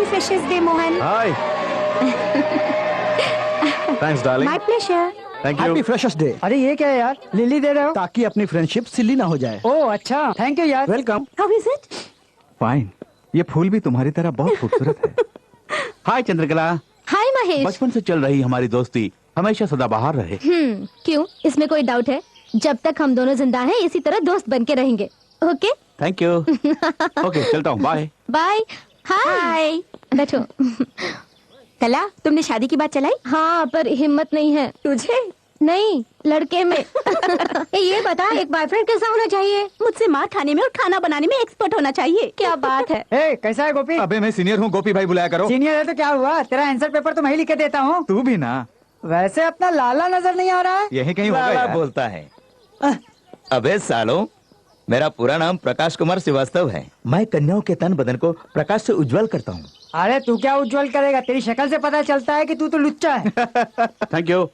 Happy Freshers Day, Mohan. Hi. Thanks, darling. My pleasure. Thank you. Happy freshers day. अरे ये क्या है यार, लिली दे रहे हो? ताकि अपनी फ्रेंडशिप सिली ना हो जाए। ओह अच्छा, थैंक यू यार। Welcome. How is it? Fine. ये फूल भी तुम्हारी तरह बहुत खूबसूरत है। हाय चंद्रकला। Hi, Mahesh. बचपन से चल रही हमारी दोस्ती हमेशा सदाबहार रहे। क्यों? इसमें कोई डाउट है? जब तक हम दोनों जिंदा हैं, इसी तरह दोस्त बन के रहेंगे। ओके? Thank you. ओके, चलता हूँ। बाय। बाय। हाय। बैठो। कला, तुमने शादी की बात चलाई? हाँ, पर हिम्मत नहीं है। तुझे? नहीं, लड़के में। ये बता, एक बॉयफ्रेंड कैसा होना चाहिए? मुझसे मार खाने में और खाना बनाने में एक्सपर्ट होना चाहिए। क्या बात है? ए, कैसा है गोपी? अबे मैं सीनियर हूँ, गोपी भाई बुलाया करो। सीनियर है तो क्या हुआ, तेरा आंसर पेपर तो मैं ही लिख के देता हूँ। तू भी ना। वैसे अपना लाला नजर नहीं आ रहा है। यही कहीं होगा लाला यार। बोलता है। अबे सालों, मेरा पूरा नाम प्रकाश कुमार श्रीवास्तव है। मैं कन्याओं के तन बदन को प्रकाश से उज्जवल करता हूँ। अरे तू क्या उज्जवल करेगा, तेरी शक्ल से पता चलता है कि तू तो लुच्चा है। Thank you.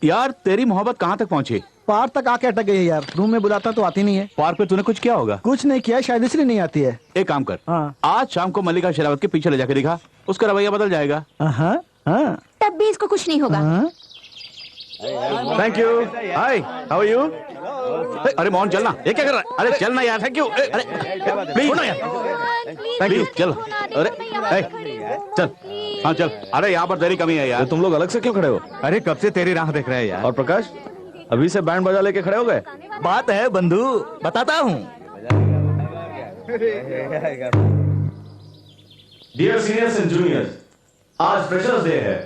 यार तेरी मोहब्बत कहाँ तक पहुँची? पार तक आके अटक गई है यार। रूम में बुलाता तो आती नहीं है। पार पे तूने कुछ किया होगा। कुछ नहीं किया, शायद इसलिए नहीं आती है। एक काम कर, हाँ। आज शाम को मल्लिका शेरावत के पीछे ले जाकर दिखा, उसका रवैया बदल जाएगा। हाँ हाँ तब भी इसको कुछ नहीं होगा। हाँ। Thank you. Hi, how are you? अरे मोहन चलना। ये क्या कर रहा है? अरे चलना यार। Thank you. अरे प्लीज यार। Thank you. चल। अरे चल। हाँ चल। अरे यहाँ पर देरी कमी है यार। तुम लोग अलग से क्यों खड़े हो? अरे कब से तेरी राह देख रहे हैं यार। और प्रकाश, अभी से बैंड बजा लेके खड़े हो गए? बात है बंधु, बताता हूँ। डियर सीनियर्स एंड जूनियर्स, आज फ्रेशर्स डे है।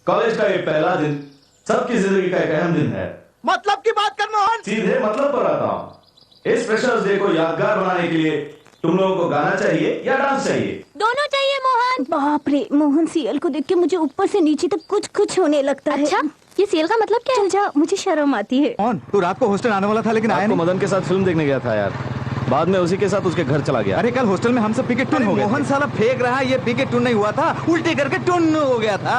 कॉलेज का ये पहला दिन सबकी जिंदगी का एक अहम दिन है। मतलब की बात कर मोहन। सीधे मतलब पर आता हूँ। इस फ्रेशर्स डे को यादगार बनाने के लिए तुम लोगों को गाना चाहिए या डांस चाहिए? दोनों चाहिए मोहन। बाप रे, मोहन सीएल को देख के मुझे ऊपर से नीचे तक कुछ कुछ होने लगता है। अच्छा, ये सीएल का मतलब क्या है? जा, मुझे शर्म आती है। मोहन, तू रात को हॉस्टल आने वाला था लेकिन आया आपको नहीं। मदन के साथ फिल्म देखने गया था यार। बाद में उसी के साथ उसके घर चला गया। अरे कल हॉस्टल में हम सब पी के टुन हो गए। मोहन साला फेंक रहा है, ये पी के टुन नहीं हुआ था, उल्टी करके टुन हो गया था।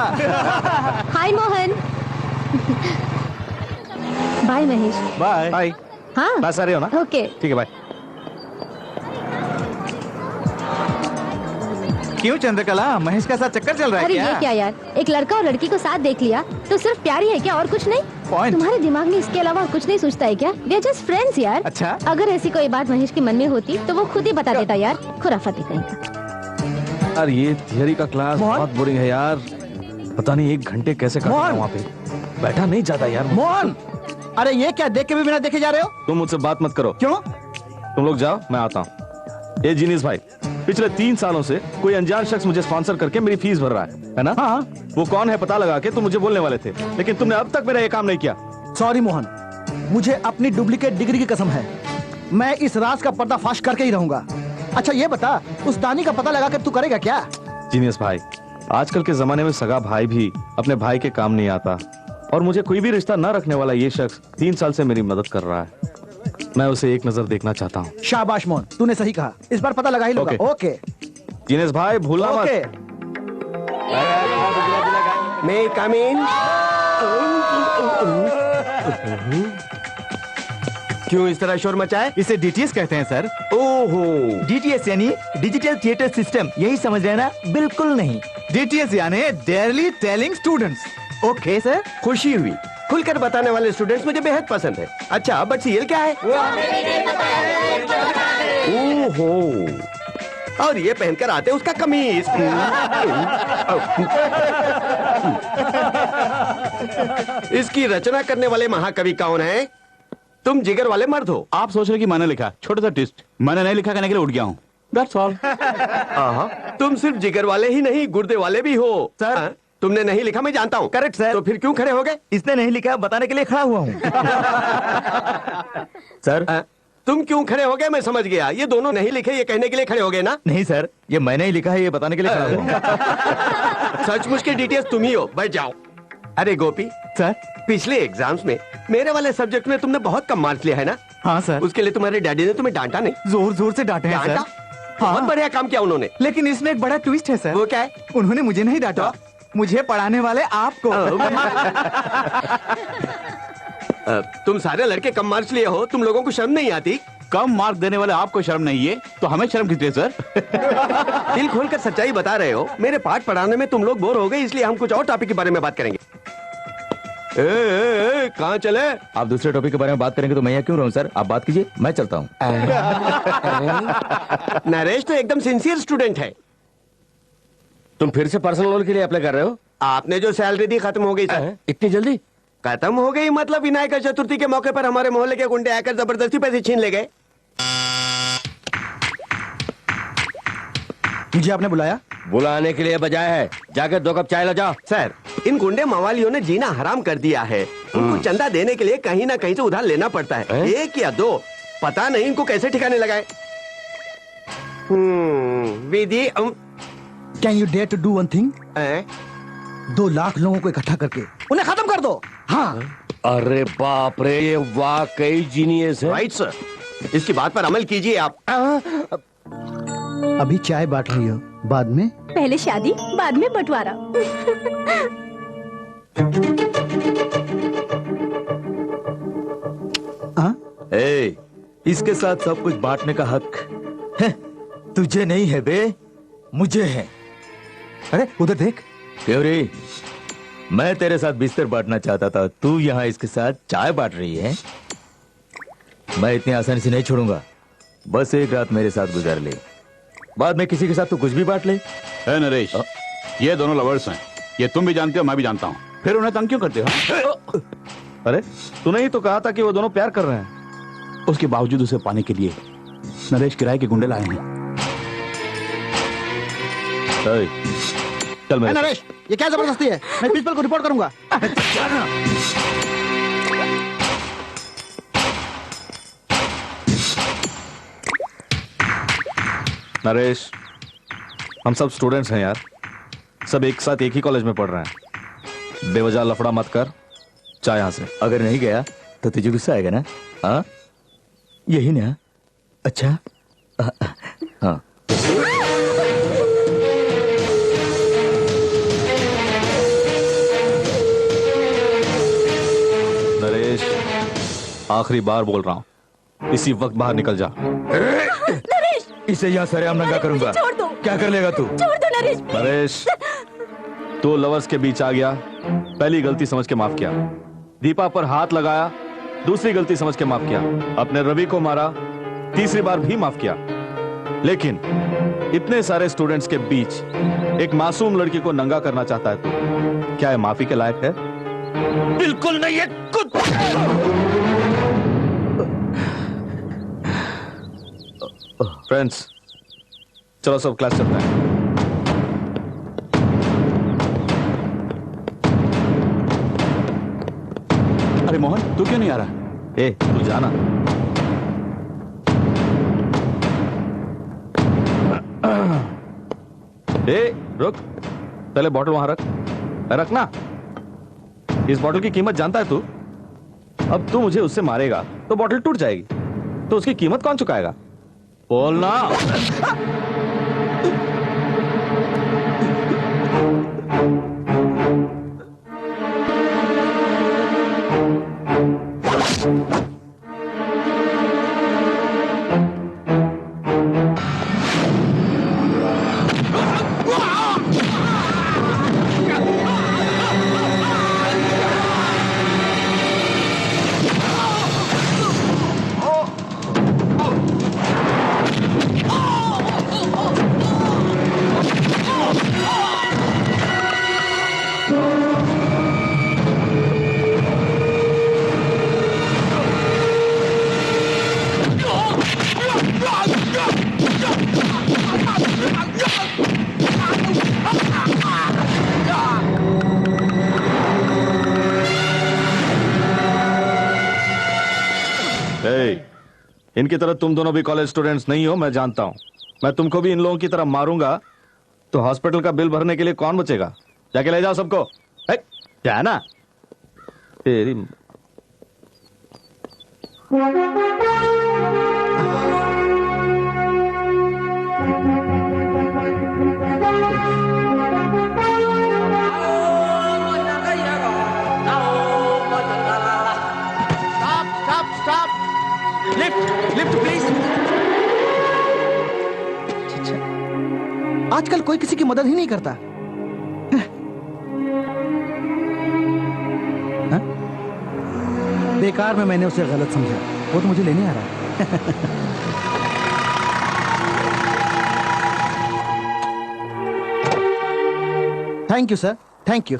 Hi Mohan. Bye Mahesh. Bye bye. हाँ, बस आ रहे हो ना? ओके। ठीक है, बाय। क्यों चंद्रकला, महेश का साथ चक्कर चल रहा है अरे क्या? ये क्या यार, एक लड़का और लड़की को साथ देख लिया तो सिर्फ प्यार ही है क्या, और कुछ नहीं? Point. तुम्हारे दिमाग में इसके अलावा और कुछ नहीं सोचता है क्या? वी आर जस्ट फ्रेंड्स यार। अच्छा। अगर ऐसी कोई बात महेश के मन में होती तो वो खुद ही बता देता यार। खुराफाती कहीं का। यार ये थियरी का क्लास मोहन? बहुत बोरिंग है यार। पता नहीं 1 घंटे कैसे काटना मोहन? वहाँ पे। बैठा नहीं जाता यार। मोहन, अरे ये क्या, देख के भी बिना देखे जा रहे हो? तुम मुझसे बात मत करो। क्यों? तुम लोग जाओ, मैं आता हूँ। ये जीनियस भाई, पिछले 3 सालों से कोई अनजान शख्स मुझे स्पॉन्सर करके मेरी फीस भर रहा है ना? हाँ। वो कौन है पता लगा के तुम मुझे बोलने वाले थे, लेकिन तुमने अब तक मेरा ये काम नहीं किया। सॉरी मोहन, मुझे अपनी डुप्लीकेट डिग्री की कसम है, मैं इस राज का पर्दाफाश करके ही रहूंगा। अच्छा ये बता, उस दानी का पता लगा कर तू करेगा क्या? जीनियस भाई, आजकल के जमाने में सगा भाई भी अपने भाई के काम नहीं आता, और मुझे कोई भी रिश्ता न रखने वाला ये शख्स 3 साल से मेरी मदद कर रहा है। मैं उसे एक नजर देखना चाहता हूँ। शाबाश मोहन, तूने सही कहा, इस बार पता लगा ही लूंगा। ओके जीनियस भाई, भूलना ओके। मत। May I come in? क्यों इस तरह शोर मचा है? इसे डीटीएस कहते हैं सर। ओहो, डीटीएस यानी डिजिटल थिएटर सिस्टम, यही समझ रहे हैं ना? बिल्कुल नहीं। डीटीएस यानी डेयरली टेलिंग स्टूडेंट्स। ओके सर, खुशी हुई। खुलकर बताने वाले स्टूडेंट्स मुझे बेहद पसंद है। अच्छा, बट सीरियल क्या है? ओहो, और ये पहनकर आते उसका कमीज। इसकी रचना करने वाले महाकवि कौन है? तुम जिगर वाले मर्द हो। आप सोच रहे कि मैंने लिखा? छोटा सा ट्विस्ट, मैंने नहीं लिखा कहने के लिए उठ गया हूँ। That's all. तुम सिर्फ जिगर वाले ही नहीं, गुर्दे वाले भी हो। सर, तुमने नहीं लिखा, मैं जानता हूँ। Correct sir. तो फिर क्यों खड़े हो गए? इसने नहीं लिखा बताने के लिए खड़ा हुआ हूँ। सर, तुम क्यों खड़े हो गए मैं समझ गया। ये दोनों नहीं लिखे ये कहने के लिए खड़े हो गए ना? नहीं सर, ये मैंने ही लिखा है, ये बताने के लिए खड़ा हुआ हूँ। सचमुच के डिटेल्स तुम ही हो, बैठ जाओ। अरे गोपी सर। पिछले एग्जाम्स में मेरे वाले सब्जेक्ट में तुमने बहुत कम मार्क्स लिया है ना? हाँ सर। उसके लिए तुम्हारे डैडी ने तुम्हें डांटा नहीं? जोर जोर से डांटे हैं डांटा? सर। बहुत बढ़िया काम किया उन्होंने। लेकिन इसमें एक बड़ा ट्विस्ट है सर। वो क्या है? उन्होंने मुझे नहीं डांटा, मुझे पढ़ाने वाले आपको। तुम सारे लड़के कम मार्क्स लिए हो, तुम लोगों को शर्म नहीं आती? कम मार्क देने वाले आपको शर्म नहीं है तो हमें शर्म कितनी है सर? दिल खोलकर सच्चाई बता रहे हो। मेरे पाठ पढ़ाने में तुम लोग बोर हो गए, इसलिए हम कुछ और टॉपिक के बारे में बात करेंगे। कहाँ चले? आप दूसरे टॉपिक के बारे में बात करेंगे तो मैं यहाँ क्यों रहूं सर? आप बात कीजिए, मैं चलता हूँ। नरेश तो एकदम सिंसियर स्टूडेंट है। तुम फिर से पर्सनल लोन के लिए अप्लाई कर रहे हो? आपने जो सैलरी दी खत्म हो गई सर। इतनी जल्दी? खत्म हो गई मतलब विनायक चतुर्थी के मौके पर हमारे मोहल्ले के गुंडे आकर जबरदस्ती पैसे छीन ले गए। मुझे आपने बुलाया? बुलाने के लिए बजाय है, जाकर 2 कप चाय ला जाओ। सर, इन गुंडे मवालियों ने जीना हराम कर दिया है। उनको चंदा देने के लिए कहीं ना कहीं से उधार लेना पड़ता है। 1 या 2, पता नहीं इनको कैसे ठिकाने लगाए। Vidhi can you dare to do one thing? 2 lakh लोगों को इकट्ठा करके उन्हें खत्म कर दो। हाँ। अरे बाप रे, ये वाकई जीनियस है। राइट सर, इसकी बात पर अमल कीजिए आप। अभी चाय बांट रही हो, बाद में? पहले शादी बाद में बंटवारा। इसके साथ सब कुछ बांटने का हक है तुझे नहीं है बे, मुझे है। अरे उधर देख। क्यों रे? मैं तेरे साथ बिस्तर बांटना चाहता था, तू यहाँ इसके साथ चाय बांट रही है। मैं इतनी आसानी से नहीं छोड़ूंगा। बस एक रात मेरे साथ गुजार ले, बाद में किसी के साथ तू कुछ भी बांट ले। है नरेश, ये दोनों लवर्स हैं। ये तुम भी जानते हो, मैं भी जानता हूँ। फिर उन्हें तंग क्यों करते हो? अरे तूने ही तो कहा था कि वो दोनों प्यार कर रहे हैं। उसके बावजूद उसे पाने के लिए नरेश किराए के गुंडे लाए हैं। चल मैं नरेश, ये क्या जबरदस्ती है? मैं प्रिंसिपल को रिपोर्ट करूंगा। नरेश, हम सब स्टूडेंट्स हैं यार, सब एक साथ एक ही कॉलेज में पढ़ रहे हैं। बेवजह लफड़ा मत कर, चाय यहाँ से। अगर नहीं गया तो तुझे गुस्सा आएगा ना? हाँ, यही ना? अच्छा हाँ। नरेश, आखिरी बार बोल रहा हूँ, इसी वक्त बाहर निकल जा। इसे यहाँ सरेआम नंगा करूंगा। छोड़ दो। क्या कर लेगा तू? छोड़ दो नरेश। नरेश, तू लवर्स के बीच आ गया, पहली गलती समझ के माफ किया। दीपा पर हाथ लगाया, दूसरी गलती समझ के माफ किया। अपने रवि को मारा, तीसरी बार भी माफ किया। लेकिन इतने सारे स्टूडेंट्स के बीच एक मासूम लड़की को नंगा करना चाहता है तू, क्या है माफी के लायक है? बिल्कुल नहीं है कुत्ता। फ्रेंड्स, चलो सब क्लास चलते हैं। अरे मोहन, तू क्यों नहीं आ रहा? ए, तू जाना। ए, रुक, पहले बॉटल वहां रख। रखना। इस बॉटल की कीमत जानता है तू? अब तू मुझे उससे मारेगा तो बॉटल टूट जाएगी, तो उसकी कीमत कौन चुकाएगा? बोलना। इनकी तरह तुम दोनों भी कॉलेज स्टूडेंट्स नहीं हो, मैं जानता हूं। मैं तुमको भी इन लोगों की तरह मारूंगा तो हॉस्पिटल का बिल भरने के लिए कौन बचेगा? जाके ले जाओ सबको। क्या ना तेरी। Lift please. आजकल कोई किसी की मदद ही नहीं करता। हाँ? बेकार में मैंने उसे गलत समझा, वो तो मुझे लेने आ रहा है। Thank you sir, thank you.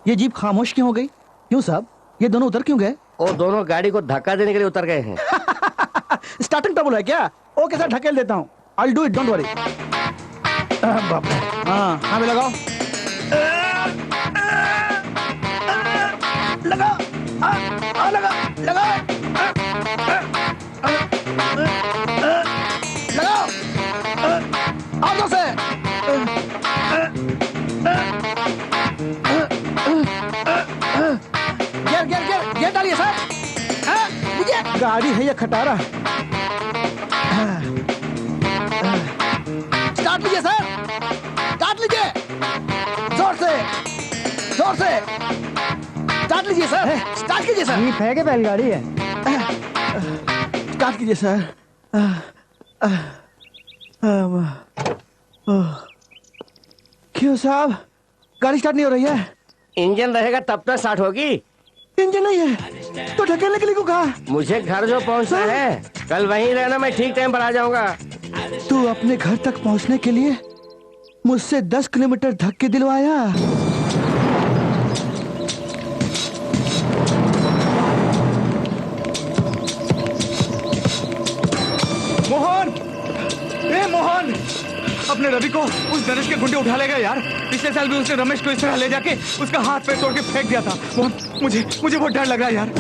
ये जीप खामोश क्यों हो गई? क्यों साहब, ये दोनों उतर क्यों गए? वो दोनों गाड़ी को धक्का देने के लिए उतर गए हैं। स्टार्टिंग ट्रबल है क्या? ओके सर, ढकेल देता हूँ। I do it, don't worry. हाँ हाँ, भी लगाओ लगाओ, लगा लगाओ, लगाओ, और दो से। गियर गियर गियर गियर डालिए सर। लीजिए, गाड़ी है या खटारा? स्टार्ट लीजिए सर, स्टार्ट लीजिए, जोर से, जोर से स्टार्ट लीजिए सर, स्टार्ट कीजिए सर। जीप है कि बैलगाड़ी है? स्टार्ट कीजिए सर। क्यों साहब, गाड़ी स्टार्ट नहीं हो रही है? इंजन रहेगा तब तक स्टार्ट होगी। इंजन नहीं है तो ढकेलने के लिए क्यों कहा? मुझे घर जो पहुंचना है, कल वहीं रहना, मैं ठीक टाइम पर आ जाऊंगा। तू अपने घर तक पहुंचने के लिए मुझसे 10 किलोमीटर धक्के दिलवाया। मोहन, ए मोहन, अपने रवि को उस नरेश के गुंडे उठा ले गए यार। पिछले साल भी उसने रमेश को इस तरह ले जाके उसका हाथ पैर तोड़ के फेंक दिया था। मोहन, मुझे बहुत डर लग रहा है यार।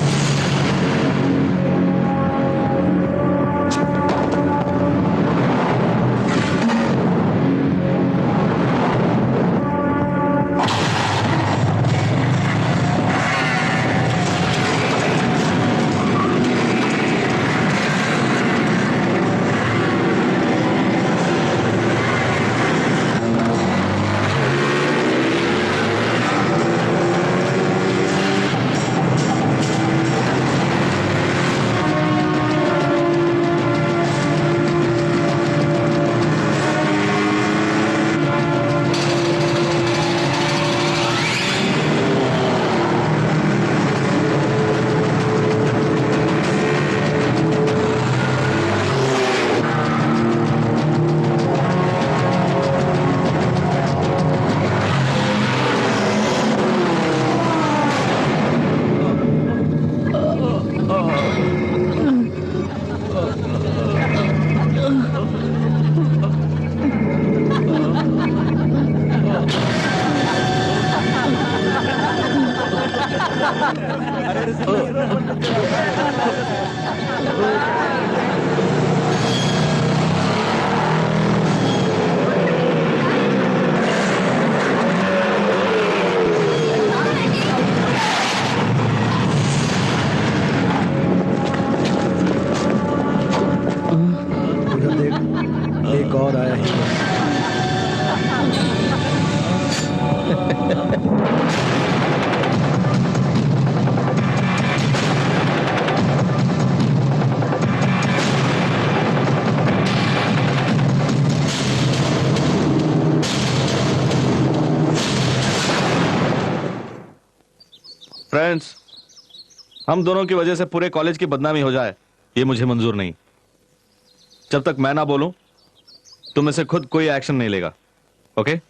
एक और आया है। फ्रेंड्स, हम दोनों की वजह से पूरे कॉलेज की बदनामी हो जाए, ये मुझे मंजूर नहीं। जब तक मैं ना बोलूं, तुम में से खुद कोई एक्शन नहीं लेगा। ओके?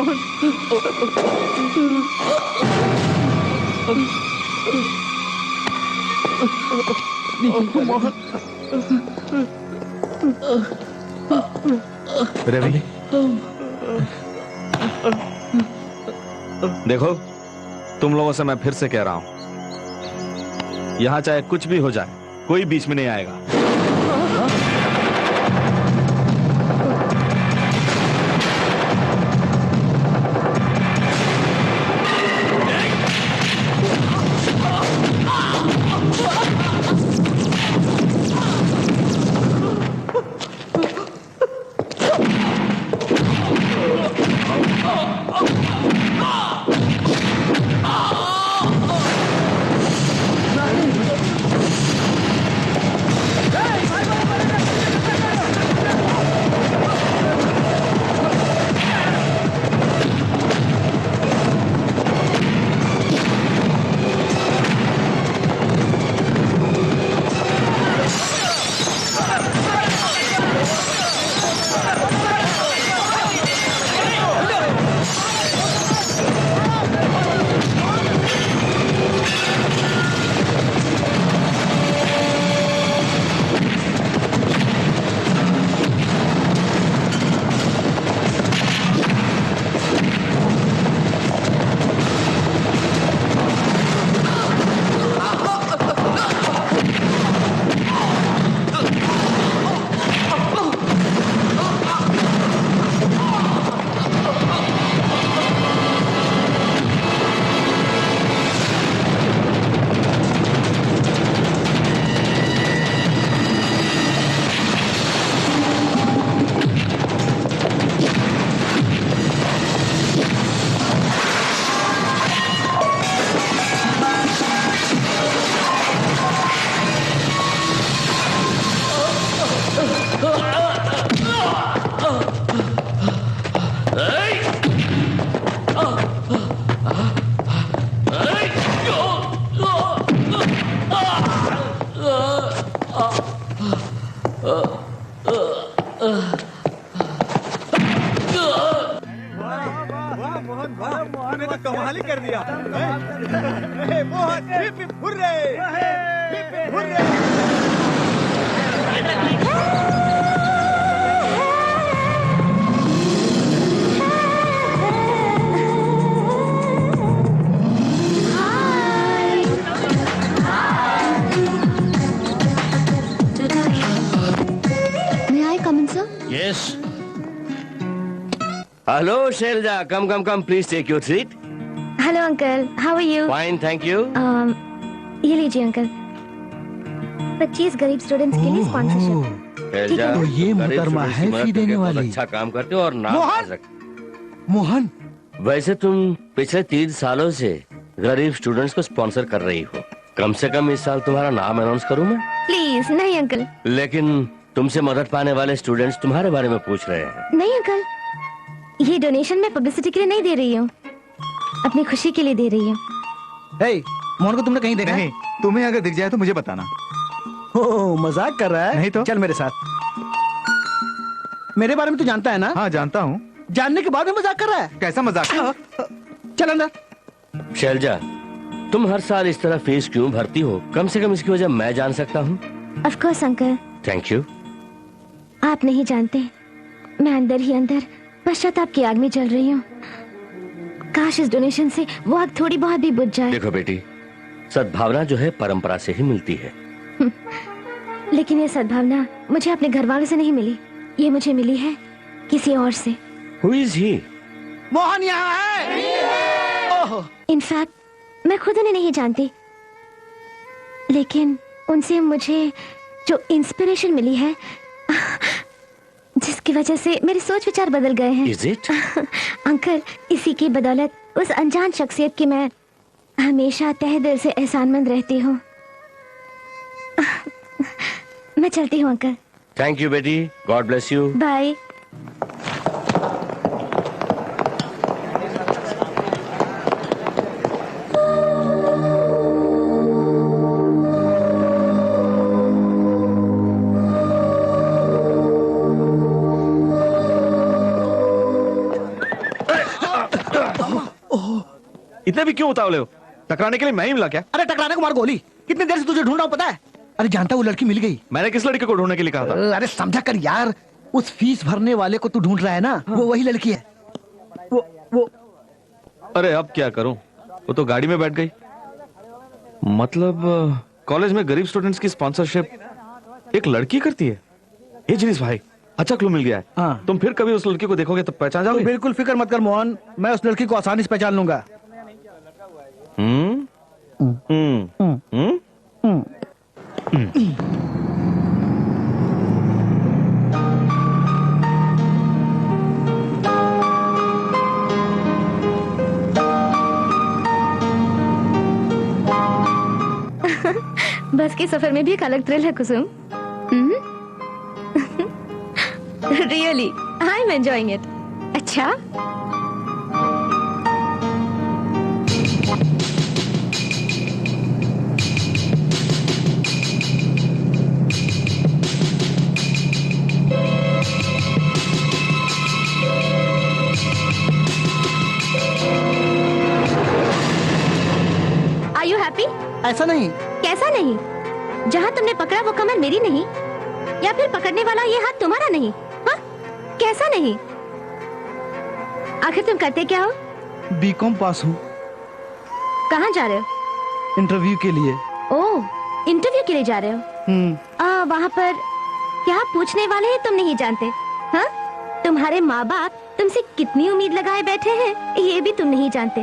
रवि, देखो, तुम लोगों से मैं फिर से कह रहा हूं, यहां चाहे कुछ भी हो जाए, कोई बीच में नहीं आएगा। Hello Shailaja, come please take your seat. Hello uncle, how are you? Fine, thank you. ये लीजिए अंकल, 25 गरीब स्टूडेंट्स के लिए स्पॉन्सरशिप। शैलजा, तो ये मोहतरमा है फी देने वाली। अच्छा काम करते हो और नाम मोहन! मोहन, वैसे तुम पिछले 3 सालों से गरीब स्टूडेंट्स को स्पॉन्सर कर रही हो, कम से कम इस साल तुम्हारा नाम अनाउंस करूं मैं? प्लीज नहीं अंकल। लेकिन तुमसे मदद पाने वाले स्टूडेंट्स तुम्हारे बारे में पूछ रहे हैं। नहीं अंकल, ये डोनेशन मैं पब्लिसिटी के लिए नहीं दे रही हूँ, अपनी खुशी के लिए दे रही हूँ। हे, मोहन को तुमने कहीं देखा? नहीं, तुम्हें अगर दिख जाए तो मुझे बताना। ओह, मजाक कर रहा है? नहीं तो? चल मेरे साथ। मेरे बारे में तू जानता है ना? हाँ जानता हूँ। जानने के बाद में मजाक कर रहा है? कैसा मजाक? चल अंदर। शैलजा, तुम हर साल इस तरह फीस क्यों भरती हो? कम से कम इसकी वजह मैं जान सकता हूँ? Of course uncle. Thank you. आप नहीं जानते, मैं अंदर ही अंदर पश्चाताप की आग में जल रही हूँ। काश इस डोनेशन से वो आग थोड़ी बहुत भी बुझ जाए। देखो बेटी, सद्भावना जो है परंपरा से ही मिलती है। लेकिन ये सद्भावना मुझे अपने घर वालों से नहीं मिली, ये मुझे मिली है किसी और से। Who is he? मोहन यहाँ है। ओह, इनफैक्ट मैं खुद उन्हें नहीं जानती, लेकिन उनसे मुझे जो इंस्पिरेशन मिली है, जिसकी वजह से मेरे सोच विचार बदल गए हैं। Is it? अंकल, इसी की बदौलत उस अनजान शख्सियत की मैं हमेशा तहे दिल से एहसानमंद रहती हूँ। मैं चलती हूँ अंकल। थैंक यू बेटी, गॉड ब्लेस यू। बाय। इतने भी क्यों उतावले हो? टकराने के लिए मैं ही मिला क्या? अरे टकराने को मार गोली। कितनी देर से तुझे ढूंढ रहा हूं पता है? अरे जानता वो लड़की मिल गई। मैंने किस लड़के को ढूंढने के लिए कहा था? अरे समझा कर यार, उस फीस भरने वाले को तू ढूंढ रहा है ना, वो वही लड़की है। वो अरे अब क्या करूं? वो तो गाड़ी में बैठ गई। मतलब कॉलेज में गरीब स्टूडेंट्स की स्पॉन्सरशिप एक लड़की करती है। ये जिनिस भाई, अच्छा क्लू मिल गया है। हाँ। तुम फिर कभी उस लड़की को देखोगे तो पहचान जाओगे। बिल्कुल फिक्र मत कर मोहन, मैं उस लड़की को आसानी से पहचान लूंगा। बस के सफर में भी एक अलग थ्रिल है Kusum. Really I am enjoying it. अच्छा आर यू हैप्पी? ऐसा नहीं। कैसा नहीं? जहाँ तुमने पकड़ा वो कमर मेरी नहीं, या फिर पकड़ने वाला ये हाथ तुम्हारा नहीं? हाँ? कैसा नहीं? आखिर तुम करते क्या हो? बीकॉम पास हूँ। कहाँ जा रहे हो? इंटरव्यू के लिए। ओह, इंटरव्यू के लिए जा रहे हो? वहाँ पर क्या पूछने वाले हैं तुम नहीं जानते? हाँ? तुम्हारे माँ बाप तुमसे कितनी उम्मीद लगाए बैठे हैं ये भी तुम नहीं जानते।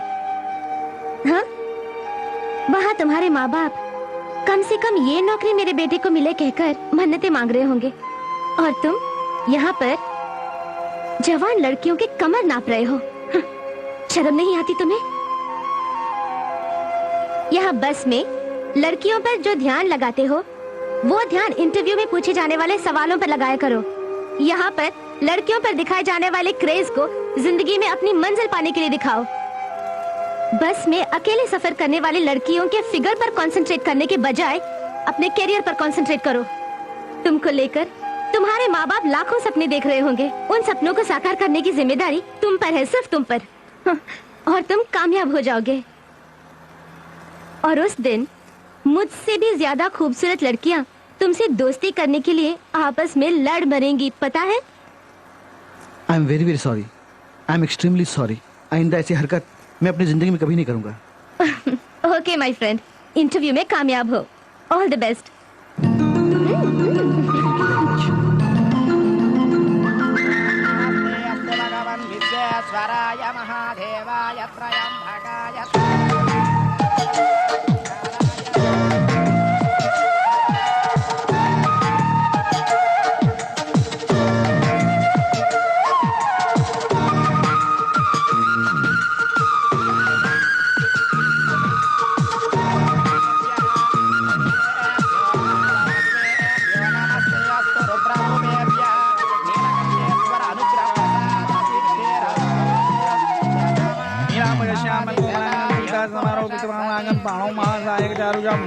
हाँ? वहाँ तुम्हारे माँ बाप कम से कम ये नौकरी मेरे बेटे को मिले कहकर मन्नतें मांग रहे होंगे, और तुम यहाँ पर जवान लड़कियों के कमर नाप रहे हो। शर्म नहीं आती तुम्हें? यहाँ बस में लड़कियों पर जो ध्यान लगाते हो वो ध्यान इंटरव्यू में पूछे जाने वाले सवालों पर लगाया करो। यहाँ पर लड़कियों पर दिखाए जाने वाले क्रेज को जिंदगी में अपनी मंजिल पाने के लिए दिखाओ। बस में अकेले सफर करने वाली लड़कियों के फिगर पर कंसंट्रेट करने के बजाय अपने करियर पर कंसंट्रेट करो। तुमको लेकर तुम्हारे माँ बाप लाखों सपने देख रहे होंगे, उन सपनों को साकार करने की जिम्मेदारी तुम पर है, सिर्फ तुम पर। और तुम कामयाब हो जाओगे। और उस दिन मुझसे भी ज्यादा खूबसूरत लड़कियां तुमसे दोस्ती करने के लिए आपस में लड़ मरेंगी, पता है? I am very very sorry. I am extremely sorry. आइंदा ऐसी हरकत मैं अपनी जिंदगी में कभी नहीं करूंगा। ओके माय फ्रेंड, इंटरव्यू में कामयाब हो। All the best.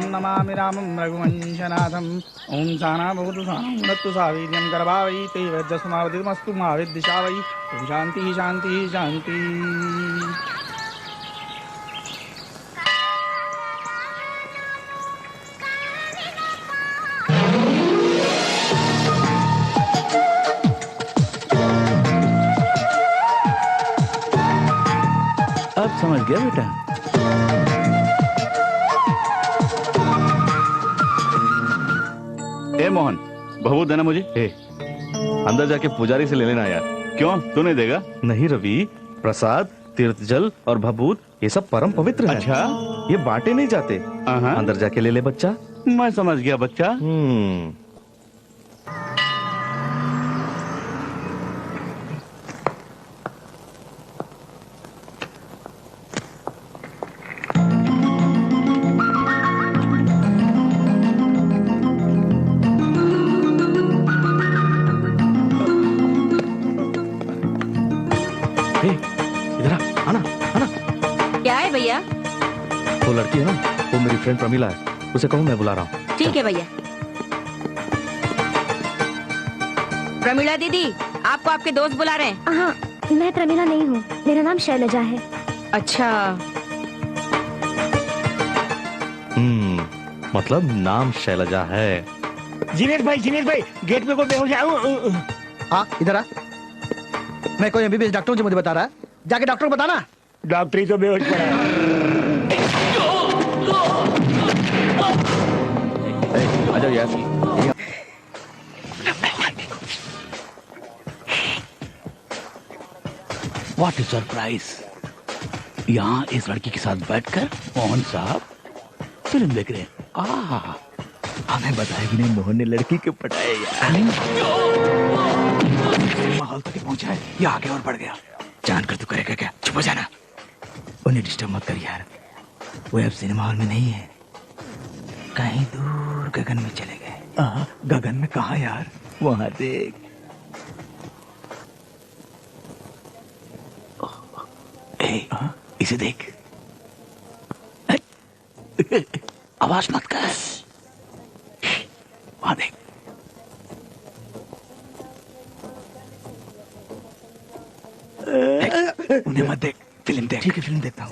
नमामि रामं रघुवंशनाथम्। ओम साना भवतु सानस्तु सावीर्यं गर्भावै तेजस्मावतिमस्तु मा विद्विषा वै। ओम शांति शांति शांति। अब समझ गया बेटा। ए मोहन, भभूत देना मुझे। ए, अंदर जाके पुजारी से ले लेना यार। क्यों, तू नहीं देगा? नहीं रवि, प्रसाद, तीर्थ जल और भभूत ये सब परम पवित्र है। अच्छा, ये बांटे नहीं जाते। अंदर जाके ले ले बच्चा। मैं समझ गया बच्चा। भैया, वो लड़की है ना, वो मेरी फ्रेंड प्रमीला है, उसे कहूँ मैं बुला रहा हूँ। ठीक है भैया। प्रमीला दीदी, आपको आपके दोस्त बुला रहे हैं। हाँ, मैं प्रमीला नहीं हूँ, मेरा नाम शैलजा है। अच्छा, मतलब नाम शैलजा है। जिनेश भाई गेट पे कोई बेहोश है। हाँ इधर आ। मैं कोई एमबीबीएस डॉक्टर हूँ जो मुझे बता रहा है, जाके डॉक्टर को बताना। डॉक्टरी तो बेहोश पड़ा है। आ जाओ यार। What is surprise. यहाँ इस लड़की के साथ बैठकर मोहन साहब फिल्म देख रहे हैं। हमें बताया भी नहीं, मोहन ने लड़की के पटाए यार। माहौल तक पहुंचा है, ये आगे और बढ़ गया। जानकर तू करेगा क्या? चुप हो जाना। उन्हें डिस्टर्ब मत कर यार, वो अब सिनेमा हॉल में नहीं है, कहीं दूर गगन में चले गए। गगन में कहा यार? वहां देख। इसे देख। आवाज मत कर। वहां देख। उन्हें मत देख, फिल्म देख। ठीक है, फिल्म देखता हूँ।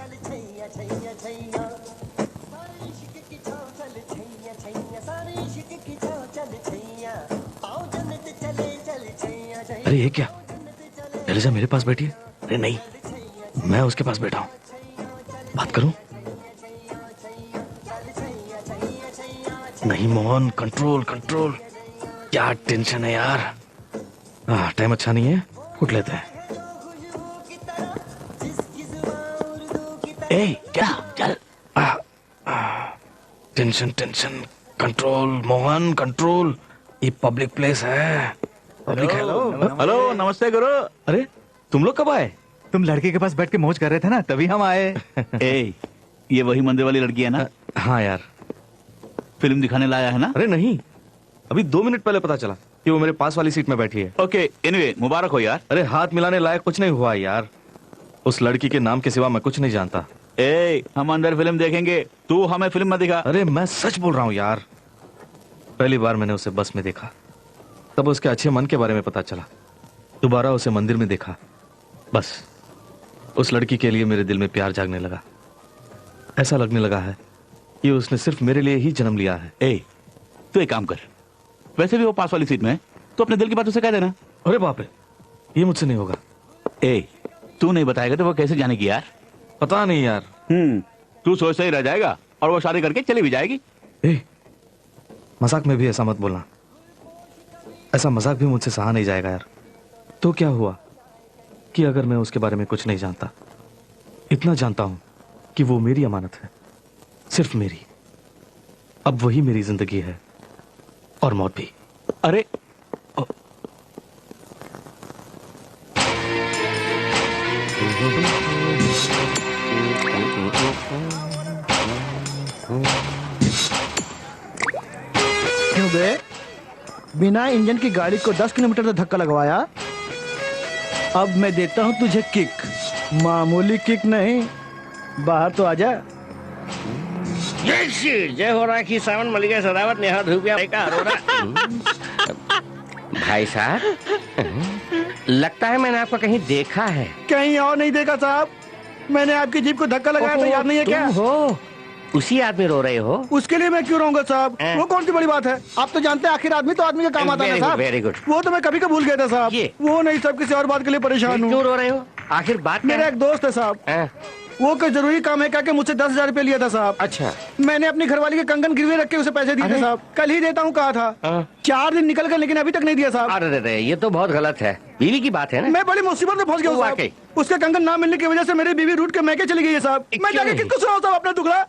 अरे ये क्या, शैलजा मेरे पास बैठी है? अरे नहीं, मैं उसके पास बैठा हूँ, बात करूं? नहीं मोहन, कंट्रोल कंट्रोल। क्या टेंशन है यार। टाइम अच्छा नहीं है, उठ लेते हैं। क्या चल। Tension tension, control Mohan control. ये पब्लिक प्लेस है, पब्लिक है। हेलो, नमस्ते गुरु। अरे तुम लोग कब आए? तुम लड़के के पास बैठ के मौज कर रहे थे ना, तभी हम आए। ये वही मंदिर वाली लड़की है ना? हाँ यार। फिल्म दिखाने लाया है ना? अरे नहीं, अभी 2 मिनट पहले पता चला कि वो मेरे पास वाली सीट में बैठी है। ओके, एनीवे मुबारक हो यार। अरे हाथ मिलाने लायक कुछ नहीं हुआ यार, उस लड़की के नाम के सिवा मैं कुछ नहीं जानता। हम अंदर फिल्म देखेंगे, तू हमें फिल्म मत दिखा। अरे मैं सच बोल रहा हूँ यार, पहली बार मैंने उसे बस में देखा, तब उसके अच्छे मन के बारे में पता चला। दोबारा उसे मंदिर में देखा, बस उस लड़की के लिए मेरे दिल में प्यार जागने लगा। ऐसा लगने लगा है कि उसने सिर्फ मेरे लिए ही जन्म लिया है। तू एक काम कर, वैसे भी वो पास वाली सीट में है, तो अपने दिल की बात उसे कह देना। अरे बाप रे, ये मुझसे नहीं होगा। तू नहीं बताएगा तो वो कैसे जानेगी यार? पता नहीं यार। तू सोचता ही रह जाएगा और वो शादी करके चली भी जाएगी। मजाक में भी ऐसा मत बोलना, ऐसा मजाक भी मुझसे सहा नहीं जाएगा यार। तो क्या हुआ कि अगर मैं उसके बारे में कुछ नहीं जानता, इतना जानता हूं कि वो मेरी अमानत है, सिर्फ मेरी। अब वही मेरी जिंदगी है और मौत भी। अरे क्यों बे, बिना इंजन की गाड़ी को 10 किलोमीटर तक धक्का लगवाया। अब मैं देता हूं तुझे किक, मामूली किक नहीं, बाहर तो आजा। जय श्री जय हो रहा कि सावन मलिका सदावत नेहा धूपिया का अरोरा। भाई साहब, लगता है मैंने आपको कहीं देखा है। कहीं और नहीं देखा साहब, मैंने आपकी जीप को धक्का लगाया था, याद नहीं है क्या? हो उसी आदमी रो रहे हो? उसके लिए मैं क्यों रहूंगा साहब, वो कौन सी बड़ी बात है? आप तो जानते हैं आखिर आदमी तो आदमी का काम आता है साहब। Very good. वो तो मैं कभी का भूल गया था साहब। वो नहीं, सब किसी और बात के लिए परेशान हूँ। क्यों रो रहे हो? आखिर बात मेरा एक दोस्त है साहब, वो कोई जरूरी काम है क्या मुझसे 10,000 रुपए लिया था साहब। अच्छा। मैंने अपनी घरवाली के कंगन गिरवे रख के उसे पैसे दिए थे साहब। कल ही देता हूँ कहा था, 4 दिन निकल गए लेकिन अभी तक नहीं दिया साहब। अरे ये तो बहुत गलत है, बीवी की बात है ना। मैं बड़ी मुसीबत में फंस गया साहब। उसके कंगन ना मिलने की वजह से मेरी बीवी रूठ के मैके चली गई है साहब। मैं जाके किसको सुनाऊं साहब अपना दुखड़ा?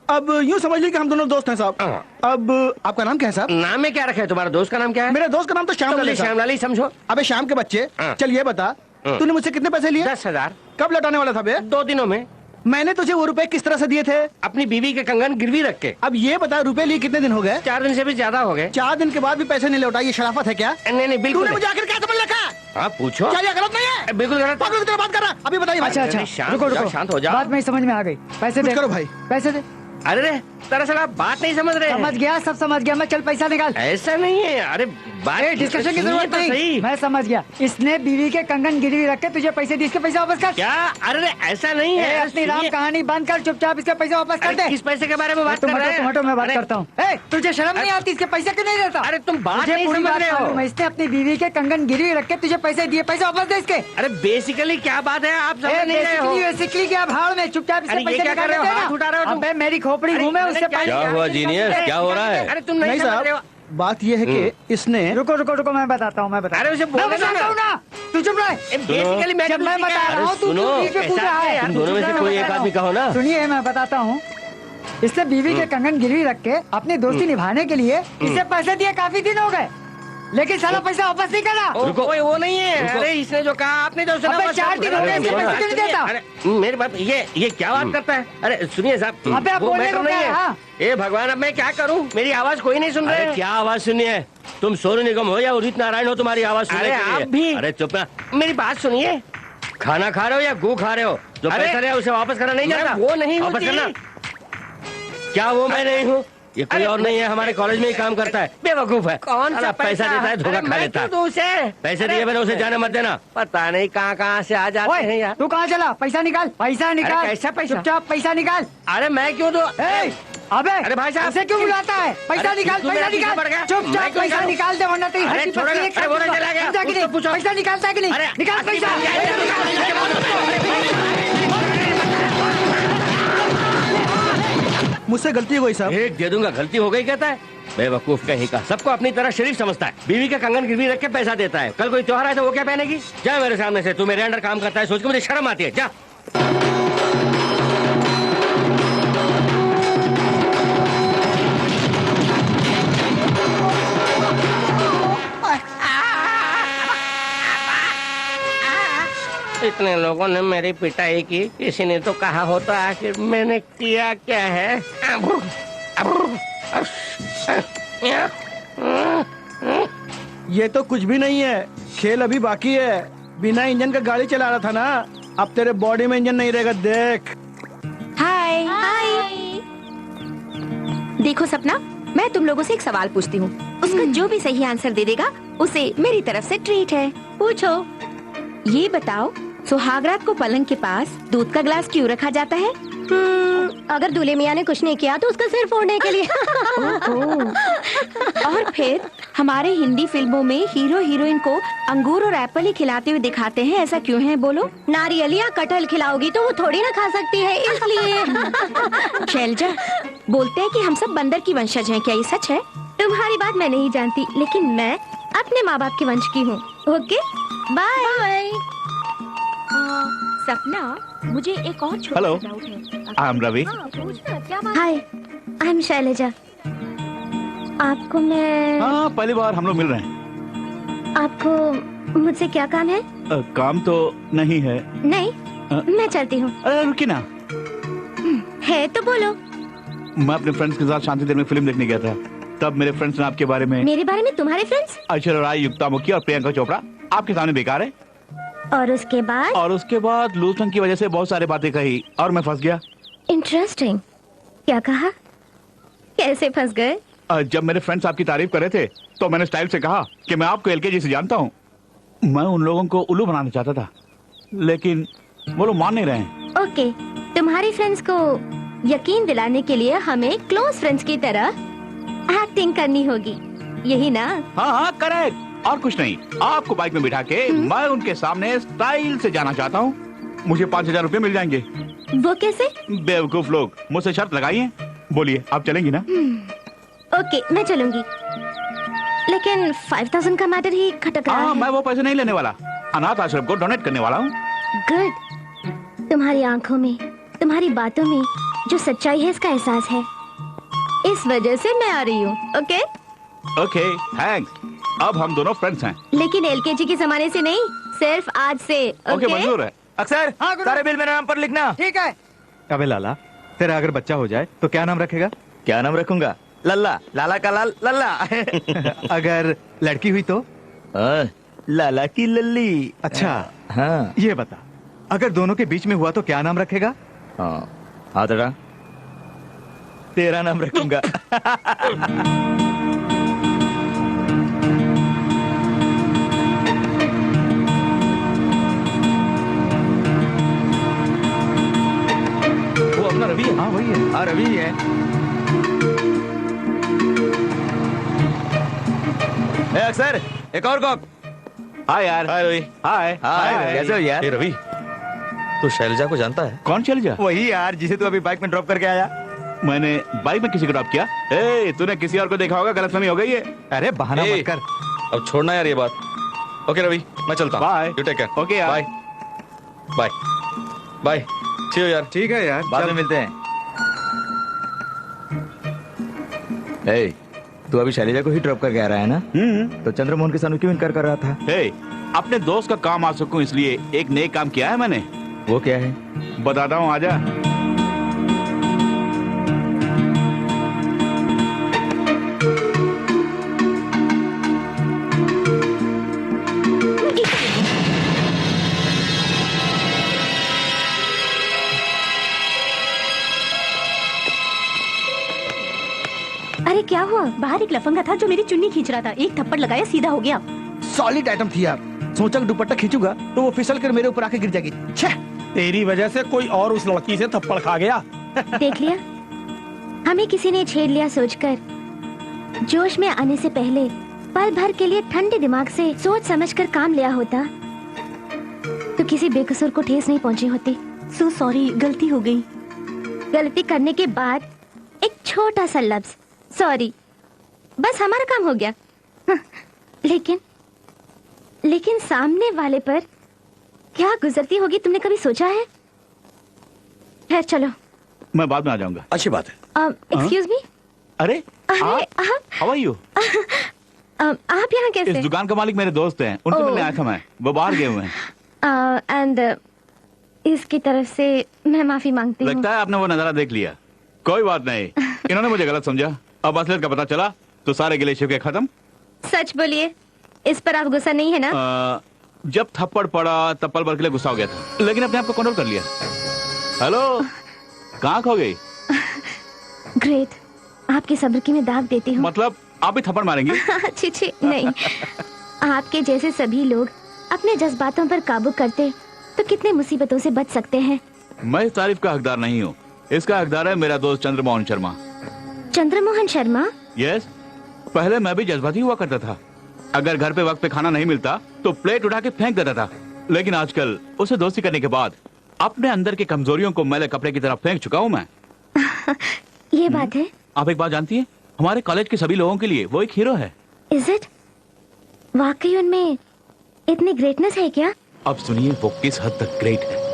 अब यूँ समझ लीजिए कि हम दोनों दोस्त हैं साहब। अब आपका नाम क्या है साहब? नाम में क्या रखा है? तुम्हारा दोस्त का नाम क्या है? मेरे दोस्त का नाम तो श्यामलाल है। श्यामलाल ही समझो। अबे शाम के बच्चे, चल ये बता, तूने मुझसे कितने पैसे लिए? 10,000। कब लौटाने वाला था बे? 2 दिनों में। मैंने तुझे वो रुपए किस तरह से दिए थे? अपनी बीवी के कंगन गिरवी रख के। अब ये बता, रुपए लिए कितने दिन हो गए? 4 दिन से भी ज्यादा हो गए। 4 दिन के बाद भी पैसे नहीं लौटाए, ये शराफत है क्या? नहीं बिल्कुल। तूने मुझे आखिर क्या समझ रखा? हाँ पूछो। क्या ये गलत नहीं है? बिल्कुल गलत। पागल की तरह बात कर रहा, अभी बताइए। अच्छा रुको शांत हो जाओ। बात में समझ में आ गई। पैसे दे करो भाई, पैसे दे। अरे दरअसल आप बात नहीं समझ रहे। समझ गया, सब समझ गया मैं। चल पैसा निकाल। ऐसा नहीं है, अरे डिस्कशन की जरूरत नहीं, मैं समझ गया। इसने बीवी के कंगन गिरवी रख के तुझे पैसे दिए, इसके पैसे वापस कर। क्या? अरे ऐसा नहीं है। अपनी राम कहानी बंद कर, चुपचाप इसके पैसे वापस कर दे। किस पैसे के बारे में बात कर रहे हैं? टमाटो मैं बात करता हूँ। तुझे शर्म नहीं आती? इसके पैसे क्यों नहीं देता? अरे तुम बात नहीं समझ रहे हो। इसने अपनी बीवी के कंगन गिरवी रख के तुझे पैसे दिए, पैसे वापस दे इसके। अरे बेसिकली क्या बात है, आप समझ नहीं रहे हो। बेसिकली क्या भाड़ में, चुपचाप इससे पैसे क्या कर रहे हो? हाथ उठा रहे हो तुम। अबे मेरी खोपड़ी घूमे उससे। क्या हुआ जीनियस, क्या हो रहा है? अरे तुम नहीं समझ रहे हो। बात यह है कि इसने रुको रुको रुको, मैं बताता हूँ, मैं बताता हूँ। अरे उसे बोलने दो ना। तू चुप रह। बेसिकली मैं जब मैं बता रहा हूँ तू बीच में कूद रहा है। तुम दोनों में से कोई एक आदमी कहो ना। सुनिए मैं बताता हूँ। इसने बीवी के कंगन गिरवी रख के अपनी दोस्ती निभाने के लिए इससे पैसे दिए, काफी दिन हो गए, लेकिन सारा पैसा वापस नहीं करा। वो नहीं है। अरे इसने जो कहा आपने तो सुना। 4 दिन हो गए, इसके पैसे क्यों नहीं देता? अरे मेरे बाप, ये क्या बात करता है? अरे सुनिए साहब, अबे आप वो बोलने मैटर को नहीं क्या है? है। हाँ। ए भगवान, अब मैं क्या करूं? मेरी आवाज कोई नहीं सुन रहे। अरे क्या आवाज सुनी है? तुम सोनू निगम हो या उदित नारायण हो? तुम्हारी आवाज सुनने अरे के लिए। आप भी। अरे चुप ना। मेरी बात सुनिए। खाना खा रहे हो या गू खा रहे हो? जो अरे, पैसा लिया उसे वापस करना नहीं जाता? वो नहीं वापस होती। करना। क्या वो मैं नहीं हूँ? ये कोई और नहीं है, हमारे कॉलेज में ही काम करता है, बेवकूफ है। कौन सा साला पैसा देता है, धोखा खा लेता है। उसे पैसे दिए मैंने, उसे जाने मत देना। पता नहीं कहाँ से आ जाते हैं यार। तू कहाँ चला? पैसा निकाल, पैसा निकाल। कैसा पैसा? चुपचाप पैसा निकाल। अरे मैं क्यों दो? अबे अरे भाई साहब, ऐसे क्यों बुलाता है? पैसा अरे निकाल, तू पैसा मेरा पीछे पड़ निकाल। गया। चुपचाप मैं क्यों पैसा निकालूं? निकाल दे, वरना तेरी अरे हड्डी छोड़ो पसली ना, एक अरे वो साथ चला गया। समझा कि नहीं? उसको पूछो। पैसा निकालता है कि नहीं? अरे निकाल पैसा। मुझसे गलती हो गई साहब। एक दे दूंगा, गलती हो गई कहता है। बेवकूफ कहीं का, सबको अपनी तरह शरीफ समझता है। बीवी का कंगन गिरवी रख के पैसा देता है। कल कोई त्योहार आए तो वो क्या पहनेगी? जा मेरे सामने से। तू मेरे अंडर काम करता है, सोच के मुझे शर्म आती है। जा। इतने लोगों ने मेरी पिटाई की, किसी ने तो कहा होता आखिर मैंने किया क्या है। ये तो कुछ भी नहीं है, खेल अभी बाकी है। बिना इंजन का गाड़ी चला रहा था ना, अब तेरे बॉडी में इंजन नहीं रहेगा, देख। हाय हाय। देखो सपना, मैं तुम लोगों से एक सवाल पूछती हूँ, उसका जो भी सही आंसर दे देगा उसे मेरी तरफ से ट्रीट है। पूछो। ये बताओ, सुहागरात को पलंग के पास दूध का ग्लास क्यों रखा जाता है? अगर दूल्हे मियाँ ने कुछ नहीं किया तो उसका सिर फोड़ने के लिए। और फिर हमारे हिंदी फिल्मों में हीरो हीरोइन को अंगूर और एप्पल ही खिलाते हुए दिखाते हैं, ऐसा क्यों है बोलो? नारियल या कटहल खिलाओगी तो वो थोड़ी ना खा सकती है, इसलिए। शैलजा, बोलते हैं कि हम सब बंदर की वंशज हैं, क्या ये सच है? तुम्हारी बात मैं नहीं जानती, लेकिन मैं अपने माँ बाप के वंश की हूँ। Okay bye. सपना, मुझे एक और छोटा हेलो, डाउट है। I am Ravi. Hi, I am Shailaja. आपको मैं हाँ, पहली बार हम लोग मिल रहे हैं। आपको मुझसे क्या काम है? काम तो नहीं है। नहीं, मैं चलती हूँ। अरे रुकी ना, है तो बोलो। मैं अपने फ्रेंड्स के साथ शांति देर में फिल्म देखने गया था, तब मेरे फ्रेंड्स ने आपके बारे में। मेरे बारे में तुम्हारे फ्रेंड्स? ऐश्वर्या राय, युक्ता मुखी और प्रियंका चोपड़ा आपके सामने बेकार है। और उसके बाद? और उसके बाद लूजपन की वजह से बहुत सारी बातें कही और मैं फंस गया। इंटरेस्टिंग। क्या कहा? कैसे फंस गए? जब मेरे फ्रेंड्स आपकी तारीफ कर रहे थे तो मैंने स्टाइल से कहा कि मैं आपको एलकेजी से जानता हूँ। मैं उन लोगों को उल्लू बनाना चाहता था, लेकिन वो लोग मान नहीं रहे हैं। ओके, तुम्हारी फ्रेंड्स को यकीन दिलाने के लिए हमें क्लोज फ्रेंड्स की तरह एक्टिंग करनी होगी, यही ना? हाँ हाँ करेक्ट। और कुछ नहीं, आपको बाइक में बिठा के मैं उनके सामने स्टाइल से जाना चाहता हूँ। मुझे 5,000 रुपए मिल जाएंगे। वो कैसे? बेवकूफ लोग, मुझसे शर्त लगाई है। बोलिए, आप चलेंगी ना? ओके, मैं चलूंगी, लेकिन 5,000 का मैटर ही खटक रहा है। मैं वो पैसे नहीं लेने वाला, अनाथ आश्रम को डोनेट करने वाला हूँ। गुड। तुम्हारी आंखों में, तुम्हारी बातों में जो सच्चाई है इसका एहसास है, इस वजह से मैं आ रही हूँ। Okay okay, thanks. अब हम दोनों फ्रेंड्स हैं। लेकिन एलकेजी के जमाने से नहीं, सिर्फ आज से। ओके, मंजूर है। अक्सर सारे बिल मेरे नाम पर लिखना। ठीक है। अबे लाला, तेरा अगर बच्चा हो जाए तो क्या नाम रखेगा? क्या नाम रखूंगा? लल्ला, लाला का लाल, लल्ला। अगर लड़की हुई तो? लाला की लल्ली। अच्छा हाँ। ये बता, अगर दोनों के बीच में हुआ तो क्या नाम रखेगा? हाथ हटा। तेरा नाम रखूंगा। अपना रवि है। हाँ वही है। हाँ रवि है। अक्सर एक और कॉक। हाय यार। हाय रवि। हाय हाय कैसे हो यार? ए रवि, तू शैलजा को जानता है? कौन चल जा? वही यार जिसे तू अभी बाइक में ड्रॉप करके आया। मैंने बाइक में किसी को ड्रॉप किया? ए, तूने किसी और को देखा होगा, गलतफहमी हो गई है। अरे बहाना ए, मत कर। अब छोड़ना यार ये बात। ओके रवि, मैं चलता हूँ। Bye. You take care. Okay यार। Bye bye bye. See you यार। ठीक है यार, बाद चल। में मिलते हैं। ए, तू अभी शैलजा को ही ड्रॉप करके आ रहा है ना? तो चंद्रमोहन के सामने क्यों इनकार कर रहा था? हे, अपने दोस्त का काम आ सकूं इसलिए एक नए काम किया है मैंने। वो क्या है? बताता हूँ, आजा। अरे क्या हुआ? बाहर एक लफंगा था जो मेरी चुन्नी खींच रहा था, एक थप्पड़ लगाया सीधा हो गया। सॉलिड आइटम थी यार। सोचा कि दुपट्टा खींचूंगा तो वो फिसल कर मेरे ऊपर आके गिर जाएगी। छे! तेरी वजह से कोई और उस लड़की से थप्पड़ खा गया। देख लिया, हमें किसी ने छेड़ लिया सोचकर। जोश में आने से पहले पल भर के लिए ठंडे दिमाग से सोच समझकर काम लिया होता तो किसी बेकसूर को ठेस नहीं पहुंची होती। सो सॉरी, गलती हो गई। गलती करने के बाद एक छोटा सा लफ्ज सॉरी, बस हमारा काम हो गया। लेकिन सामने वाले पर क्या गुजरती होगी तुमने कभी सोचा है? खैर चलो, मैं बाद में आ जाऊंगा। अच्छी बात है। Excuse me. अरे हाउ आर यू? आप यहाँ इस कैसे? दुकान का मालिक मेरे दोस्त हैं, उनसे मिलने आया था मैं। वो बाहर गए हुए हैं। एंड इसकी तरफ से मैं माफी मांगती हूँ। लगता है आपने वो नजारा देख लिया। कोई बात नहीं, इन्होंने मुझे गलत समझा। अब असलियत का पता चला तो सारे गिले शिकवे खत्म। सच बोलिए, इस पर आप गुस्सा नहीं है ना? जब थप्पड़ पड़ा तब पल भर के लिए गुस्सा हो गया था, लेकिन अपने आप को कंट्रोल कर लिया। हेलो, कहाँ खो गई? ग्रेट, आपकी सब्र की मैं दाग देती हूँ। मतलब आप भी थप्पड़ मारेंगी? छी छी, नहीं। आपके जैसे सभी लोग अपने जज्बातों पर काबू करते तो कितने मुसीबतों से बच सकते हैं। मैं इस तारीफ का हकदार नहीं हूँ, इसका हकदार है मेरा दोस्त चंद्रमोहन शर्मा। चंद्रमोहन शर्मा? यस, पहले मैं भी जज्बाती हुआ करता था। अगर घर पे वक्त पे खाना नहीं मिलता तो प्लेट उठा के फेंक देता था, लेकिन आजकल उसे दोस्ती करने के बाद अपने अंदर की कमजोरियों को मैले कपड़े की तरह फेंक चुका हूँ मैं। ये बात है। आप एक बात जानती हैं, हमारे कॉलेज के सभी लोगों के लिए वो एक हीरो है। Is it? वाकई उनमें इतनी ग्रेटनेस है क्या? अब सुनिए वो किस हद तक ग्रेट है।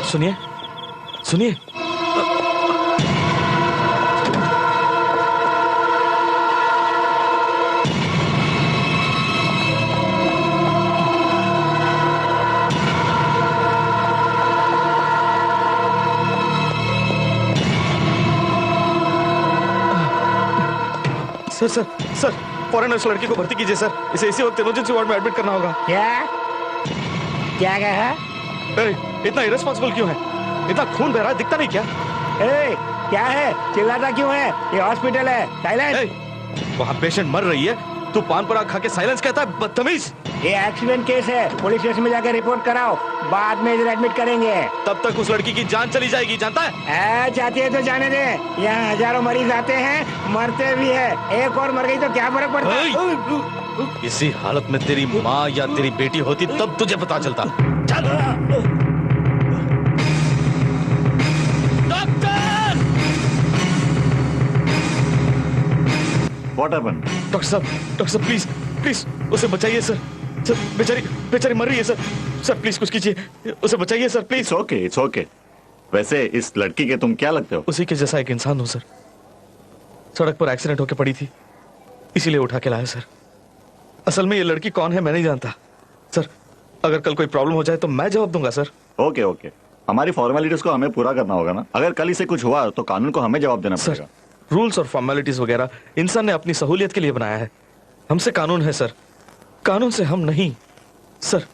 सुनिए सुनिए, सर सर सर, फौरन उस लड़की को भर्ती कीजिए सर, इसे इसी वक्त इमरजेंसी वार्ड में एडमिट करना होगा। क्या कहा? इतना इरेस्पॉन्सिबल क्यों है? इतना खून बह रहा है, दिखता नहीं क्या? क्या है? चिल्लाता क्यों है? ये हॉस्पिटल है, साइलेंस। वहाँ पेशेंट मर रही है, तू पान पराग खा के साइलेंस कहता है, बदतमीज। ये एक्सीडेंट केस है, पुलिस स्टेशन में जाकर रिपोर्ट कराओ, बाद में इधर एडमिट करेंगे। तब तक उस लड़की की जान चली जाएगी, जानता है? चाहती है तो जाने दे, यहाँ हजारों मरीज आते हैं, मरते भी है, एक और मर गई तो क्या फर्क पड़ता है? इसी हालत में तेरी माँ या तेरी बेटी होती तब तुझे पता चलता। चल। What happened? डॉक्टर साहब प्लीज प्लीज उसे बचाइए सर। सर बेचारी बेचारी मर रही है सर। सर प्लीज कुछ कीजिए, उसे बचाइए सर प्लीज। It's okay. वैसे इस लड़की के तुम क्या लगते हो? उसी के जैसा एक इंसान हूँ सर। सड़क पर एक्सीडेंट होकर पड़ी थी, इसीलिए उठा के लाया सर। असल में ये लड़की कौन है मैं नहीं जानता सर। अगर कल कोई प्रॉब्लम हो जाए तो मैं जवाब दूंगा सर। ओके, हमारी फॉर्मेलिटीज को हमें पूरा करना होगा ना। अगर कल इसे कुछ हुआ तो कानून को हमें जवाब देना पड़ेगा। रूल्स और फॉर्मेलिटीज वगैरह इंसान ने अपनी सहूलियत के लिए बनाया है। हमसे कानून है सर, कानून से हम नहीं सर।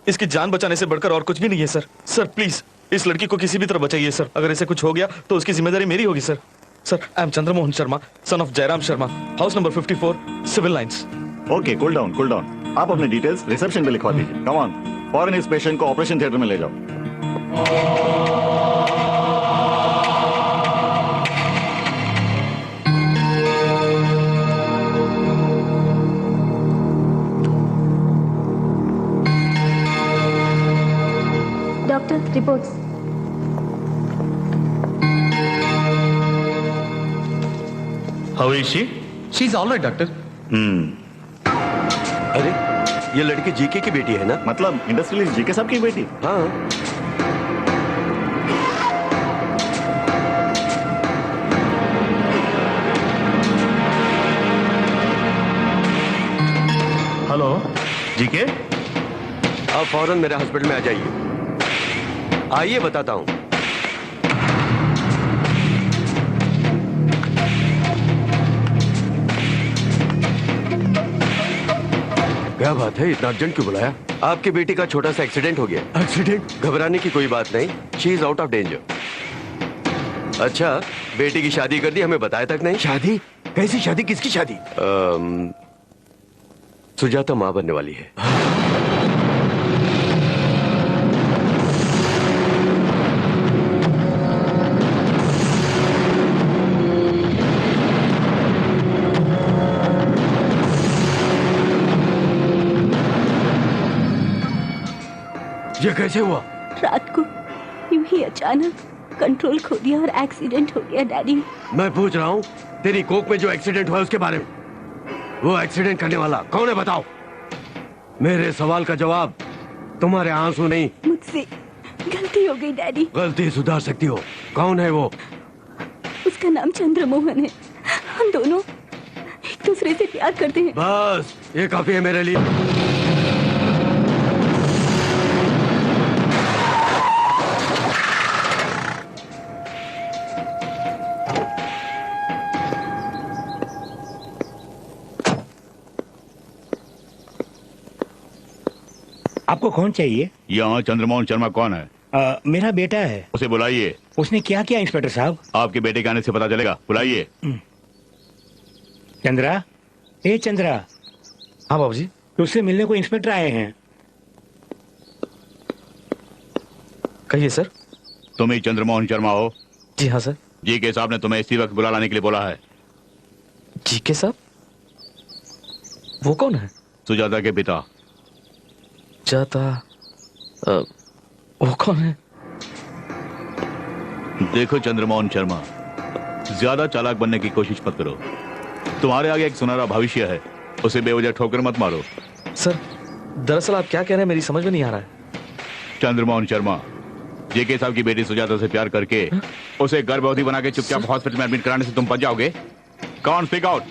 इसकी जान बचाने से बढ़कर और कुछ भी नहीं है सर। सर प्लीज इस लड़की को किसी भी तरह बचाइए सर। अगर इसे कुछ हो गया तो उसकी जिम्मेदारी मेरी होगी sir. Sir I am Chandramohan Sharma, son of Jairam Sharma, house number 54, civil lines. Okay, cool down. आप अपने डिटेल्स रिसेप्शन पे लिखवा दीजिए। कम ऑन, फौरन इस पेशेंट को ऑपरेशन थिएटर में ले जाओ। Doctor reports. How is she? She is alright doctor. अरे ये लड़की जीके की बेटी है ना? मतलब इंडस्ट्रियलिस्ट जीके साहब की बेटी? हाँ। हेलो जीके, आप फौरन मेरे हॉस्पिटल में आ जाइए। आइए बताता हूँ। क्या बात है, इतना अर्जेंट क्यों बुलाया? आपकी बेटी का छोटा सा एक्सीडेंट हो गया। एक्सीडेंट? घबराने की कोई बात नहीं, she is out of danger. अच्छा, बेटी की शादी कर दी, हमें बताया तक नहीं। शादी? कैसी शादी? किसकी शादी? सुजाता मां बनने वाली है। ये कैसे हुआ? रात को यूं ही अचानक कंट्रोल खो दिया और एक्सीडेंट हो गया डैडी। मैं पूछ रहा हूँ तेरी कोक में जो एक्सीडेंट हुआ उसके बारे में। वो एक्सीडेंट करने वाला कौन है बताओ। मेरे सवाल का जवाब, तुम्हारे आंसू नहीं। मुझसे गलती हो गई डैडी। गलती सुधार सकती हो। कौन है वो? उसका नाम चंद्रमोहन है। हम दोनों एक दूसरे से प्यार करते हैं। बस ये काफी है मेरे लिए। आपको कौन चाहिए? यहाँ चंद्रमोहन शर्मा कौन है? मेरा बेटा है। उसे बुलाइए। उसने क्या किया इंस्पेक्टर साहब? आपके बेटे के आने से पता चलेगा, बुलाइए। चंद्रा, ए चंद्रा। हाँ बाबूजी। तुझसे मिलने को इंस्पेक्टर आए हैं। कहिए सर। तुम ही चंद्रमोहन शर्मा हो? जी हाँ सर। जी के साहब ने तुम्हें इसी वक्त बुला लाने के लिए बोला है। जी के साहब? वो कौन है? सुजाता के पिता। जाता वो कौन है? देखो चंद्रमोहन शर्मा, ज्यादा चालाक बनने की कोशिश मत करो। तुम्हारे आगे एक सुनहरा भविष्य है, उसे बेवजह ठोकर मत मारो। सर दरअसल आप क्या कह रहे हैं मेरी समझ में नहीं आ रहा है। चंद्रमोहन शर्मा, जेके साहब की बेटी सुजाता से प्यार करके उसे गर्भवती बना के चुपचाप हॉस्पिटल में एडमिट कराने से तुम बच जाओगे? कौन स्पीक आउट?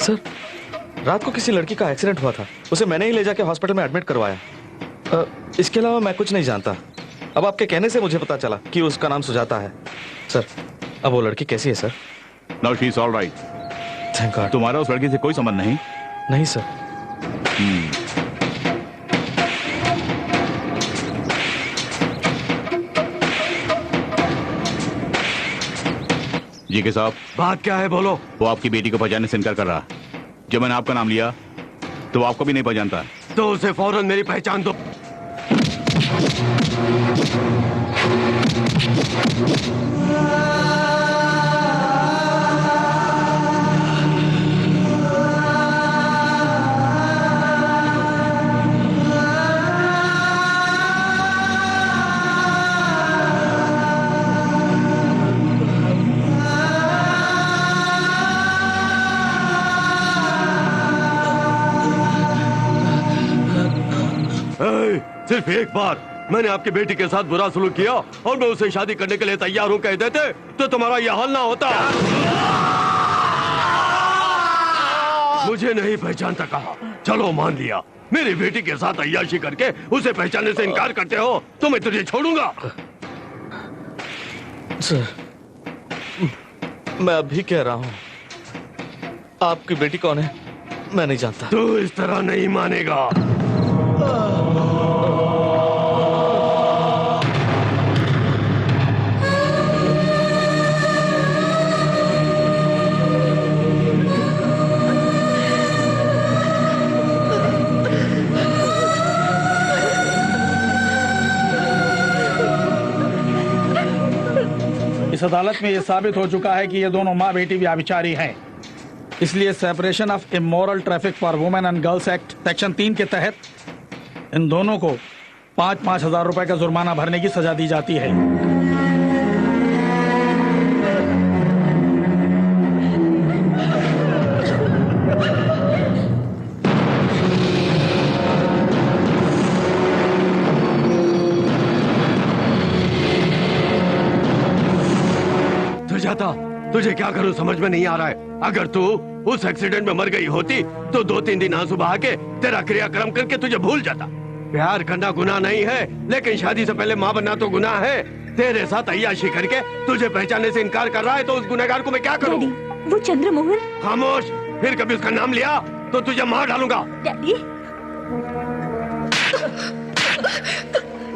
सर रात को किसी लड़की का एक्सीडेंट हुआ था, उसे मैंने ही ले जाके हॉस्पिटल में एडमिट करवाया। इसके अलावा मैं कुछ नहीं जानता। अब आपके कहने से मुझे पता चला कि उसका नाम सुजाता है। सर अब वो लड़की कैसी है sir? Now she is all right. Thank God. तुम्हारा उस लड़की से कोई संबंध नहीं? नहीं सर। जी के साहब। बात क्या है बोलो। वो आपकी बेटी को पहचानने से इनकार कर रहा है। जब मैंने आपका नाम लिया तो वो आपको भी नहीं पहचानता। तो उसे फौरन मेरी पहचान दो। सिर्फ एक बार मैंने आपकी बेटी के साथ बुरा सलूक किया और मैं उसे शादी करने के लिए तैयार हूँ कह देते तो तुम्हारा यह हाल ना होता। मुझे नहीं पहचानता कहा, चलो मान लिया। मेरी बेटी के साथ अय्याशी करके उसे पहचानने से इनकार करते हो तो मैं तुझे छोड़ूंगा। सर, मैं अभी कह रहा हूँ, आपकी बेटी कौन है मैं नहीं जानता। तू इस तरह नहीं मानेगा। इस अदालत में यह साबित हो चुका है कि ये दोनों माँ बेटी व्यभिचारी हैं। इसलिए separation of immoral traffic for women and girls act section 3 के तहत इन दोनों को 5-5 हजार रुपए का जुर्माना भरने की सजा दी जाती है। सुजाता, तुझे क्या करूं समझ में नहीं आ रहा है। अगर तू उस एक्सीडेंट में मर गई होती तो 2-3 दिन आंसू बहा के तेरा क्रियाक्रम करके तुझे भूल जाता। प्यार करना गुनाह नहीं है, लेकिन शादी से पहले माँ बनना तो गुनाह है। तेरे साथ अय्याशी करके तुझे पहचानने से इनकार कर रहा है तो उस गुनहगार को मैं क्या करूं? वो चंद्रमोहन। खामोश, फिर कभी उसका नाम लिया तो तुझे मार डालूंगा। डैडी,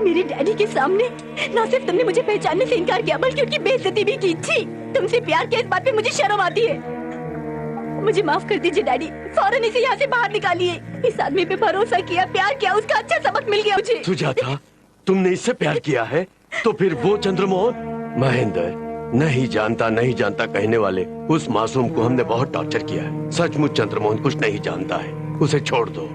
मेरे डैडी के सामने ना सिर्फ तुमने मुझे पहचानने से इनकार किया बल्कि उनकी बेइज्जती भी की। छी, तुमसे प्यार के इस बात पे मुझे शर्म आती है। मुझे माफ कर दीजिए डैडी, फौरन इसे यहाँ से बाहर निकालिए। इस आदमी पे भरोसा किया, प्यार किया, उसका अच्छा सबक मिल गया मुझे। सुजाता, तुमने इससे प्यार किया है तो फिर वो चंद्रमोहन? महेंद्र, नहीं जानता कहने वाले उस मासूम को हमने बहुत टॉर्चर किया है। सचमुच चंद्रमोहन कुछ नहीं जानता है, उसे छोड़ दो।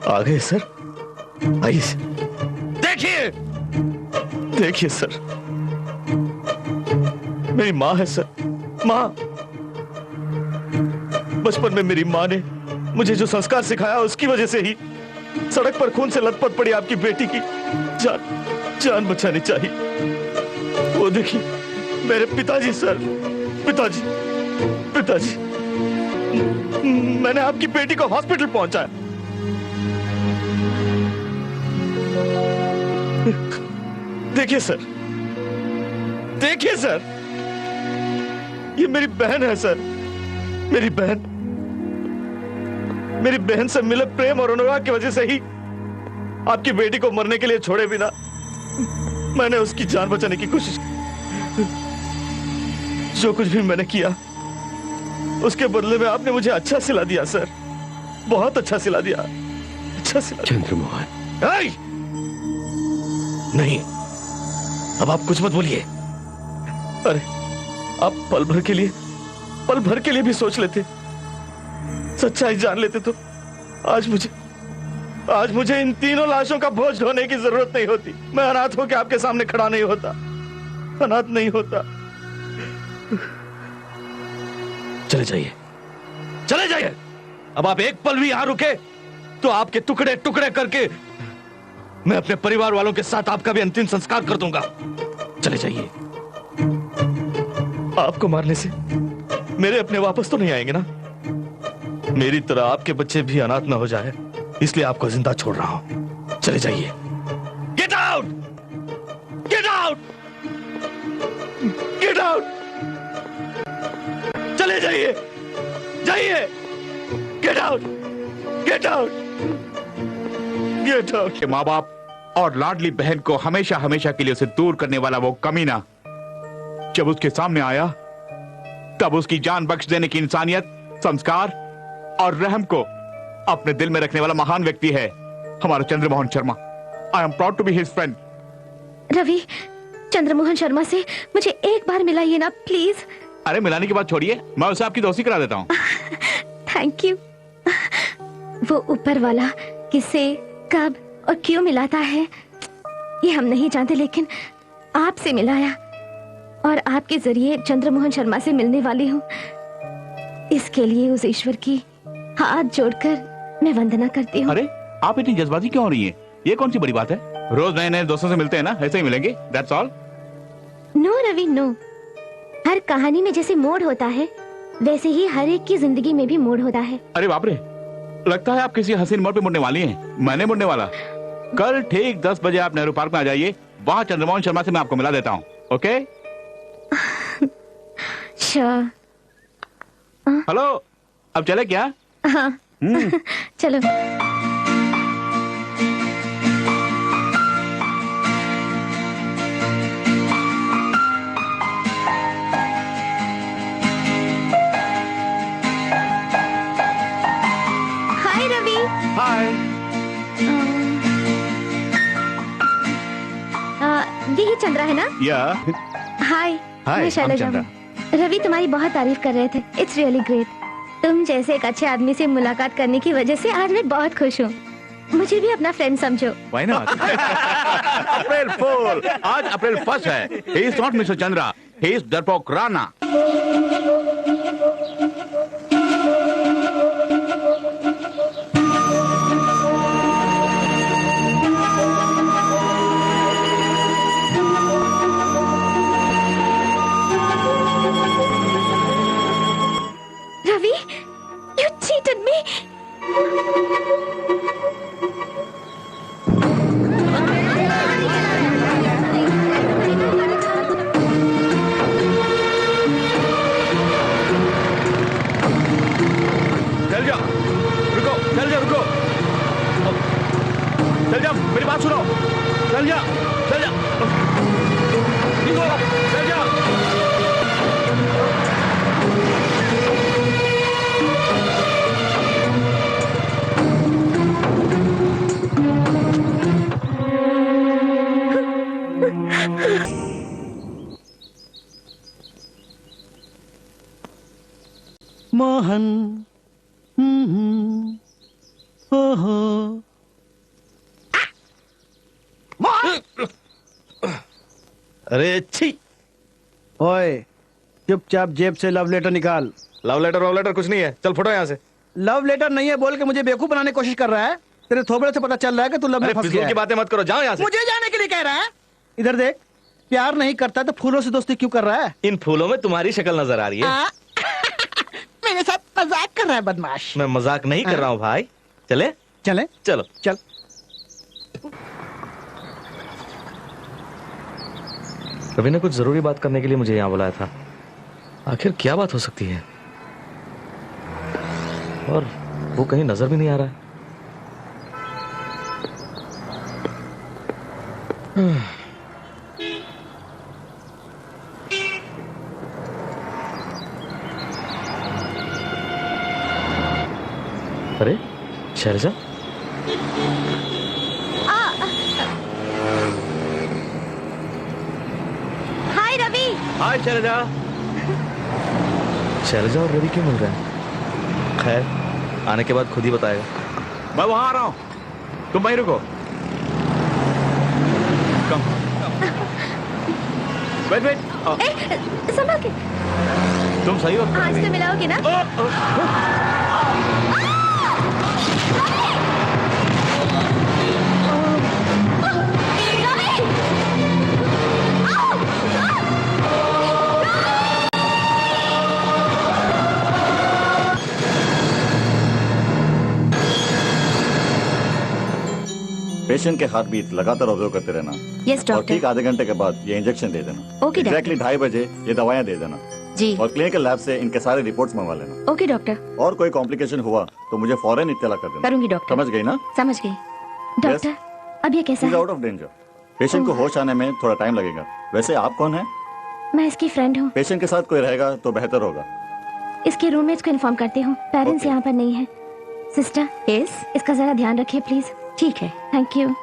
आ गए सर, आइए। देखिए सर, मेरी माँ है सर, माँ। बचपन में मेरी माँ ने मुझे जो संस्कार सिखाया उसकी वजह से ही सड़क पर खून से लथपथ पड़ी आपकी बेटी की जान बचानी चाहिए। वो देखिए मेरे पिताजी सर, पिताजी। मैंने आपकी बेटी को हॉस्पिटल पहुंचाया। देखिए सर, देखिए सर, ये मेरी बहन है सर, मेरी बहन। मेरी बहन से मिले प्रेम और अनुराग की वजह से ही आपकी बेटी को मरने के लिए छोड़े बिना मैंने उसकी जान बचाने की कोशिश की। जो कुछ भी मैंने किया उसके बदले में आपने मुझे अच्छा सिला दिया सर, बहुत अच्छा सिला दिया, अच्छा सिला। चंद्रमोहन नहीं, अब आप कुछ मत बोलिए। अरे आप पल भर के लिए भी सोच लेते, सच्चाई जान लेते तो आज मुझे इन तीनों लाशों का बोझ ढोने की जरूरत नहीं होती। मैं अनाथ होकर आपके सामने खड़ा नहीं होता, अनाथ नहीं होता। चले जाइए, चले जाइए। अब आप एक पल भी यहां रुके तो आपके टुकड़े टुकड़े करके मैं अपने परिवार वालों के साथ आपका भी अंतिम संस्कार कर दूंगा। चले जाइए। आपको मारने से मेरे अपने वापस तो नहीं आएंगे ना? मेरी तरह आपके बच्चे भी अनाथ ना हो जाए, इसलिए आपको जिंदा छोड़ रहा हूं। चले जाइए। Get out, get out, get out. चले जाइए, जाइए। Get out, get out, get out. माँ बाप और लाडली बहन को हमेशा हमेशा के लिए उसे दूर करने वाला वो कमीना जब उसके सामने आया तब उसकी जान बख्श देने की इंसानियत, संस्कार और रहम को अपने दिल में रखने वाला महान व्यक्ति है हमारा Chandramohan Sharma. I am proud to be his friend. Ravi, Chandramohan Sharma से मुझे एक बार मिलाइए ना प्लीज। अरे मिलाने की बात छोड़िए, मैं उसे आपकी दोस्ती करा देता हूँ। Thank you. वो ऊपर वाला किसे, कब और क्यों मिलाता है ये हम नहीं जानते, लेकिन आपसे मिलाया और आपके जरिए चंद्रमोहन शर्मा से मिलने वाली हूँ। इसके लिए उस ईश्वर की हाथ जोड़कर मैं वंदना करती हूँ। अरे आप इतनी जज्बाती क्यों हो रही हैं? ये कौन सी बड़ी बात है? रोज नए नए दोस्तों से मिलते हैं ना, ऐसे ही मिलेंगे। That's all. No Ravi, no. हर कहानी में जैसे मोड़ होता है वैसे ही हर एक की जिंदगी में भी मोड़ होता है। अरे बाप रे, लगता है आप किसी हसीन मोड़ पे मुड़ने वाली हैं। मैं नहीं मुड़ने वाला। कल ठीक 10 बजे आप नेहरू पार्क में आ जाइए, वहाँ चंद्रमोहन शर्मा से मैं आपको मिला देता हूँ। ओके? श्योर। हेलो, अब चले क्या? हाँ। चलो। हाय रवि। हाय। यही चंद्रा है ना? या। हाय। हाय, मैं शैलजा हूँ। रवि तुम्हारी बहुत तारीफ कर रहे थे। It's really great. तुम जैसे एक अच्छे आदमी से मुलाकात करने की वजह से आज मैं बहुत खुश हूँ। मुझे भी अपना फ्रेंड समझो। Why not? अप्रैल फूल। आज अप्रैल 1 है। He is not Mr. Chandra. He is डरपोक Rana. Ravi, you cheated me. चल जा, रुको, चल जा, रुको, चल जा, मेरी बात सुनो, चल जा, चल जा, रुको, चल जा। मोहन ओहो अरे छी। ओए, चुपचाप जेब से लव लेटर निकाल। लव लेटर कुछ नहीं है, चल फटो यहाँ से। लव लेटर नहीं है बोल के मुझे बेवकूफ बनाने की कोशिश कर रहा है। तेरे थोबड़े से पता चल रहा है कि तू लव में फंस गया है। की बातें मत करो, जाओ यहाँ से। मुझे जाने के लिए कह रहा है? इधर देख, प्यार नहीं करता तो फूलों से दोस्ती क्यों कर रहा है? इन फूलों में तुम्हारी शक्ल नजर आ रही है। मेरे साथ मजाक कर रहा है बदमाश। मैं मजाक नहीं कर रहा हूँ भाई। चले चले, चलो चल। रवि ने कुछ जरूरी बात करने के लिए मुझे यहाँ बुलाया था। आखिर क्या बात हो सकती है? और वो कहीं नजर भी नहीं आ रहा है। अरे शैलजा, हाय रवि। हाय शैलजा। शैलजा और रवि क्यों मिल रहे हैं? खैर, आने के बाद खुद ही बताएगा। मैं वहां आ रहा हूं, तुम वहीं रुको। कम। Wait wait. संभाल के। तुम सही हो? आज तो मिलाओगे ना? पेशेंट के हार्ट बीट लगातार ऑब्जर्व करते रहना। यस और डॉक्टर। ठीक आधे घंटे के बाद ये इंजेक्शन दे देना। Okay doctor. एग्जैक्टली 2:30 बजे ये दवाइयाँ दे देना जी। और क्लिनिकल लैब से इनके सारे रिपोर्ट्स मंगवा लेना। Okay doctor. और कोई कॉम्प्लिकेशन हुआ तो मुझे फौरन इत्तला कर देना। करूंगी डॉक्टर। समझ गई ना? समझ गई डॉक्टर। अब ये कैसा है? Out of danger. पेशेंट को होश आने में थोड़ा टाइम लगेगा। वैसे आप कौन है? मैं इसकी फ्रेंड हूँ। पेशेंट के साथ कोई रहेगा तो बेहतर होगा। इसके रूममेट्स को इन्फॉर्म करती हूँ। पेरेंट्स यहाँ पर नहीं है। सिस्टर यस, इसका जरा ध्यान रखिए प्लीज। ठीक है, थैंक यू।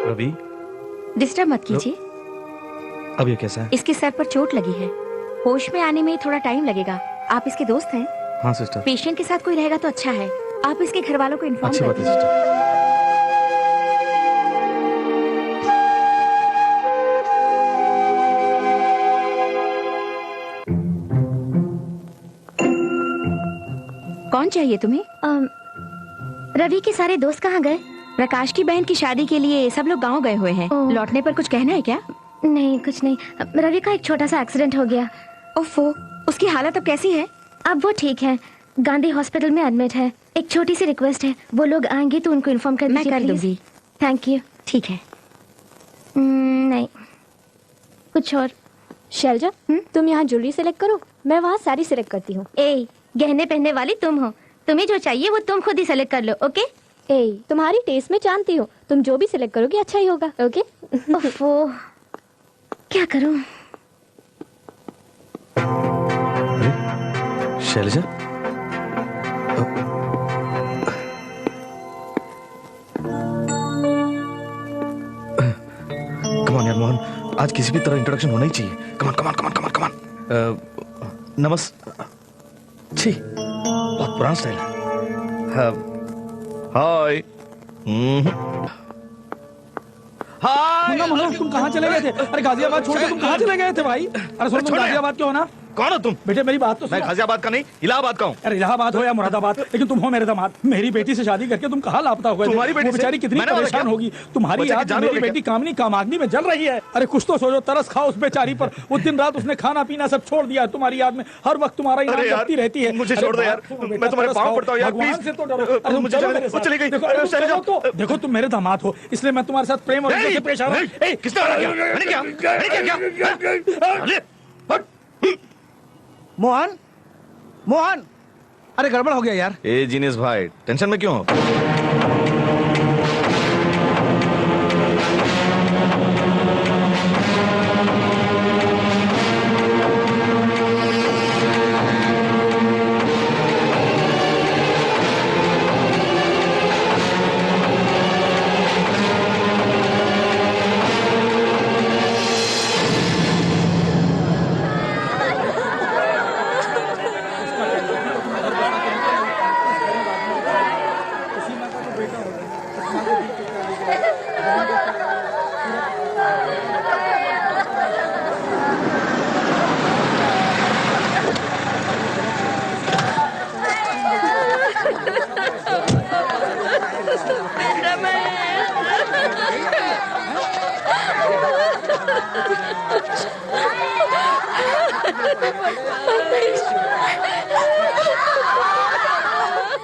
रवि, डिस्टर्ब मत कीजिए। अब ये कैसा है? इसके सर पर चोट लगी है। होश में आने में थोड़ा टाइम लगेगा। आप इसके दोस्त हैं? हाँ सिस्टर। पेशेंट के साथ कोई रहेगा तो अच्छा है। आप इसके घर वालों को इन्फॉर्म अच्छी कर बात है दीजिए। सिस्टर। कौन चाहिए तुम्हें? रवि के सारे दोस्त कहाँ गए? प्रकाश की बहन की शादी के लिए सब लोग गांव गए हुए हैं। लौटने पर कुछ कहना है क्या? नहीं, कुछ नहीं। रवि का एक छोटा सा एक्सीडेंट हो गया। ओफो, उसकी हालत अब कैसी है? अब वो ठीक है, गांधी हॉस्पिटल में एडमिट है। एक छोटी सी रिक्वेस्ट है, वो लोग आएंगे तो उनको इन्फॉर्म कर दीजिए। मैं कर दूंगी। Thank you. ठीक है। नहीं, कुछ और। शैलजा, तुम यहाँ ज्वेलरी सेलेक्ट करो, मैं वहाँ साड़ी सेलेक्ट करती हूँ। ए, गहने पहनने वाली तुम हो, तुम्हें जो चाहिए वो तुम खुद ही सेलेक्ट कर लो। ओके? ए, तुम्हारी टेस्ट में जानती हो, तुम जो भी सिलेक्ट करोगे अच्छा ही होगा। ओके? ओफो, क्या करूं? शैलजा, कमान यार मोहन, आज किसी भी तरह इंट्रोडक्शन होना ही चाहिए। कमान कमान कमान कमान कमान। छी, बहुत पुराना स्टाइल है। हाय। हाय। मुन्ना, तुम कहाँ चले गए थे? अरे गाजियाबाद छोड़ के तुम कहाँ चले गए थे भाई? अरे सुनो, तुम गाजियाबाद के हो ना? कौन हो तुम? बेटे मेरी बात तो सुनो। मैं गाजियाबाद का नहीं, इलाहाबाद का हूँ। अरे इलाहाबाद हो या मुरादाबाद, लेकिन तुम हो मेरे दामाद। मेरी बेटी से शादी करके तुम कहाँ लापता हो गए? तुम्हारी बेटी वो बेचारी कितनी परेशान होगी। तुम्हारी याद में मेरी बेटी कामनी कामाग्नि में जल रही है। अरे कुछ तो सोचो, तरस खाओ उस बेचारी पर। वो दिन रात उसने खाना पीना सब छोड़ दिया तुम्हारी याद में। हर वक्त तुम्हारा याद करती रहती है। मुझे छोड़ दो यार, मैं तुम्हारे पाँव पड़ता हूँ यार, भगवान से तो डरो। अरे मुझे चली गई। देखो तुम मेरे दामाद हो, इसलिए मैं तुम्हारे साथ प्रेम और इज्जत से पेश आ रहा हूँ। किसने मना किया? मैंने क्या? मैंने क्या? मोहन, मोहन, अरे गड़बड़ हो गया यार। ए जीनियस भाई, टेंशन में क्यों हो?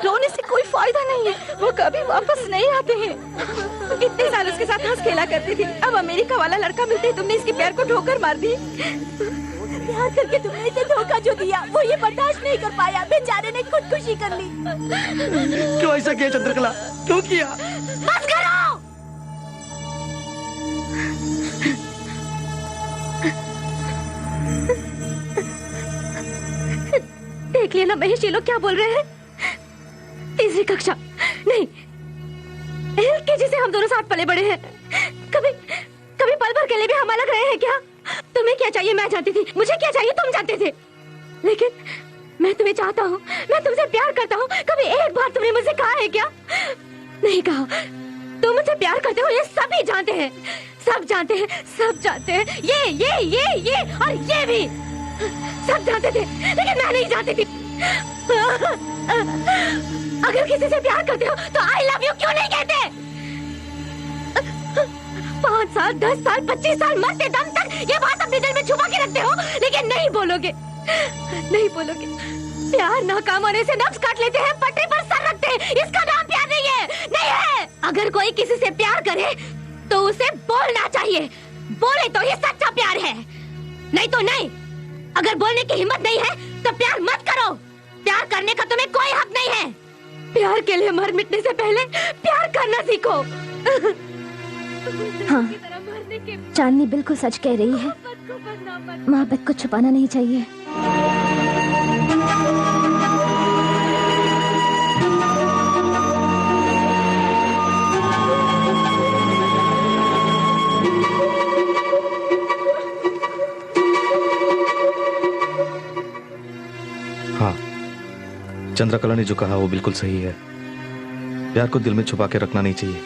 रोने से कोई फायदा नहीं है, वो कभी वापस नहीं आते हैं। इतने साल उसके साथ हंस खेला करती थी, अब अमेरिका वाला लड़का मिलते ही तुमने इसके प्यार को ठोकर मार दी। प्यार करके तुमने इसे धोखा जो दिया, वो ये बर्दाश्त नहीं कर पाया, बेचारे ने खुदकुशी कर ली। क्यों ऐसा किया चंद्रकला, क्यों किया? बस करो। देख लिया ना महेश, ये लोग क्या बोल रहे हैं? तीसरी कक्षा नहीं, LKG से हम दोनों साथ पले बड़े हैं। कभी कभी पल भर के लिए भी हम अलग रहे हैं क्या? तुम्हें क्या चाहिए मैं जानती थी, मुझे क्या चाहिए तुम जानते थे, लेकिन मैं तुम्हें चाहता हूँ, मैं तुमसे प्यार करता हूँ। कभी एक बार तुमने मुझसे कहा है क्या? नहीं कहा। तुम मुझसे प्यार करते हो ये सभी जानते हैं, सब जानते हैं, सब जानते हैं। ये और ये भी सब जानते थे, लेकिन मैं नहीं जानती थी। अगर किसी से प्यार करते हो तो आई लव यू क्यों नहीं कहते? 5 साल, 10 साल, 25 साल मरते दम तक ये बात अपने दिल में छुपा के रखते हो, लेकिन नहीं बोलोगे, नहीं बोलोगे। प्यार नाकाम होने से नफ्स काट लेते हैं, पटरी पर सर रखते हैं। इसका नाम प्यार नहीं है, नहीं है। अगर कोई किसी से प्यार करे तो उसे बोलना चाहिए, बोले तो ये सच्चा प्यार है, नहीं तो नहीं। अगर बोलने की हिम्मत नहीं है तो प्यार मत करो। प्यार करने का तुम्हें कोई हक नहीं है। प्यार के लिए मर मिटने से पहले प्यार करना सीखो। हाँ, चांदनी बिल्कुल सच कह रही है, मोहब्बत को छुपाना नहीं चाहिए। हाँ, चंद्रकला ने जो कहा वो बिल्कुल सही है। प्यार को दिल में छुपा के रखना नहीं चाहिए।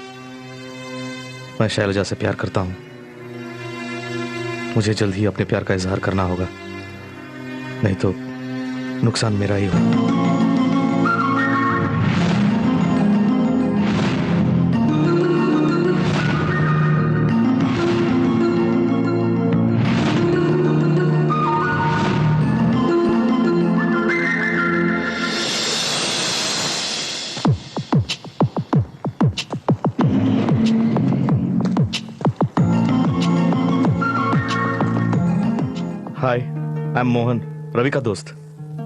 मैं शैलजा से प्यार करता हूं, मुझे जल्द ही अपने प्यार का इजहार करना होगा, नहीं तो नुकसान मेरा ही होगा। हाय, आई एम मोहन, रवि का दोस्त।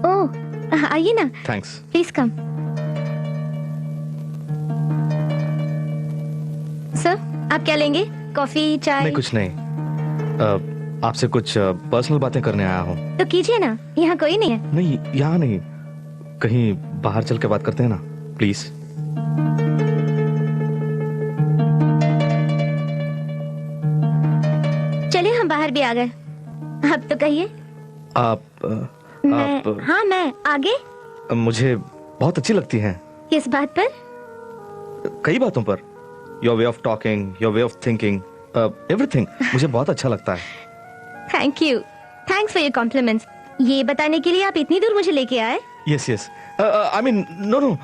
ओह, आइए ना। थैंक्स। Please come. सर, आप क्या लेंगे? कॉफी, चाय? नहीं, कुछ नहीं। आपसे कुछ पर्सनल बातें करने आया हूँ। तो कीजिए ना, यहाँ कोई नहीं है। नहीं, यहाँ नहीं, कहीं बाहर चल के बात करते हैं ना, प्लीज। चलिए, हम बाहर भी आ गए। अब तो कहिए। आप हाँ, मैं आगे। मुझे बहुत अच्छी लगती हैं। किस बात पर? कई बातों पर। Your way of talking, your way of thinking, everything मुझे बहुत अच्छा लगता है। Thank you, thanks for your compliments. ये बताने के लिए आप इतनी दूर मुझे लेके आए? Yes yes, I mean no,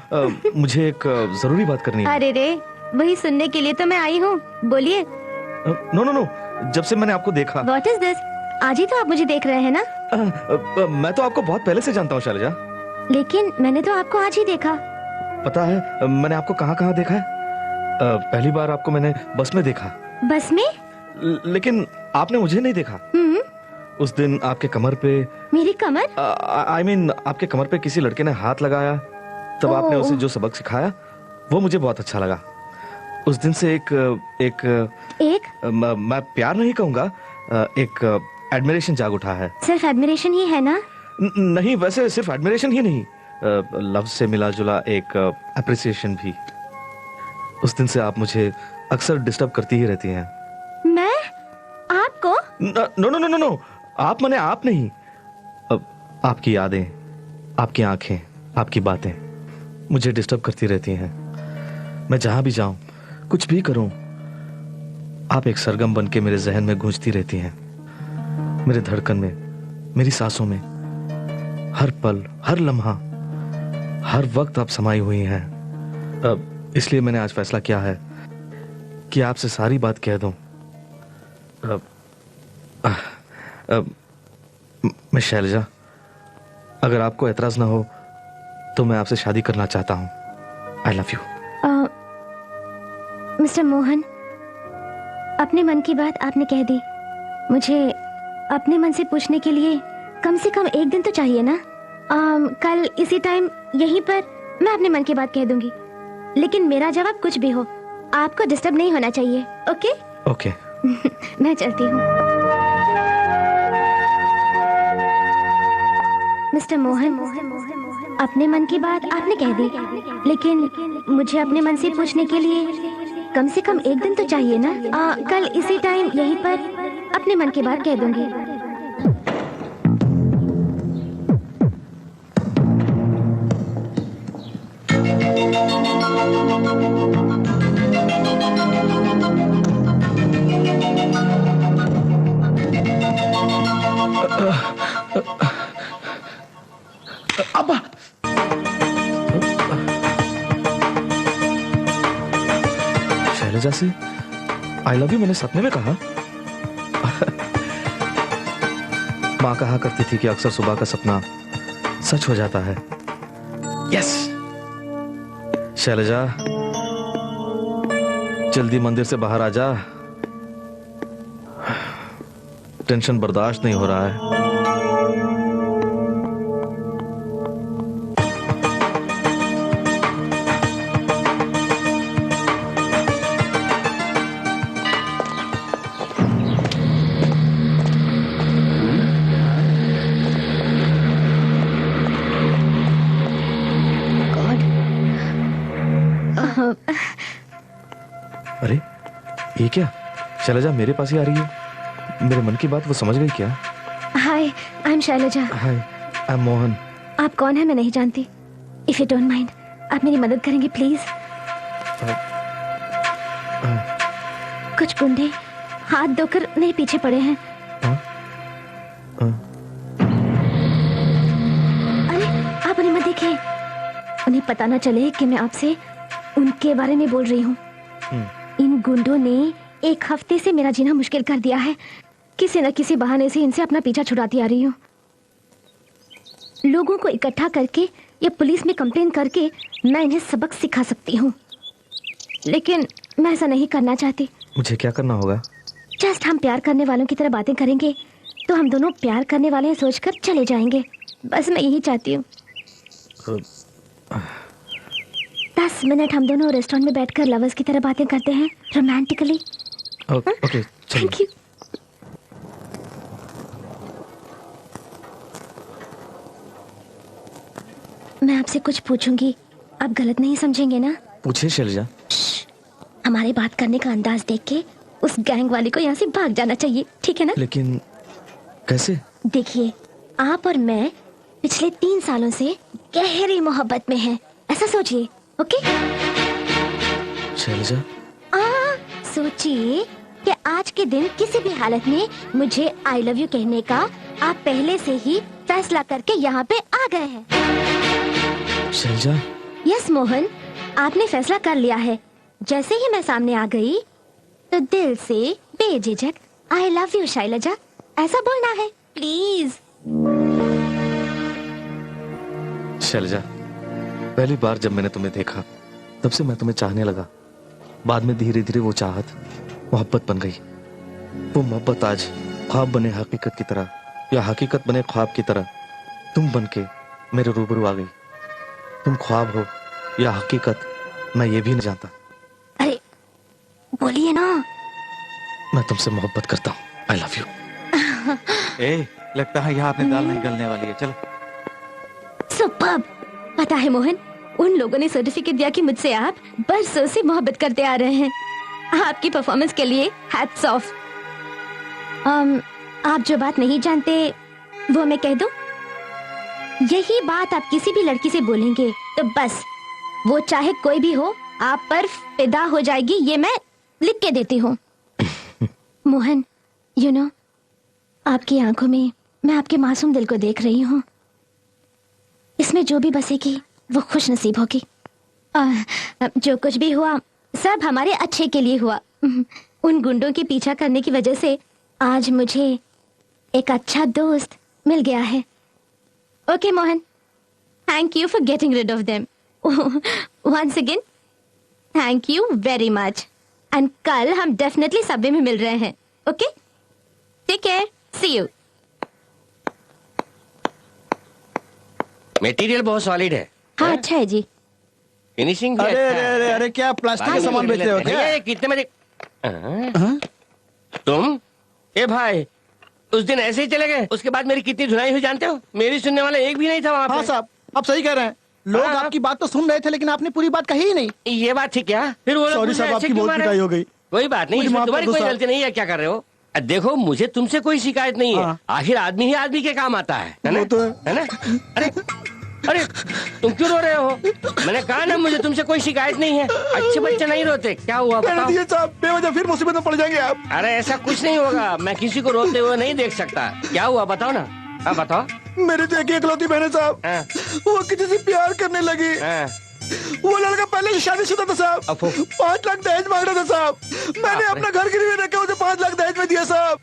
मुझे एक जरूरी बात करनी है। अरे रे, वही सुनने के लिए तो मैं आई हूँ, बोलिए। नो, जब से मैंने आपको देखा। What is this? आज ही तो आप मुझे देख रहे हैं ना? मैं तो आपको बहुत पहले से जानता हूँ शैलजा। लेकिन मैंने तो आपको आज ही देखा। पता है मैंने आपको कहाँ देखा है? पहली बार आपको मैंने बस में देखा। बस में? लेकिन आपने मुझे नहीं देखा। उस दिन आपके कमर पे। मेरी कमर? आई मीन आपके कमर पे किसी लड़के ने हाथ लगाया, तब आपने उसे जो सबक सिखाया वो मुझे बहुत अच्छा लगा। उस दिन से एक मैं प्यार नहीं कहूँगा, एक एडमिरेशन जाग उठा है। सिर्फ एडमिरेशन ही है ना? नहीं, वैसे सिर्फ एडमिरेशन ही नहीं, लव से मिला जुला एक अप्रिसिएशन भी। उस दिन से आप मुझे अक्सर डिस्टर्ब करती ही रहती हैं। मैं आपको? नो, आप माने आप नहीं, आपकी यादें, आपकी आंखें, आपकी बातें मुझे डिस्टर्ब करती रहती हैं। मैं जहां भी जाऊं, कुछ भी करूं, आप एक सरगम बन के मेरे जहन में गूंजती रहती हैं, मेरे धड़कन में, मेरी सांसों में, हर पल, हर लम्हा, हर वक्त आप समाई हुई हैं। इसलिए मैंने आज फैसला किया है कि आपसे सारी बात कह दूं। मैं शैलजा, अगर आपको एतराज ना हो तो मैं आपसे शादी करना चाहता हूं। I love you. Mister Mohan, अपने मन की बात आपने कह दी। मुझे अपने मन से पूछने के लिए कम से कम एक दिन तो चाहिए ना। कल इसी टाइम यहीं पर मैं अपने मन की बात कह दूंगी, लेकिन मेरा जवाब कुछ भी हो, आपको डिस्टर्ब नहीं होना चाहिए। ओके? ओके। मैं चलती हूँ। मिस्टर मोहन, अपने मन की बात आपने कह दी, लेकिन मुझे अपने मन से पूछने के लिए कम से कम एक दिन तो चाहिए ना। कल इसी टाइम यहीं पर अपने मन की बात कह दूंगी। अब्बा, शैलजा से आई लव यू मैंने सपने में कहा। माँ कहा करती थी कि अक्सर सुबह का सपना सच हो जाता है। यस शैलजा, जल्दी मंदिर से बाहर आ जा, टेंशन बर्दाश्त नहीं हो रहा है। अरे ये क्या, शैलजा मेरे पास ही आ रही है। मेरे मन की बात वो समझ गई क्या? Hi, I am Shailaja. Hi, I am Mohan. आप कौन है मैं नहीं जानती। इफ यू डोंट माइंड, आप मेरी मदद करेंगे प्लीज? कुछ गुंडे हाथ धोकर मेरे पीछे पड़े हैं। अरे आप उन्हें मत देखिए, उन्हें पता ना चले कि मैं आपसे उनके बारे में बोल रही हूँ। इन गुंडों ने एक हफ्ते से मेरा जीना मुश्किल कर दिया है। किसी न किसी बहाने से इनसे अपना पीछा छुड़ाती आ रही हूँ। लोगों को इकट्ठा करके या पुलिस में कंप्लेन करके मैं इन्हें सबक सिखा सकती हूँ, लेकिन मैं ऐसा नहीं करना चाहती। मुझे क्या करना होगा? जस्ट हम प्यार करने वालों की तरह बातें करेंगे तो हम दोनों प्यार करने वाले हैं सोचकर चले जाएंगे। बस मैं यही चाहती हूँ। 10 मिनट हम दोनों रेस्टोरेंट में बैठकर लवर्स की तरह बातें करते हैं, रोमांटिकली। Okay, thank you. मैं आपसे कुछ पूछूंगी, आप गलत नहीं समझेंगे ना? पूछिए शैलजा। हमारे बात करने का अंदाज देख के उस गैंग वाले को यहाँ से भाग जाना चाहिए, ठीक है ना? लेकिन कैसे? देखिए, आप और मैं पिछले 3 सालों से गहरी मोहब्बत में हैं, ऐसा सोचिए। ओके शैलजा, सोचिए कि आज के दिन किसी भी हालत में मुझे आई लव यू कहने का आप पहले से ही फैसला करके यहाँ पे आ गए हैं। शैलजा। यस मोहन, आपने फैसला कर लिया है। जैसे ही मैं सामने आ गई तो दिल से बेझिझक आई लव यू शैलजा ऐसा बोलना है, प्लीज। शैलजा, पहली बार जब मैंने तुम्हें देखा तब से मैं तुम्हें चाहने लगा। बाद में धीरे धीरे वो चाहत मोहब्बत बन गई। वो मोहब्बत आज ख्वाब बने हकीकत की तरह या हकीकत बने ख्वाब की तरह तुम बन के मेरे रूबरू आ गई। तुम ख्वाब हो या हकीकत मैं ये भी नहीं जानता। अरे बोलिए ना। मैं तुमसे मोहब्बत करता हूँ। I love you. ए, लगता है यहाँ अपनी दाल नहीं गलने वाली है। चलो। सुपर्ब। पता है मोहन, उन लोगों ने सर्टिफिकेट दिया कि मुझसे आप बरसों से मोहब्बत करते आ रहे हैं। आपकी परफॉर्मेंस के लिए हैट्स ऑफ। आप जो बात नहीं जानते वो मैं कह दूं? यही बात आप किसी भी लड़की से बोलेंगे तो बस वो चाहे कोई भी हो आप पर फिदा हो जाएगी, ये मैं लिख के देती हूँ। मोहन, यू नो, आपकी आंखों में मैं आपके मासूम दिल को देख रही हूँ। इसमें जो भी बसेगी वो खुश नसीब होगी। जो कुछ भी हुआ सब हमारे अच्छे के लिए हुआ। उन गुंडों के पीछा करने की वजह से आज मुझे एक अच्छा दोस्त मिल गया है। Okay Mohan, thank you for getting rid of them. Once again thank you very much. And कल हम डेफिनेटली सबवे में मिल रहे हैं। Okay, take care, see you. Material बहुत सॉलिड है। हाँ अच्छा है जी। फिनिशिंग भी अरे अच्छा अरे है। अरे अरे क्या प्लास्टिक का सामान बेच रहे हो क्या? ये कितने में तुम? ए भाई, उस दिन ऐसे ही चले गए, उसके बाद मेरी कितनी धुनाई हुई जानते हो? मेरी सुनने वाला एक भी नहीं था वहाँ पे। हाँ साहब, आप सही कह रहे हैं। लोग हाँ। आपकी बात तो सुन रहे थे लेकिन आपने पूरी बात कही ही नहीं। ये बात थी क्या? फिर वो लोग सॉरी मुझे साहब, ऐसे आपकी क्यों बहुत मारे? पिटाई हो गई। कोई बात नहीं, मुझे इसमें माफ कर तुम्हारी दो कोई साहब। गलती नहीं है। क्या कर रहे हो? देखो, मुझे तुमसे कोई शिकायत नहीं है। हाँ। आखिर आदमी ही आदमी के काम आता है ना? वो तो है ना? अरे अरे, तुम क्यों रो रहे हो? मैंने कहा ना, मुझे तुमसे कोई शिकायत नहीं है। अच्छे बच्चे नहीं रोते। क्या हुआ बताओ? साहब, बेवजह फिर मुसीबत में पड़ जाएंगे आप। अरे ऐसा कुछ नहीं होगा, मैं किसी को रोते हुए नहीं देख सकता। क्या हुआ बताओ ना। हाँ बताओ। मेरी तो एक ही इकलौती बहन है साहब, हाँ। वो किसी से प्यार करने लगी। हाँ। वो लड़का पहले से शादीशुदा था साहब। 5 लाख दहेज मांग रहा था साहब। मैंने अपना घर गिरवी रख के उसे 5 लाख दहेज में दिया साहब।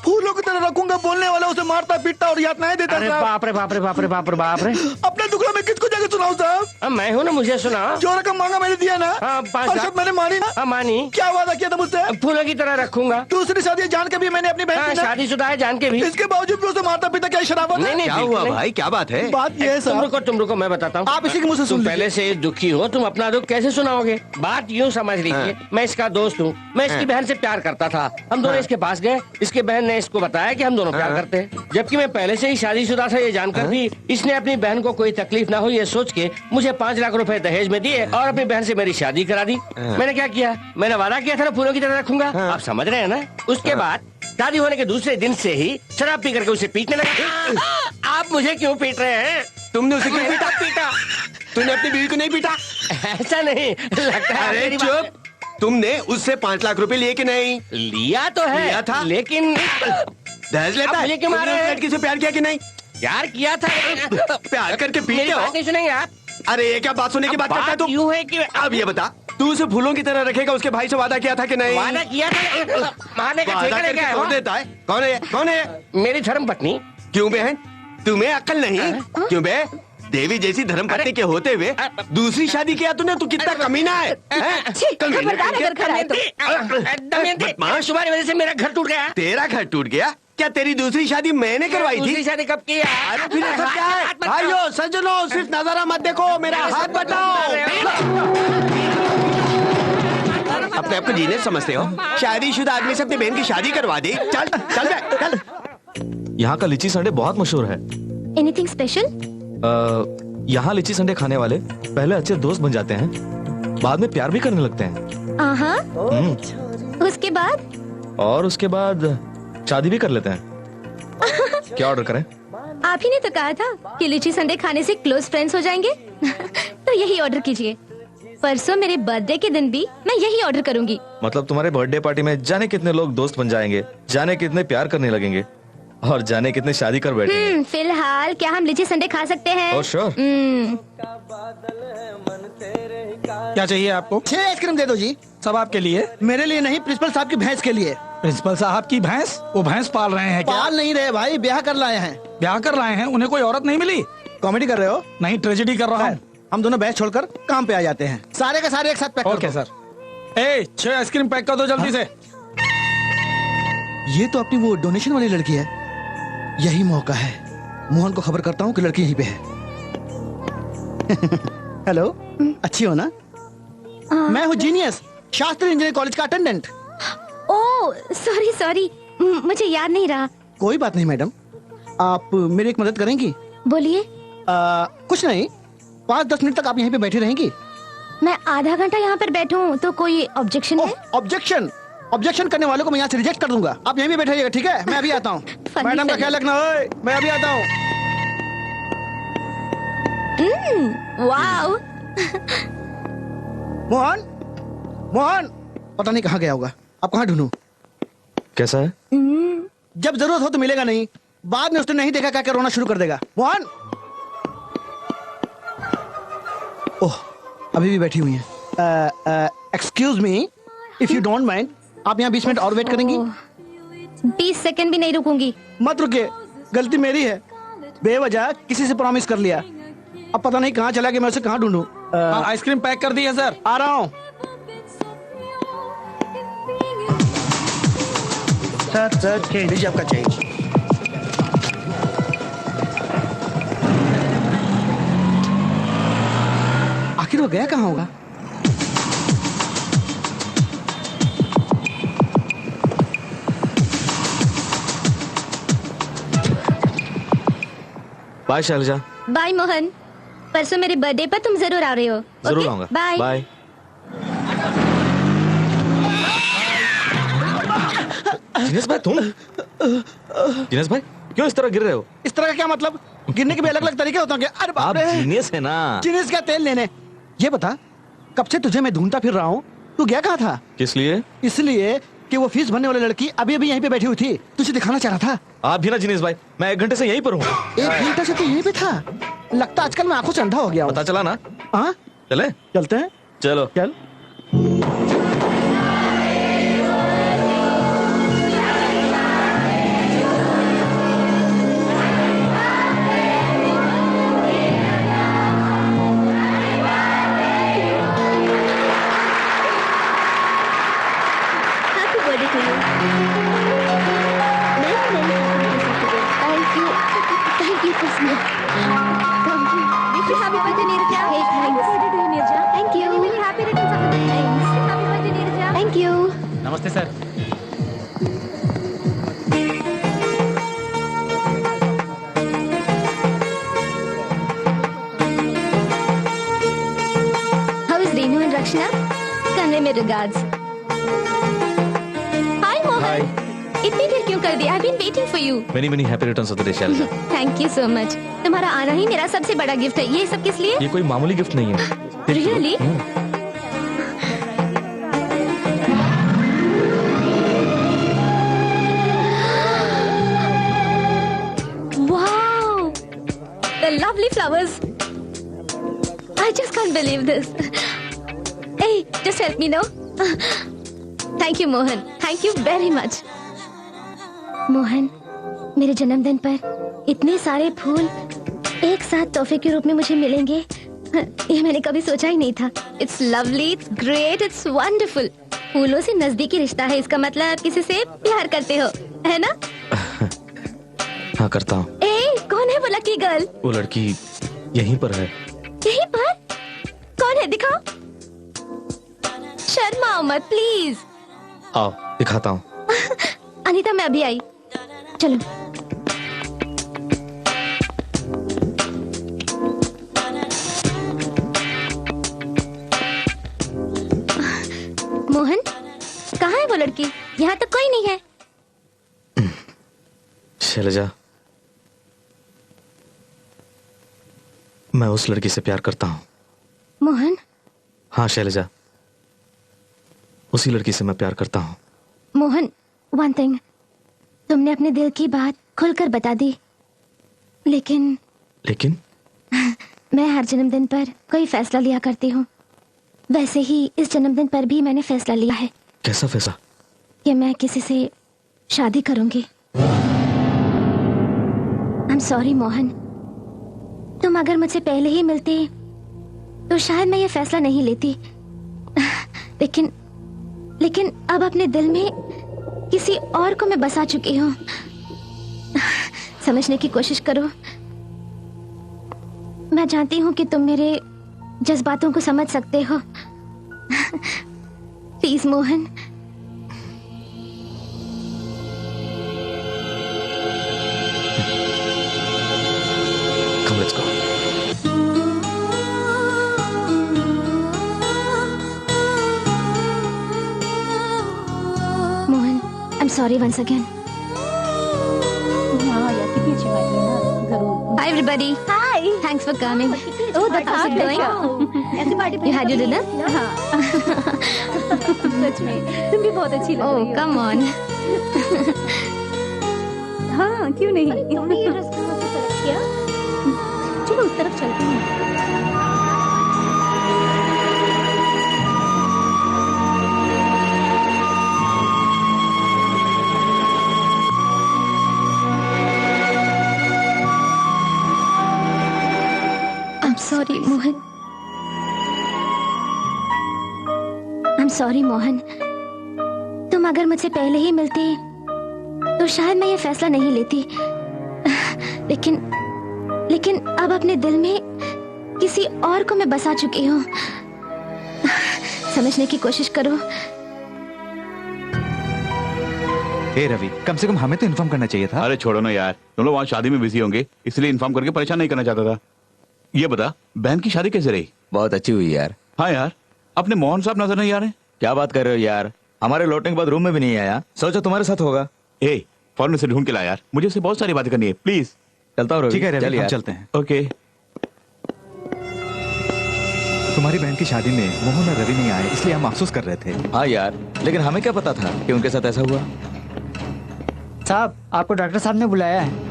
फूलों की तरह रखूंगा बोलने वाला उसे मारता पीटता और यातनाएं देता अरे साहब। बाप रे बाप रे बाप रे बाप रे बाप रे। अपना दुखड़ा मैं किसको जाके सुनाऊं साहब? मैं हूँ ना, मुझे सुना। जो रकम मांगा मैंने दिया ना। हाँ, 5 और लाख। सब मैंने मानी ना। हाँ मानी। क्या वादा किया था मुझसे? फूलों की तरह रखूंगा। दूसरी शादी जान के भी मैंने अपनी बहन हाँ, की ना- शादीशुदा है जान के भी। इसके बावजूद भी उसे मारता पीता। क्या शराबत है? नहीं नहीं, क्या बिल्कुल हुआ नहीं। भाई, क्या बात है? बात ये है साहब, तुम रुको, मैं बताता हूँ। आप इसी के मुंह से सुन तुम लीजिए। पहले से दुखी हो, तुम अपना दुख कैसे सुनाओगे? बात यूँ समझ लीजिए, मैं इसका दोस्त हूँ। मैं इसकी बहन से प्यार करता था। हम दोनों इसके पास गए। इसके बहन ने इसको बताया कि हम दोनों प्यार करते हैं, जबकि मैं पहले से ही शादीशुदा था। ये जानकर भी इसने अपनी बहन को कोई तकलीफ ना हो ये सोच के मुझे 5 लाख रुपए दहेज में दिए और अपनी बहन से मेरी शादी करा दी। मैंने क्या किया? मैंने वादा किया था ना, फूलों की तरह रखूंगा। आप समझ रहे हैं ना? उसके बाद शादी होने के दूसरे दिन से ही शराब पी करके उसे पीटने लगा। आप मुझे क्यों पीट रहे हैं? तुमने उसे क्यों मैंने पीटा? पीटा? तूने अपनी बीवी को नहीं पीटा? ऐसा नहीं लगता है। अरे मेरी बात- चुप, तुमने उससे 5 लाख रुपए लिए कि नहीं? लिया तो है, लिया था? लेकिन दहेज लेता आप है? मुझे क्यों मार तुमने रहे उस हैं? लड़की से प्यार किया कि नहीं? प्यार किया था। प्यार करके मेरी पीटे बात हो? नहीं सुनेंगे आप? अरे ये क्या बात सुनने की बात करता है तू? यूं है कि अब ये बता, तू उसे फूलों की तरह रखेगा, उसके भाई से वादा किया था कि नहीं? वादा किया था। मारने का वादा ठेका लेके करके आया कौन हूँ। देता है? कौन है? कौन है? मेरी धर्म पत्नी। क्यों बहन, तुम्हें अक्ल नहीं? क्यों बे? देवी जैसी धर्म पत्नी के होते हुए दूसरी शादी किया तूने? तू कितना कमीना है? खबरदार अगर घर आए तो। दमयंती, बदमाश। तुम्हारी वजह से मेरा घर टूट गया। तेरा घर टूट गया? क्या तेरी दूसरी शादी मैंने करवाई दूसरी थी? शादी कब की है? अरे फिर ये सब क्या है? हाथ मत भाइयों सज्जनों, सिर्फ नजारा मत देखो, मेरा हाथ बताओ। अपने आप को जीने समझते हो? शादीशुदा आदमी से अपनी बहन की शादी करवा दी? चल चल बे, चल। यहाँ का लीची संडे बहुत मशहूर है। Anything special? यहाँ लीची संडे खाने वाले पहले अच्छे दोस्त बन जाते हैं, बाद में प्यार भी करने लगते हैं। हाँ। हम्म, उसके बाद? और उसके बाद शादी भी कर लेते हैं। क्या ऑर्डर करें? आप ही ने तो कहा था कि लीची संडे खाने से क्लोज फ्रेंड्स हो जाएंगे। तो यही ऑर्डर कीजिए। परसों मेरे बर्थडे के दिन भी मैं यही ऑर्डर करूंगी। मतलब तुम्हारे बर्थडे पार्टी में जाने कितने लोग दोस्त बन जाएंगे, जाने कितने प्यार करने लगेंगे और जाने कितने शादी कर बैठेंगे। फिलहाल क्या हम लीची संडे खा सकते हैं? Oh, sure. क्या चाहिए आपको? 6 आइसक्रीम दे दो जी। सब आपके लिए? मेरे लिए नहीं, प्रिंसिपल साहब की भैंस के लिए। प्रिंसिपल साहब की भैंस? वो भैंस पाल रहे हैं क्या? पाल नहीं रहे भाई, ब्याह कर लाए हैं। ब्याह कर लाए हैं? उन्हें कोई औरत नहीं मिली? कॉमेडी कर रहे हो? नहीं, ट्रेजेडी कर रहा हूँ। हम दोनों बहस छोड़कर काम पे आ जाते हैं। सारे के सारे एक साथ पैक कर ओके दो। सर। ए 6 आइसक्रीम पैक कर दो जल्दी से। ये तो अपनी वो डोनेशन वाली लड़की है। यही मौका है, मोहन को खबर करता हूँ कि लड़की यहीं पे है। हेलो, अच्छी हो ना? मैं हूँ जीनियस, शास्त्री इंजीनियरिंग कॉलेज का अटेंडेंट। ओह सॉरी, मुझे याद नहीं रहा। कोई बात नहीं मैडम, आप मेरी एक मदद करेंगी? बोलिए। कुछ नहीं, 5-10 मिनट तक आप यहीं पे बैठी रहेंगी। मैं आधा घंटा यहाँ पर बैठूं तो कोई ऑब्जेक्शन है? ऑब्जेक्शन करने वालों को मैं यहाँ से रिजेक्ट कर दूंगा। आप यहीं पे बैठे रहिएगा, ठीक है? मैं अभी आता हूँ। मैडम का ख्याल रखना। ओए, मैं अभी आता हूँ। वाओ। मोहन पता नहीं कहाँ गया होगा। आप कहाँ ढूंढूं? कैसा है? जब जरूरत हो तो मिलेगा नहीं, बाद में उसने नहीं देखा क्या रोना शुरू कर देगा। मोहन, ओह अभी भी बैठी हुई हैं। Excuse me, if you don't mind, आप यहाँ 20 मिनट और वेट करेंगी? 20 सेकंड भी नहीं रुकूंगी। मत रुकिए, गलती मेरी है, बेवजह किसी से प्रॉमिस कर लिया। अब पता नहीं कहाँ चला गया, मैं उसे कहाँ ढूंढूं। आइसक्रीम पैक कर दी है सर। आ रहा हूँ। सर लीजिए आपका चेंज। आखिर वो गया कहाँ होगा? बाय शैलजा। बाय मोहन, परसों मेरे बर्थडे पर तुम जरूर आ रहे हो। जरूर आऊंगा। Bye bye. जिनेश भाई तुम? जिनेश भाई क्यों इस तरह गिर रहे हो? इस तरह का क्या मतलब? गिरने के भी अलग अलग तरीके होते हैं। अरे बाप रे, जीनियस है ना। जीनियस का तेल लेने। ये बता, कब से तुझे मैं ढूंढता फिर रहा हूँ, तू गया कहाँ था? किस लिए? इसलिए कि वो फीस भरने वाली लड़की अभी अभी यहीं पे बैठी हुई थी, तुझे दिखाना चाह रहा था। आप भी ना जिनेश भाई, मैं 1 घंटे से यहीं पर हूँ। 1 घंटा से तू यहीं पे था? लगता आजकल मैं आंखों से अंधा हो गया हूँ। पता चला ना? हाँ चले? चलते हैं। चलो चल। नमस्ते sir. How is Renu and Rakshana? Convey my regards. Hi Mohan. इतनी देर क्यों कर दिया? I've been waiting for you. Many happy returns of the day Selja. Thank you so much. तुम्हारा आना ही मेरा सबसे बड़ा गिफ्ट है। ये सब किस लिए? ये कोई मामूली गिफ्ट नहीं है। Really? Wow! The lovely flowers. I just can't believe this. Hey, just help me now. Thank you, Mohan. Thank you very much. Mohan, मेरे जन्मदिन पर इतने सारे फूल एक साथ तोहफे के रूप में मुझे मिलेंगे, ये मैंने कभी सोचा ही नहीं था। It's lovely, it's great, it's wonderful. फूलों से नजदीकी रिश्ता है, इसका मतलब किसी से प्यार करते हो, है ना? हाँ करता हूँ। ए, कौन है वो लकी गर्ल? वो लड़की यहीं पर है। यहीं पर? कौन है, दिखाओ। शर्माओ मत प्लीज। आओ दिखाता हूँ। अनीता, मैं अभी आई, चलो। मोहन, कहाँ है वो लड़की? यहाँ तो कोई नहीं है। शैलजा, मैं उस लड़की से प्यार करता हूँ। मोहन? हाँ शैलजा, उसी लड़की से मैं प्यार करता हूँ। मोहन, वन थिंग, तुमने अपने दिल की बात खुलकर बता दी, लेकिन मैं हर जन्मदिन पर कोई फैसला लिया करती हूँ। वैसे ही इस जन्मदिन पर भी मैंने फैसला लिया है। कैसा फैसला? कि मैं किसी से शादी करूंगी। आई एम सॉरी मोहन, तुम अगर मुझसे पहले ही मिलते तो शायद मैं ये फैसला नहीं लेती, लेकिन अब अपने दिल में किसी और को मैं बसा चुकी हूँ। समझने की कोशिश करो। मैं जानती हूँ कि तुम मेरे जज्बातों को समझ सकते हो। Please Mohan. Come, let's go. Mohan, I'm sorry once again. Hi everybody. Hi. Thanks for coming. Oh, that's how it's going. You had your dinner? सच में तुम भी बहुत अच्छी लग रही हो। Oh, come on. हाँ, क्यों नहीं? तुमने ये ड्रेस कहाँ से सेलेक्ट किया? चलो उस तरफ चलते हैं। Mohan. I am sorry Mohan. तुम अगर मुझसे पहले ही मिलती तो शायद मैं ये फैसला नहीं लेती। लेकिन अब अपने दिल में किसी और को मैं बसा चुकी हूँ। समझने की कोशिश करो। ए रवि, कम से कम हमें तो इन्फॉर्म करना चाहिए था। अरे छोड़ो ना यार, तुम लोग वहाँ शादी में बिजी होंगे, इसलिए इन्फॉर्म करके परेशान नहीं करना चाहता था। ये बता, बहन की शादी कैसे रही? बहुत अच्छी हुई यार। हाँ यार, अपने मोहन साहब नजर नहीं आ रहे। क्या बात कर रहे हो यार, हमारे लौटने के बाद रूम में भी नहीं आया। सोचा तुम्हारे साथ होगा। ए, फौरन से ढूंढ के ला यार, मुझे उससे बहुत सारी बातें करनी है, प्लीज। चलता हूँ रवि। ठीक है रवि, चल हम यार। चलते हैं। ओके। तुम्हारी बहन की शादी में मोहन और रवि नहीं आए, इसलिए हम अफसोस कर रहे थे। हाँ यार, लेकिन हमें क्या पता था कि उनके साथ ऐसा हुआ। साहब, आपको डॉक्टर साहब ने बुलाया है।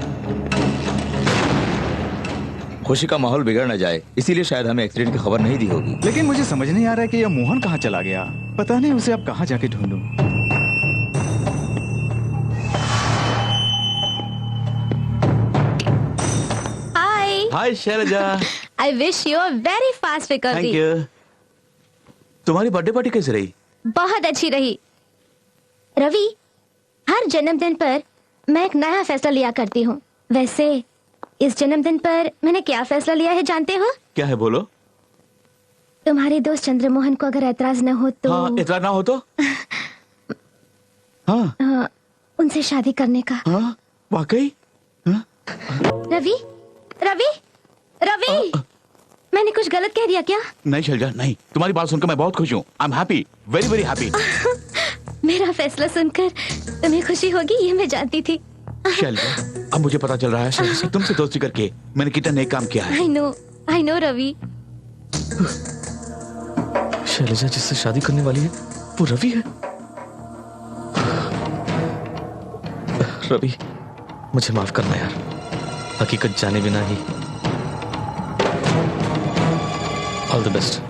खुशी का माहौल बिगड़ न जाए, इसीलिए शायद हमें एक्सीडेंट की खबर नहीं दी होगी। लेकिन मुझे समझ नहीं आ रहा है कि यह मोहन कहाँ चला गया। पता नहीं उसे अब कहाँ जाके ढूंढूं। Hi hi Shailaja. I wish you a very fast thank recovery. You. तुम्हारी बर्थडे पार्टी कैसे रही? बहुत अच्छी रही। रवि, हर जन्मदिन पर मैं एक नया फैसला लिया करती हूँ। वैसे इस जन्मदिन पर मैंने क्या फैसला लिया है जानते हो? क्या है बोलो? तुम्हारे दोस्त चंद्रमोहन को अगर ऐतराज न हो तो हाँ, ऐतराज ना हो तो हाँ, उनसे शादी करने का। हाँ, वाकई? रवि, रवि, रवि, मैंने कुछ गलत कह दिया क्या? नहीं शैलजा, नहीं। तुम्हारी बात सुनकर मैं बहुत खुश हूँ। I am happy, very very happy. मेरा फैसला सुनकर तुम्हें खुशी होगी ये मैं जानती थी। शैलजा, अब मुझे पता चल रहा है शैलजा, तुमसे दोस्ती करके मैंने कितना नेक काम किया है। I know Ravi. शैलजा जिससे शादी करने वाली है वो रवि है। रवि, मुझे माफ करना यार, हकीकत जाने बिना ही। All the best.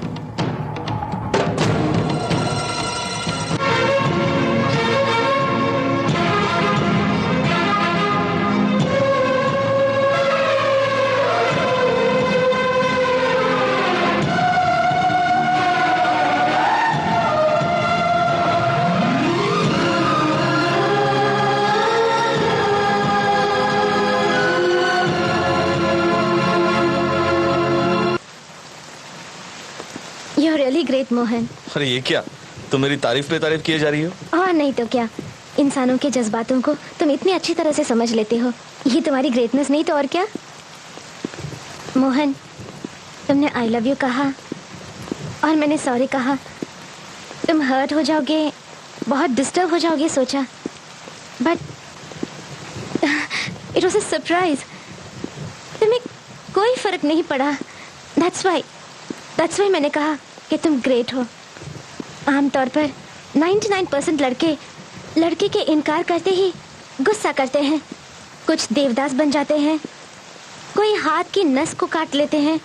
You're really great, Mohan. अरे ये क्या, तुम मेरी तारीफ पे तारीफ किए जा रही हो? और नहीं तो क्या, इंसानों के जज्बातों को तुम इतनी अच्छी तरह से समझ लेते हो। ये तुम्हारी ग्रेटनेस नहीं तो और क्या। मोहन, तुमने आई लव यू कहा और मैंने सॉरी कहा। तुम हर्ट हो जाओगे, बहुत डिस्टर्ब हो जाओगे सोचा, but it was a surprise. तुम्हें कोई फर्क नहीं पड़ा। दैट्स वाई मैंने कहा कि तुम ग्रेट हो। आमतौर पर 99% लड़के के इनकार करते ही गुस्सा करते हैं। कुछ देवदास बन जाते हैं, कोई हाथ की नस को काट लेते हैं,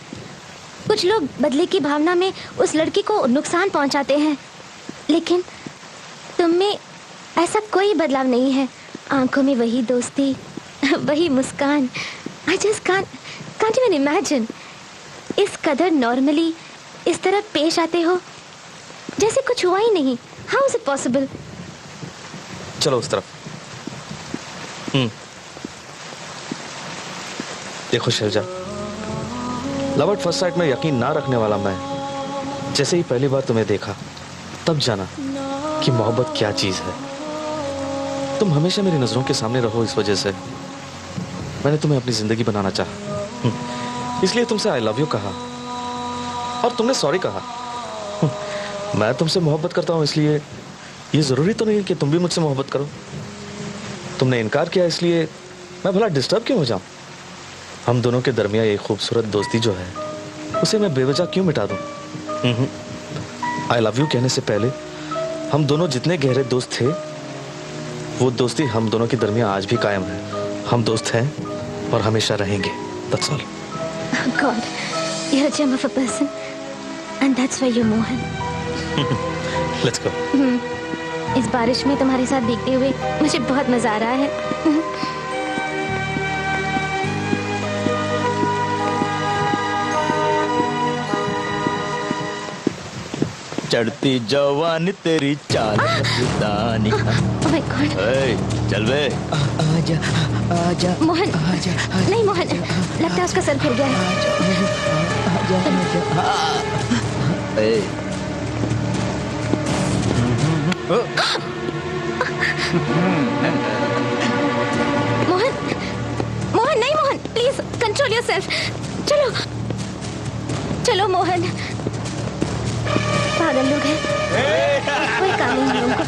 कुछ लोग बदले की भावना में उस लड़की को नुकसान पहुंचाते हैं। लेकिन तुम में ऐसा कोई बदलाव नहीं है। आंखों में वही दोस्ती, वही मुस्कान। I just can't even imagine. इस कदर नॉर्मली इस तरह पेश आते हो जैसे कुछ हुआ ही नहीं। How is it possible? चलो उस तरफ। देखो Shailaja, love at first sight में यकीन ना रखने वाला मैं जैसे ही पहली बार तुम्हें देखा तब जाना कि मोहब्बत क्या चीज है। तुम हमेशा मेरी नजरों के सामने रहो, इस वजह से मैंने तुम्हें अपनी जिंदगी बनाना चाहा। इसलिए तुमसे आई लव यू कहा और तुमने सॉरी कहा। मैं तुमसे मोहब्बत करता हूं, इसलिए ये जरूरी तो नहीं कि तुम भी मुझसे मोहब्बत करो। तुमने इनकार किया, इसलिए मैं भला डिस्टर्ब क्यों हो जाऊं? हम दोनों के दरमियान ये खूबसूरत दोस्ती जो है उसे मैं बेवजह क्यों मिटा दूं? आई लव यू कहने से पहले हम दोनों जितने गहरे दोस्त थे वो दोस्ती हम दोनों के दरमियान आज भी कायम है। हम दोस्त हैं और हमेशा रहेंगे। That's all. God, you're a gem of a person, and that's why you're Mohan. Let's go. इस बारिश में तुम्हारे साथ भीगते हुए मुझे बहुत मजा आ रहा है। चढ़ती जवानी तेरी चाल मस्तानी। Oh my God. चल बे। आजा आजा मोहन नहीं मोहन, लगता है उसका सर फिर गया है। मोहन मोहन नहीं मोहन, प्लीज कंट्रोल योरसेल्फ। चलो चलो मोहन, पागल लोग हैं, कोई काम नहीं है उनको।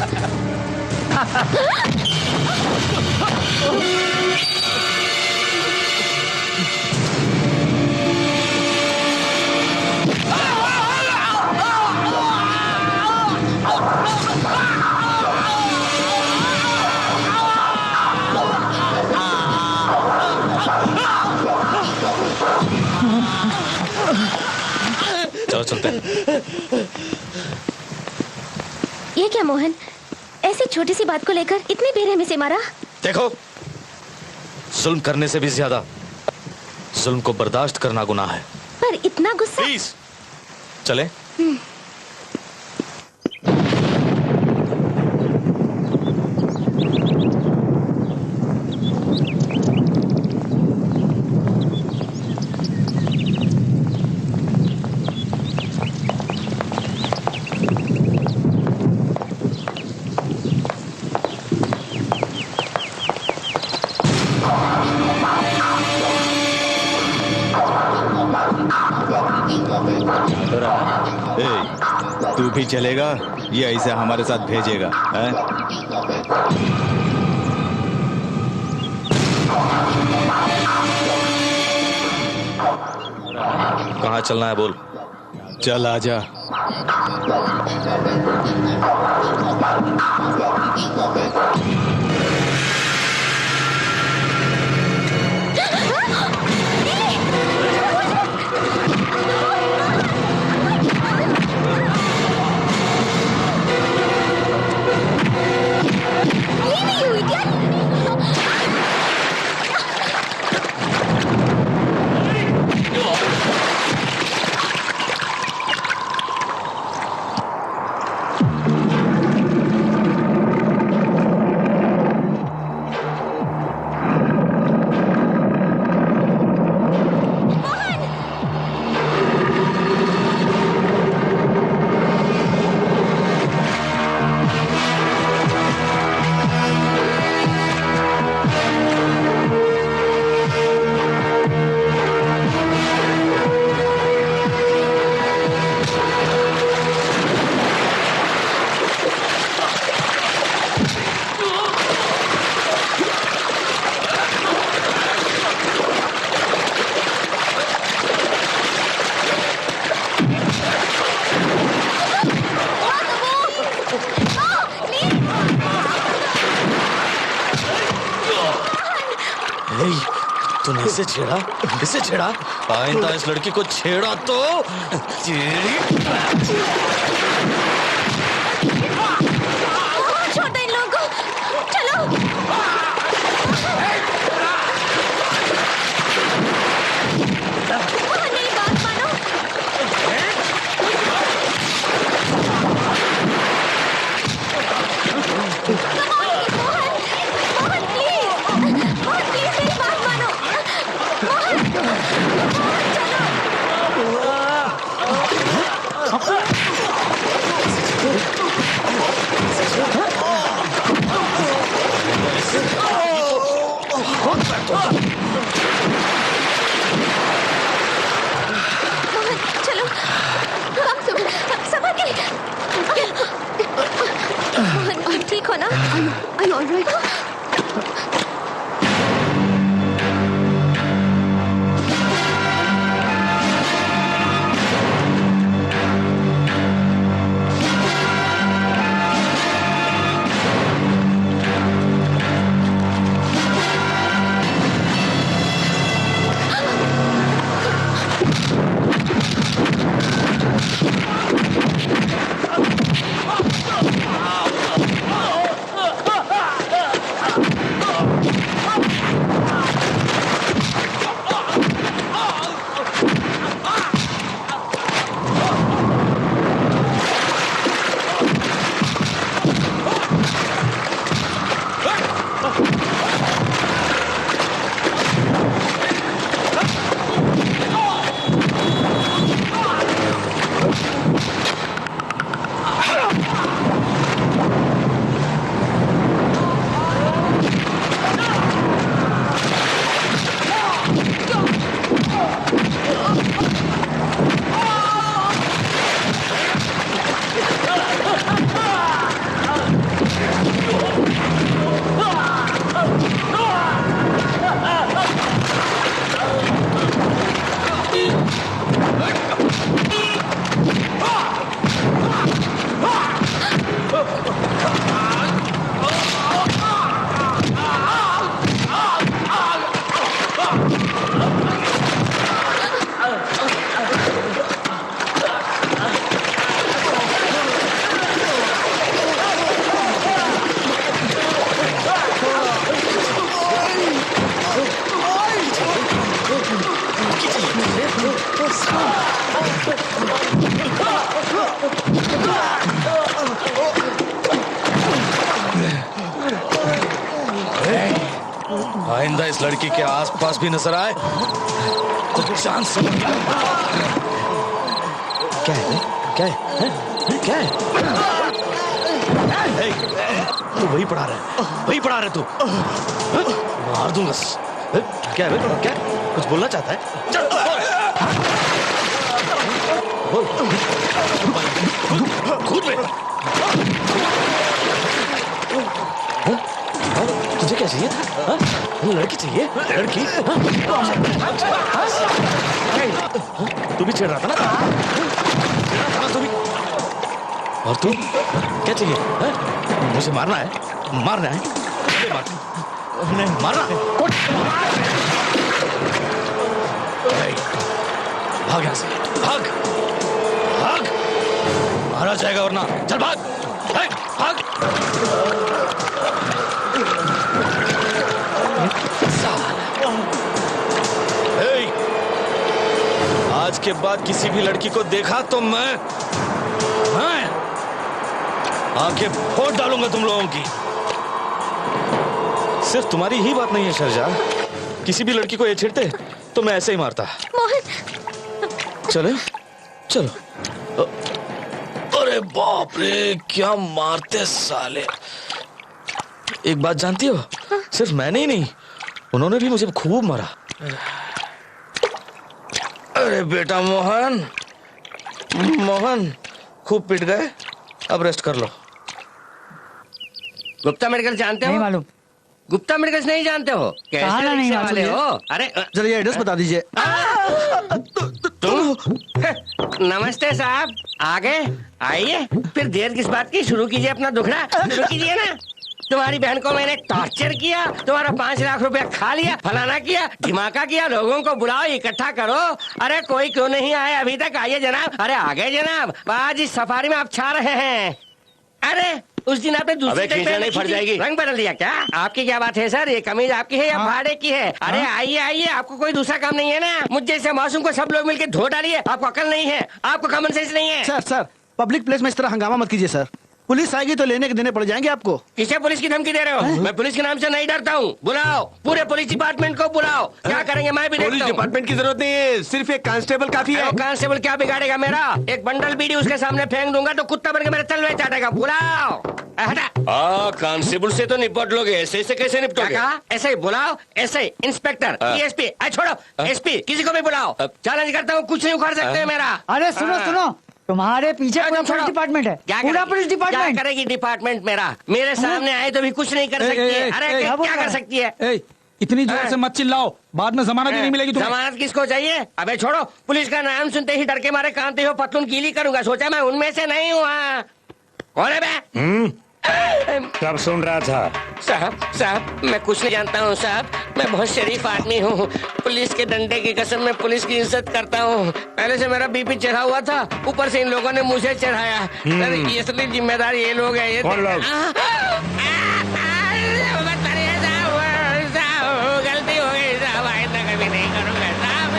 चलो चलते हैं। ये क्या मोहन, ऐसी छोटी सी बात को लेकर इतनी बेरहमी से मारा? देखो, जुल्म करने से भी ज्यादा जुल्म को बर्दाश्त करना गुनाह है। पर इतना गुस्सा। प्लीज चले। तू भी चलेगा या ऐसे हमारे साथ भेजेगा? कहाँ चलना है बोल। चल आजा। तूने इसे छेड़ा, इसे छेड़ा, आइंदा इस लड़की को छेड़ा तो तेरी छोड़ दे इन लोगों को, चलो। मेरी बात मानो। चलो, संभल के। मोहन, ठीक हो ना? Are you all right? आइंदा इस लड़की के आसपास भी नजर आए तो जान से क्या है? क्या है? क्या है? तू वही पढ़ा रहा है, वही पढ़ा रहा है तू। मार दूंगा। क्या है? क्या कुछ बोलना चाहता है? चल बोल। कूद में। तुझे क्या चाहिए था? लड़की चाहिए? लड़की? तू भी छेड़ रहा था ना? तू भी। और तू क्या चाहिए? मुझे मारना है? मारना है? नहीं मारना है। भाग यहाँ से, भाग, भाग, मारा जाएगा वरना। चल भाग, भाग, भाग। आज के बाद किसी भी लड़की को देखा तो मैं आंखें फोड़ डालूंगा तुम लोगों की। सिर्फ तुम्हारी ही बात नहीं है शर्जा, किसी भी लड़की को ये छेड़ते तो मैं ऐसे ही मारता। मोहन चलो चलो। अरे बाप रे क्या मारते साले। एक बात जानती हो, सिर्फ मैंने ही नहीं, उन्होंने भी मुझे खूब मारा। अरे बेटा मोहन, मोहन खूब पिट गए, अब रेस्ट कर लो। गुप्ता मेडिकल जानते हो? नहीं मालूम। गुप्ता मेडिकल नहीं जानते हो? कैसे नहीं रिक्शे वाले मालूम हो? अरे जरा एड्रेस बता दीजिए। तुम नमस्ते साहब, आ गए? आइए, फिर देर किस बात की, शुरू कीजिए अपना दुखड़ा, शुरू कीजिए ना। तुम्हारी बहन को मैंने टॉर्चर किया, तुम्हारा 5 लाख रुपया खा लिया, फलाना किया, धमाका किया, लोगों को बुलाओ, इकट्ठा करो। अरे कोई क्यों नहीं आया अभी तक? आइए जनाब। अरे आ गए जनाब, आज इस सफारी में आप छा रहे हैं। अरे उस दिन आपने दूसरी नहीं फट जाएगी। रंग बदल दिया क्या? आपकी क्या बात है सर, ये कमीज आपकी है या भाड़े की है? अरे आइए आइए, आपको कोई दूसरा काम नहीं है ना? मुझ जैसे मासूम को सब लोग मिलकर धो डालिए। आपको अकल नहीं है, आपको कॉमन सेंस नहीं है। सर पब्लिक प्लेस में इस तरह हंगामा मत कीजिए सर, पुलिस आएगी तो लेने के देने पड़ जाएंगे आपको। किसे पुलिस की धमकी दे रहे हो? मैं पुलिस के नाम से नहीं डरता हूँ। बुलाओ, पूरे पुलिस डिपार्टमेंट को बुलाओ। क्या करेंगे मैं भी देखता हूँ। पुलिस डिपार्टमेंट की जरूरत नहीं है, सिर्फ एक कांस्टेबल काफी है। कांस्टेबल क्या बिगाड़ेगा मेरा? एक बंडल बीड़ी उसके सामने फेंक दूंगा तो कुत्ता बन के मेरे तलवे चाटेगा। बुलाओ। कांस्टेबल से तो निपट लोगे, ऐसे से कैसे निपटोगे? ऐसे ही बुलाओ, ऐसे ही। इंस्पेक्टर, डीएसपी, छोड़ो, एसपी, किसी को भी बुलाओ। चैलेंज करता हूँ, कुछ नहीं उखाड़ सकते मेरा। अरे सुनो सुनो, तुम्हारे पीछे पूरा पुलिस डिपार्टमेंट है। पूरा पुलिस डिपार्टमेंट। क्या करेगी डिपार्टमेंट मेरा? मेरे सामने आए तो भी कुछ नहीं कर सकती है। अरे क्या कर सकती है? इतनी जोर से मत चिल्लाओ, बाद में जमानत भी नहीं मिलेगी तुम्हें। जमानत किसको चाहिए? अबे छोड़ो, पुलिस का नाम सुनते ही डर के मारे कांपते हो, पतलून गीली करूंगा। सोचा मैं उनमें से नहीं हुआ। कौन है बे? सब सुन रहा था। साहब मैं कुछ नहीं जानता हूँ साहब, मैं बहुत शरीफ आदमी हूँ। पुलिस के डंडे की कसम मैं पुलिस की इज्जत करता हूँ। पहले से मेरा बीपी चढ़ा हुआ था, ऊपर से इन लोगों ने मुझे चढ़ाया। ये असली जिम्मेदार ये लोग हैं। ये कौन लोग? गलती हो गई साहब, आइंदा कभी नहीं करूँगा साहब।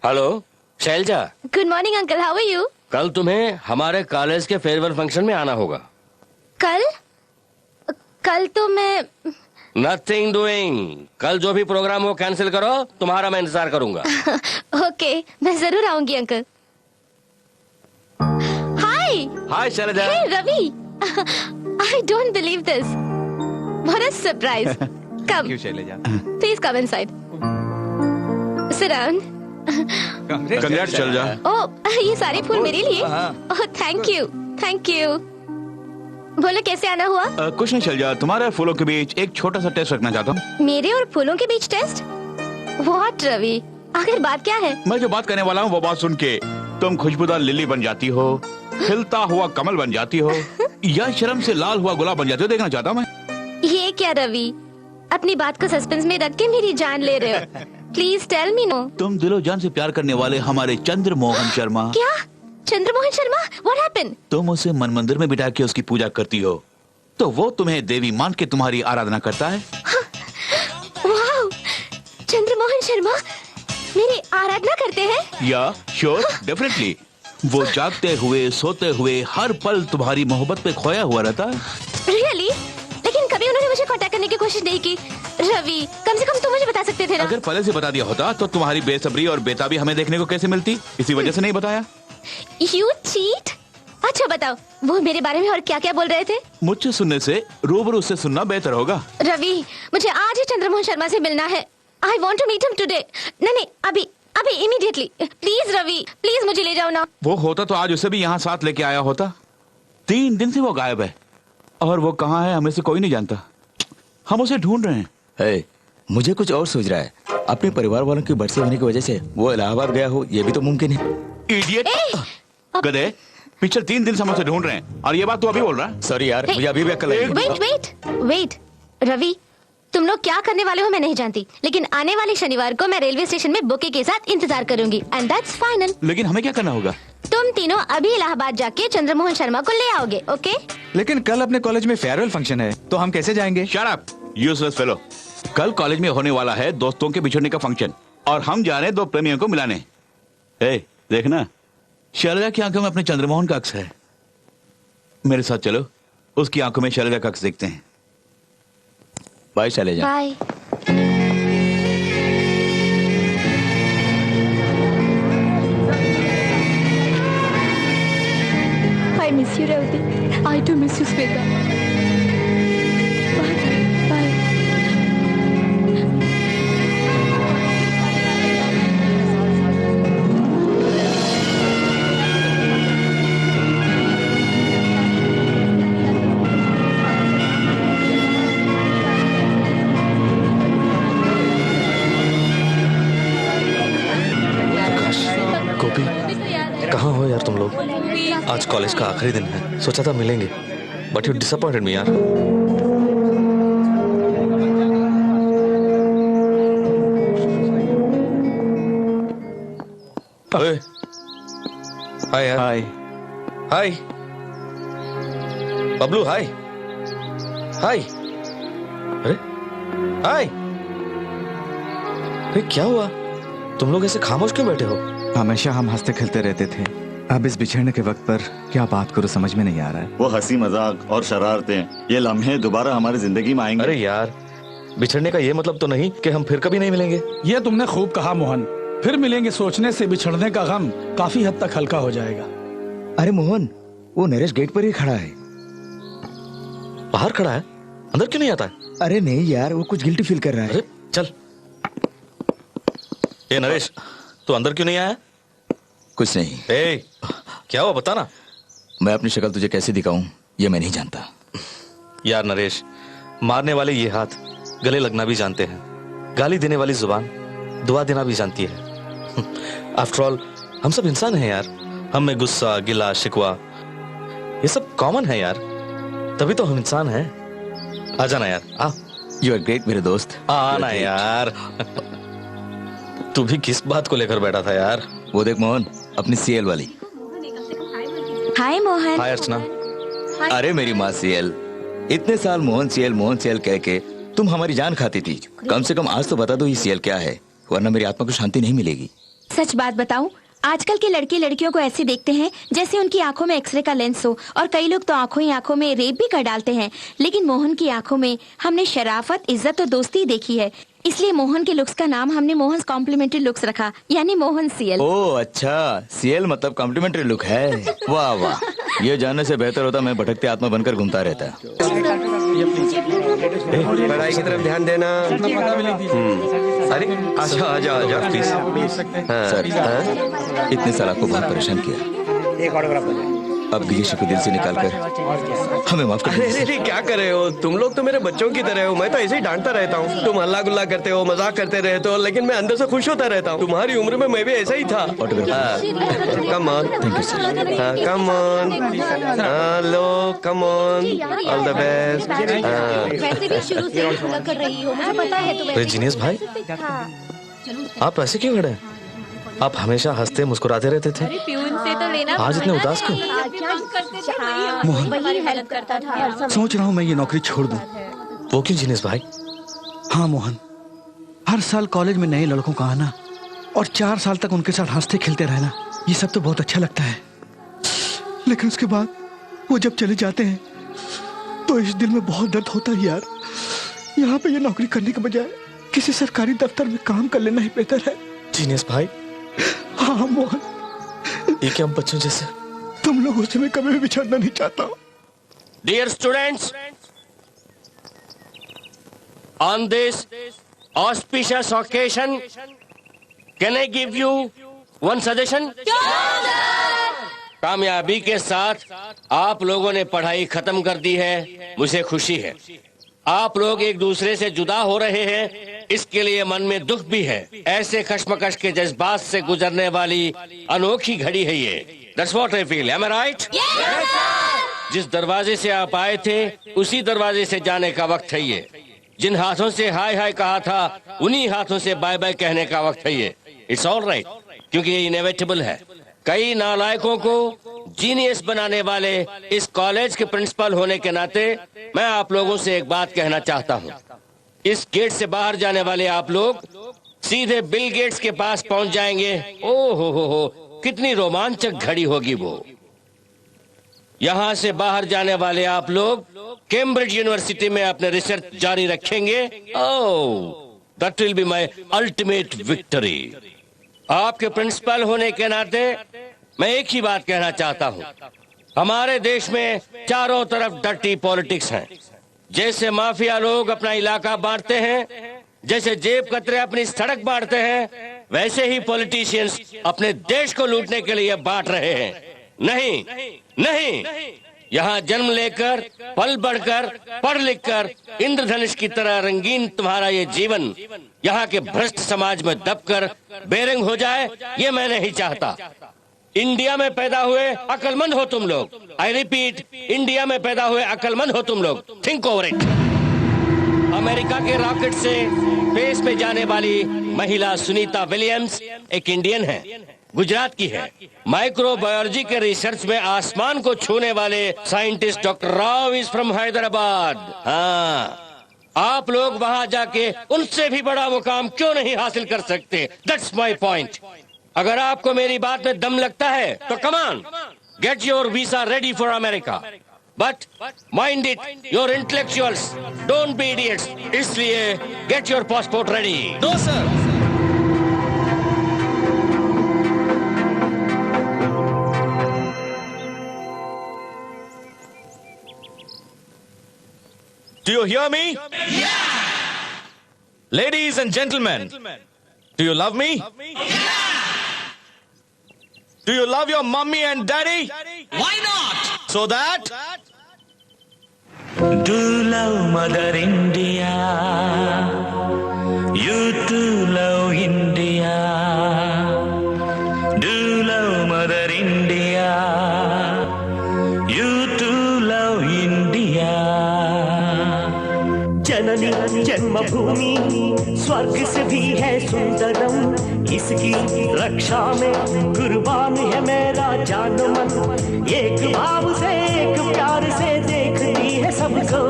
Hello Shailaja. Good morning uncle, how are you? कल तुम्हें हमारे कॉलेज के फेयरवेल फंक्शन में आना होगा। कल तो मैं नथिंग डूइंग। कल जो भी प्रोग्राम हो कैंसिल करो, तुम्हारा मैं इंतजार करूंगा। ओके, मैं जरूर आऊंगी uncle. Hi hi Shailaja. Hey Ravi, I don't believe this, what a surprise. Come Shailaja, please come inside, sit down. Congrats Shailaja. Oh, ये सारे फूल मेरे लिए? Oh thank you, thank you. बोलो कैसे आना हुआ? कुछ नहीं शैलजा, तुम्हारे फूलों के बीच एक छोटा सा टेस्ट रखना चाहता हूँ। मेरे और फूलों के बीच टेस्ट? व्हाट रवि, आखिर बात क्या है? मैं जो बात करने वाला हूँ वो बात सुन के तुम खुशबूदार लिली बन जाती हो, खिलता हुआ कमल बन जाती हो, या शर्म से लाल हुआ गुलाब बन जाती हो, देखना चाहता हूँ मैं। ये क्या रवि, अपनी बात को सस्पेंस में रख के मेरी जान ले रहे हो? Please tell me. नो, तुम दिलो जान से प्यार करने वाले हमारे चंद्रमोहन शर्मा। क्या? चंद्रमोहन शर्मा? What happened? तुम उसे मन मंदिर में बिठा के उसकी पूजा करती हो, तो वो तुम्हें देवी मान के तुम्हारी आराधना करता है। वाओ, चंद्रमोहन शर्मा मेरी आराधना करते हैं? या श्योर, डेफिनेटली। वो जागते हुए सोते हुए हर पल तुम्हारी मोहब्बत पे खोया हुआ रहता है। रियली? लेकिन कभी उन्होंने मुझे कांटेक्ट करने की कोशिश नहीं की। रवि, कम से कम तुम मुझे बता सकते थे ना। अगर पहले से बता दिया होता तो तुम्हारी बेसब्री और बेताबी हमें देखने को कैसे मिलती? इसी वजह से नहीं बताया। You cheat? अच्छा बताओ, वो मेरे बारे में और क्या क्या बोल रहे थे? मुझसे सुनने से रूबरू से सुनना बेहतर होगा। रवि, मुझे आज ही चंद्रमोहन शर्मा से मिलना है। I want to meet him today. नहीं, अभी इमीडिएटली। प्लीज रवि, प्लीज मुझे ले जाओ ना। वो होता तो आज उसे भी यहाँ साथ लेके आया होता। 3 दिन से वो गायब है और वो कहाँ है हमें से कोई नहीं जानता। हम उसे ढूंढ रहे हैं। hey, मुझे कुछ और सोच रहा है। अपने परिवार वालों की बरसे होने की वजह से वो इलाहाबाद गया हो, ये भी तो मुमकिन है। इडियट, गधे, पिछले 3 दिन से हम उसे ढूंढ रहे हैं और ये बात तू अभी बोल रहा है? सॉरी यार, मुझे अभी भी अक्ल लगी। वेट रवि, तुम लोग क्या करने वाले हो मैं नहीं जानती, लेकिन आने वाले शनिवार को मैं रेलवे स्टेशन में बुके के साथ इंतजार करूंगी एंड दैट्स फाइनल। लेकिन हमें क्या करना होगा? तुम तीनों अभी इलाहाबाद जाके चंद्रमोहन शर्मा को ले आओगे, ओके? लेकिन कल अपने कॉलेज में फेयरवेल फंक्शन है, तो हम कैसे जाएंगे? Shut up, useless fellow. कल कॉलेज में होने वाला है दोस्तों के बिछड़ने का फंक्शन और हम जा रहे हैं 2 प्रेमियों को मिलाने। देखना, शैलजा की आंखों में अपने चंद्रमोहन का अक्स है। मेरे साथ चलो, उसकी आंखों में शैलजा का अक्स देखते हैं। Bye Shailaja. Bye. I miss you, Ravi. I too miss you, Sweta. Bye. गोपी, कहाँ हो यार तुम लोग? आज कॉलेज का आखिरी दिन है, सोचा था मिलेंगे, बट यू डिसअपॉइंटेड मी यार। हाय यार। हाय बबलू, हाय। अरे हाय, क्या हुआ? तुम लोग ऐसे खामोश क्यों बैठे हो? हमेशा हम हंसते खेलते रहते थे, अब इस बिछड़ने के वक्त पर क्या बात करूं समझ में नहीं आ रहा है। वो हंसी मजाक और शरारतें, ये लम्हे दोबारा हमारी जिंदगी में आएंगे। अरे यार, बिछड़ने का ये मतलब तो नहीं कि हम फिर कभी नहीं मिलेंगे। ये तुमने खूब कहा मोहन, फिर मिलेंगे सोचने से बिछड़ने का गम काफी हद तक हल्का हो जाएगा। अरे मोहन, वो नरेश गेट पर ही खड़ा है। बाहर खड़ा है, अंदर क्यों नहीं आता है? अरे नहीं यार, वो कुछ गिल्टी फील कर रहा है। अरे चल। ए नरेश, तू अंदर क्यों नहीं आया? कुछ नहीं। ए, क्या हुआ बता ना। मैं अपनी शक्ल तुझे कैसे दिखाऊं ये मैं नहीं जानता। यार नरेश, मारने वाले ये हाथ गले लगना भी जानते हैं, गाली देने वाली जुबान दुआ देना भी जानती है। आफ्टर ऑल हम सब इंसान हैं यार, हम में गुस्सा, गिला, शिकवा ये सब कॉमन है यार, तभी तो हम इंसान हैं। आ जाना यार, आ। यू आर ग्रेट मेरे दोस्त। आना यार। तू भी किस बात को लेकर बैठा था यार? वो देख मोहन, अपनी सीएल वाली। हाय मोहन। हाय अर्चना। अरे मेरी माँ सीएल, इतने साल मोहन सीएल कह के तुम हमारी जान खाती थी। कम से कम आज तो बता दो ये सीएल क्या है, वरना मेरी आत्मा को शांति नहीं मिलेगी। सच बात बताऊं, आजकल के लड़के लड़कियों को ऐसे देखते हैं जैसे उनकी आंखों में एक्सरे का लेंस हो, और कई लोग तो आंखों ही आंखों में रेप भी कर डालते हैं। लेकिन मोहन की आंखों में हमने शराफत, इज्जत और दोस्ती देखी है, इसलिए मोहन के लुक्स का नाम हमने मोहन कॉम्प्लीमेंट्री लुक्स रखा, यानी मोहन सीएल। ओह अच्छा, सीएल मतलब कॉम्प्लीमेंट्री लुक है। वाह वाह, ये जानने से बेहतर होता मैं भटकते आत्मा बनकर घूमता रहता। पढ़ाई की तरफ ध्यान देना। अरे अच्छा, आजा प्लीज। सर, इतने साल आपको बहुत परेशान किया, एक ऑटोग्राफ अब गिरीश को दिल से निकालकर हमें माफ कर दीजिए। अरे क्या कर रहे हो तुम लोग? तो मेरे बच्चों की तरह हो, मैं तो ऐसे ही डांटता रहता हूँ। तुम हल्ला गुल्ला करते हो, मजाक करते रहते हो, लेकिन मैं अंदर से खुश होता रहता हूँ। तुम्हारी उम्र में मैं भी ऐसा ही था। Come on, come on, hello, come on, all the best. वैसे भी शुरू से ही पूरा कर रही हो, मुझे पता है तुम्हें। अरे जिनेश भाई, आप ऐसे क्यों खड़े हैं? आप हमेशा हंसते मुस्कुराते रहते थे, आज इतने उदास क्यों? मोहन, सोच रहा हूँ मैं ये नौकरी छोड़ दूं। वो क्यों जिनेश भाई? हाँ मोहन, हर साल कॉलेज में नए लड़कों का आना और 4 साल तक उनके साथ हंसते खेलते रहना, ये सब तो बहुत अच्छा लगता है, लेकिन उसके बाद वो जब चले जाते हैं तो इस दिल में बहुत दर्द होता है यार। यहाँ पे ये नौकरी करने के बजाय किसी सरकारी दफ्तर में काम कर लेना ही बेहतर है। जीनियस भाई। हाँ मोहन, ये क्या हम बच्चों जैसे? तुम लोगों से मैं कभी भी बिछड़ना नहीं चाहता। Dear students, on this auspicious occasion, can I give you one suggestion? कामयाबी के साथ आप लोगों ने पढ़ाई खत्म कर दी है, मुझे खुशी है। आप लोग एक दूसरे से जुदा हो रहे हैं, इसके लिए मन में दुख भी है। ऐसे कश्मकश के जज्बात से गुजरने वाली अनोखी घड़ी है ये। That's what I feel. Am I right? जिस दरवाजे से आप आए थे, उसी दरवाजे से जाने का वक्त है ये। जिन हाथों से हाय हाय कहा था, उन्हीं हाथों से बाय बाय कहने का वक्त है ये। It's all right, क्योंकि ये इनएविटेबल है। कई नालायकों को जीनियस बनाने वाले इस कॉलेज के प्रिंसिपल होने के नाते मैं आप लोगों से एक बात कहना चाहता हूँ। इस गेट से बाहर जाने वाले आप लोग सीधे बिल गेट्स के पास पहुंच जाएंगे। ओ हो, कितनी रोमांचक घड़ी होगी वो। यहाँ से बाहर जाने वाले आप लोग कैम्ब्रिज यूनिवर्सिटी में अपने रिसर्च जारी रखेंगे। Oh, that will be my ultimate victory. आपके प्रिंसिपल होने के नाते मैं एक ही बात कहना चाहता हूँ, हमारे देश में चारों तरफ डर्टी पॉलिटिक्स हैं। जैसे माफिया लोग अपना इलाका बांटते हैं, जैसे जेब कतरे अपनी सड़क बांटते हैं, वैसे ही पॉलिटिशियंस अपने देश को लूटने के लिए बांट रहे हैं। नहीं नहीं, यहाँ जन्म लेकर, पल बढ़कर, पढ़ लिखकर इंद्रधनुष की तरह रंगीन तुम्हारा ये जीवन यहाँ के भ्रष्ट समाज में दबकर बेरंग हो जाए, ये मैं नहीं चाहता। इंडिया में पैदा हुए अक्लमंद हो तुम लोग। आई रिपीट, इंडिया में पैदा हुए अक्लमंद हो तुम लोग। Think over it. अमेरिका के रॉकेट से स्पेस में जाने वाली महिला सुनीता विलियम्स एक इंडियन है, गुजरात की है। माइक्रोबायोलॉजी के रिसर्च में आसमान को छूने वाले scientist doctor Rao is from Hyderabad. हाँ, आप लोग वहां जाके उनसे भी बड़ा मुकाम क्यों नहीं हासिल कर सकते? That's my point. अगर आपको मेरी बात में दम लगता है तो come on, get your visa ready for America. But mind it, your intellectuals, don't be idiots. इसलिए get your passport ready. No sir. Do you hear me? Yeah! Ladies and gentlemen, do you love me? Yeah! Do you love your mommy and daddy? Why not? So that? Do love Mother India. You too love India. Do love Mother India. You too love India. जननी जन्मभूमि स्वर्ग से भी है सुंदरम, इसकी रक्षा में कुर्बान है मेरा जान मन। एक भाव से, एक प्यार से देखती है सबको,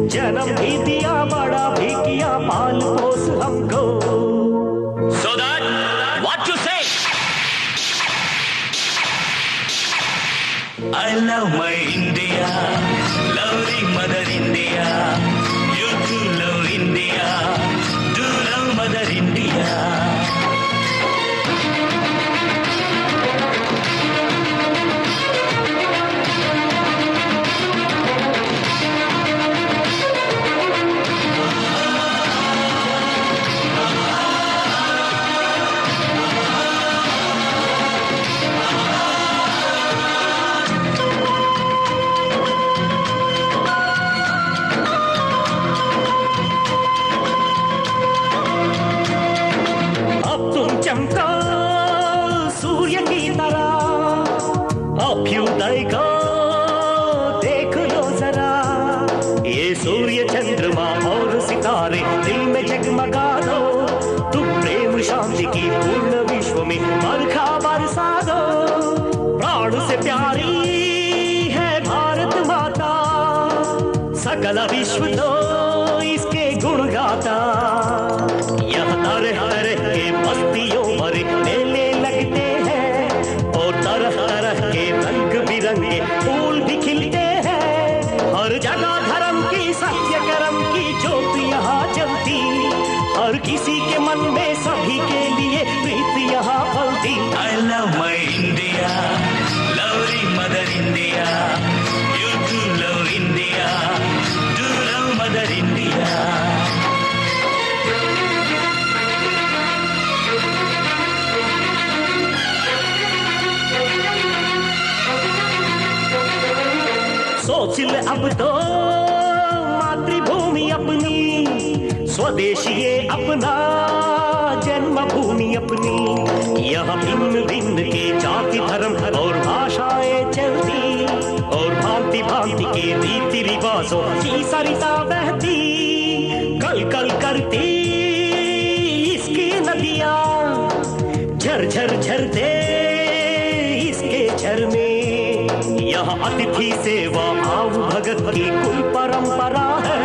जन्म भी दिया, बड़ा भी किया, पाल पोस हमको। So that what you say? I love my India, lovely Mother India. You too love India, do love Mother India. चमका सूर्य की तरह, अभ्युदय को देख लो जरा। ये सूर्य चंद्रमा और सितारे दिल में जगमगा दो, तुम प्रेम शांति की पूर्ण विश्व में बरखा बरसा दो। प्राण से प्यारी है भारत माता, सकल विश्व तो इसके गुण गाता। यह तरह तरह के मस्तियों भरे मेले लगते हैं, और तरह तरह के रंग बिरंगे फूल भी खिलते हैं। हर जगह धर्म धर्म की सत्य कर्म की ज्योत यहाँ जलती, हर किसी के मन में सभी के लिए प्रीति यहाँ फलती। I love my India, lovely mother India. You too love India, do love mother India. सोच ले अब तो मातृभूमि अपनी, स्वदेशी ये अपना जन्मभूमि अपनी। यहाँ भिन्न भिन्न के जाति धर्म और भाषाएं चलती, और भांति भांति के रीति रिवाजों की सरिता बहती। कल कल करती इसकी नदियाँ, झरझर झरते इसके झरने। यहाँ अतिथि सेवा भाव भगत की कुल परंपरा है।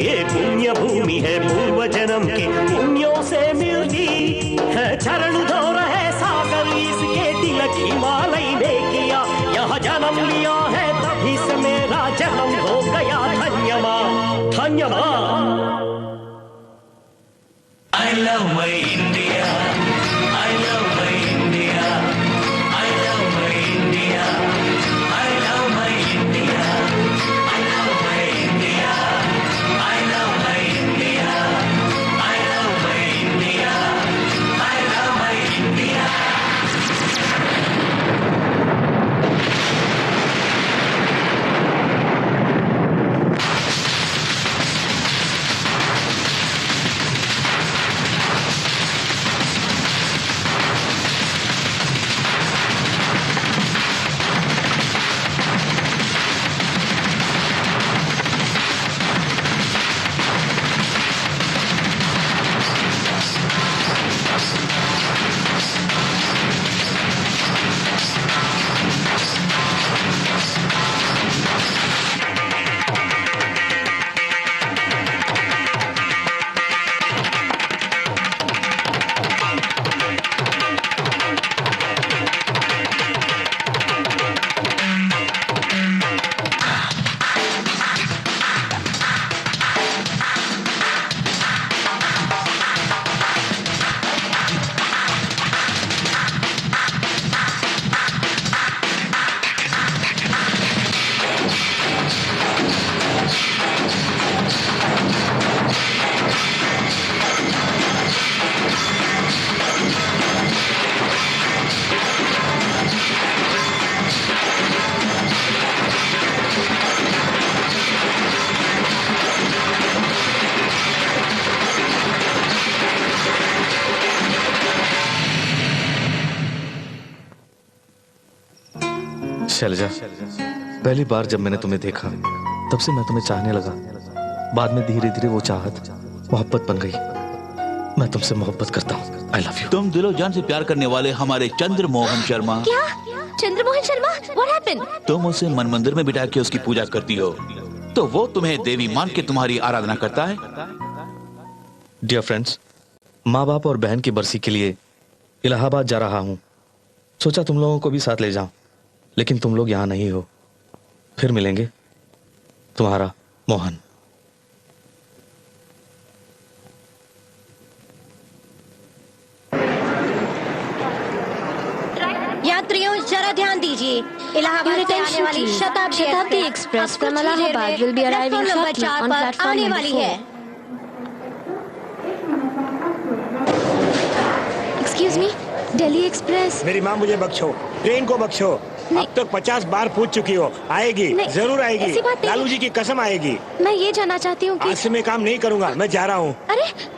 ये पुण्य भूमि है पूर्व जन्म के पुण्यों से मिलती है। चरण धो रहे सागर इसके तिलक हिमालय ने किया। यहाँ जन्म लिया है तभी से मेरा जन्म हो गया धन्यवाद धन्यवाद। I love my India, I love my India, I love my India, I love my India, I love my India, I love my India, I love my India, I love my India. Selja, पहली बार जब मैंने तुम्हें देखा तब से मैं तुम्हें चाहने लगा। बाद में धीरे धीरे वो चाहत मोहब्बत बन गई। मैं तुमसे मोहब्बत करता हूँ। I love you. तुम दिलो जान से प्यार करने वाले हमारे चंद्रमोहन शर्मा। क्या? चंद्रमोहन शर्मा? What happened? तुम उसे मन मंदिर में बिठा के उसकी पूजा करती हो, तो वो तुम्हें देवी मान के तुम्हारी आराधना करता है। डियर फ्रेंड्स, माँ बाप और बहन की बरसी के लिए इलाहाबाद जा रहा हूँ। सोचा तुम लोगों को भी साथ ले जाऊं, लेकिन तुम लोग यहाँ नहीं हो। फिर मिलेंगे। तुम्हारा मोहन। यात्रियों जरा ध्यान दीजिए, इलाहाबाद से आने वाली शताब्दी express from Allahabad will be arriving shortly on platform आने वाली है। Excuse me, Delhi express. मेरी माँ मुझे बख्शो, ट्रेन को बख्शो। अब तक 50 बार पूछ चुकी हो, आएगी, जरूर आएगी। लालू जी की कसम आएगी। मैं ये जानना चाहती हूँ कि... आज से मैं काम नहीं करूँगा, मैं जा रहा हूँ। अरे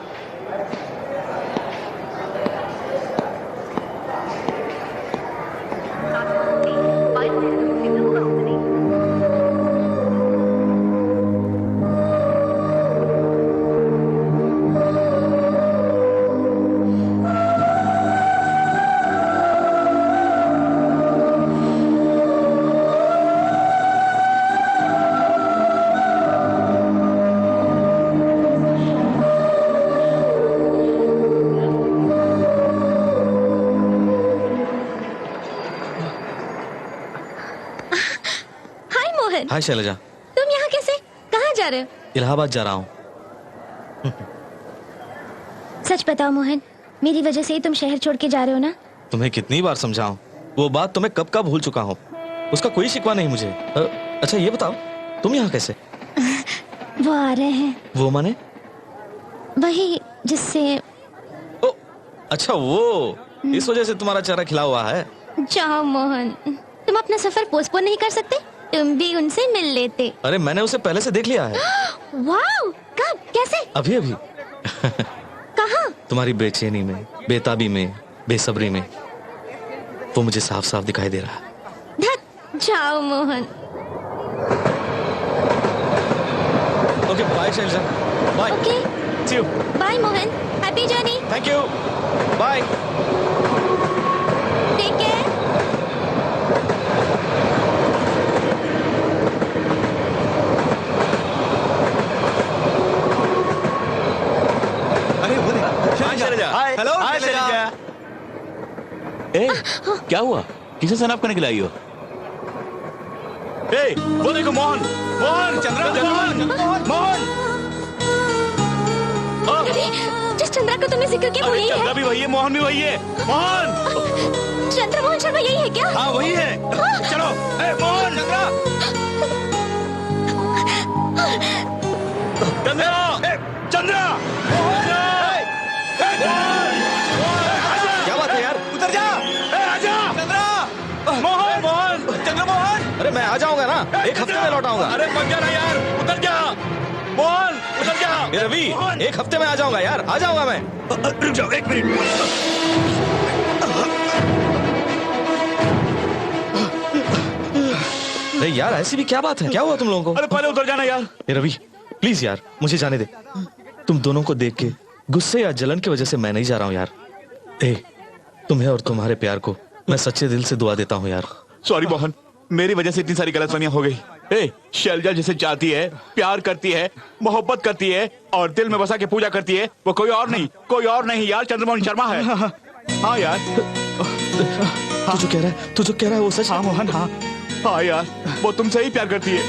हाय शैलजा। तुम यहाँ कैसे? कहाँ जा रहे हो? इलाहाबाद जा रहा हूँ। सच बताओ मोहन, मेरी वजह से ही तुम शहर छोड़ के जा रहे हो ना? तुम्हें कितनी बार समझाऊं, वो बात तुम्हें कब का भूल चुका हूँ। उसका कोई शिकवा नहीं मुझे। अच्छा ये बताओ, तुम यहाँ कैसे? वो आ रहे हैं। वो माने? वही जिससे। अच्छा वो, इस वजह से तुम्हारा चेहरा खिला हुआ है। जाओ मोहन, तुम अपना सफर पोस्टपोन नहीं कर सकते? तुम भी उनसे मिल लेते। अरे मैंने उसे पहले से देख लिया है। वाव, कब, कैसे? अभी अभी। कहाँ? तुम्हारी बेचैनी में, बेताबी में, बेसब्री में वो मुझे साफ साफ दिखाई दे रहा है। जाओ Mohan. Okay bye Shailaja, bye. Okay see you. Bye Mohan, happy journey. Thank you, bye. Take care. अरे वो हाय हेलो शैलजा। ए क्या हुआ, किसे सनाप करने के लिए आई हो? ए वो देखो मोहन, मोहन चंद्रा, मोहन। जिस चंद्रा का तुमने जिक्र किया वो यही चंद्रा है? भी वही है, मोहन भी वही है। मोहन, चंद्रा मोहन शर्मा यही है क्या? हाँ वही है। चलो ए मोहन, चंद्रा, चंद्रा, चंद्रा, क्या बात है यार? उतर जा, आजा चंद्रा, मोहन, मोहन, चंद्रा, मोहन। अरे मैं आ जाऊंगा ना, एक हफ्ते में लौट आऊंगा। अरे मत जाना यार, उतर जा मोहन, उतर जा। ए रवि, एक हफ्ते में आ जाऊंगा यार, आ जाऊंगा मैं। रुक जाओ एक मिनट। अरे यार ऐसी भी क्या बात है? क्या हुआ तुम लोगों को? अरे पहले उतर जाना यार। ए रवि प्लीज यार, मुझे जाने दे। तुम दोनों को देख के गुस्से या जलन की वजह से मैं नहीं जा रहा हूँ यार। ए तुम्हें और तुम्हारे प्यार को मैं सच्चे दिल से दुआ देता हूँ यार। सॉरी मोहन, मेरी वजह से इतनी सारी गलतफहमियां हो गई। ए शैलजा जिसे चाहती है, प्यार करती है, मोहब्बत करती है और दिल में बसा के पूजा करती है, वो कोई और नहीं, कोई और नहीं यार, चंद्रमोहन शर्मा है। हाँ यार, तू जो कह रहा है वो सच है? हाँ मोहन, हाँ हाँ यार, वो तुमसे ही प्यार करती है।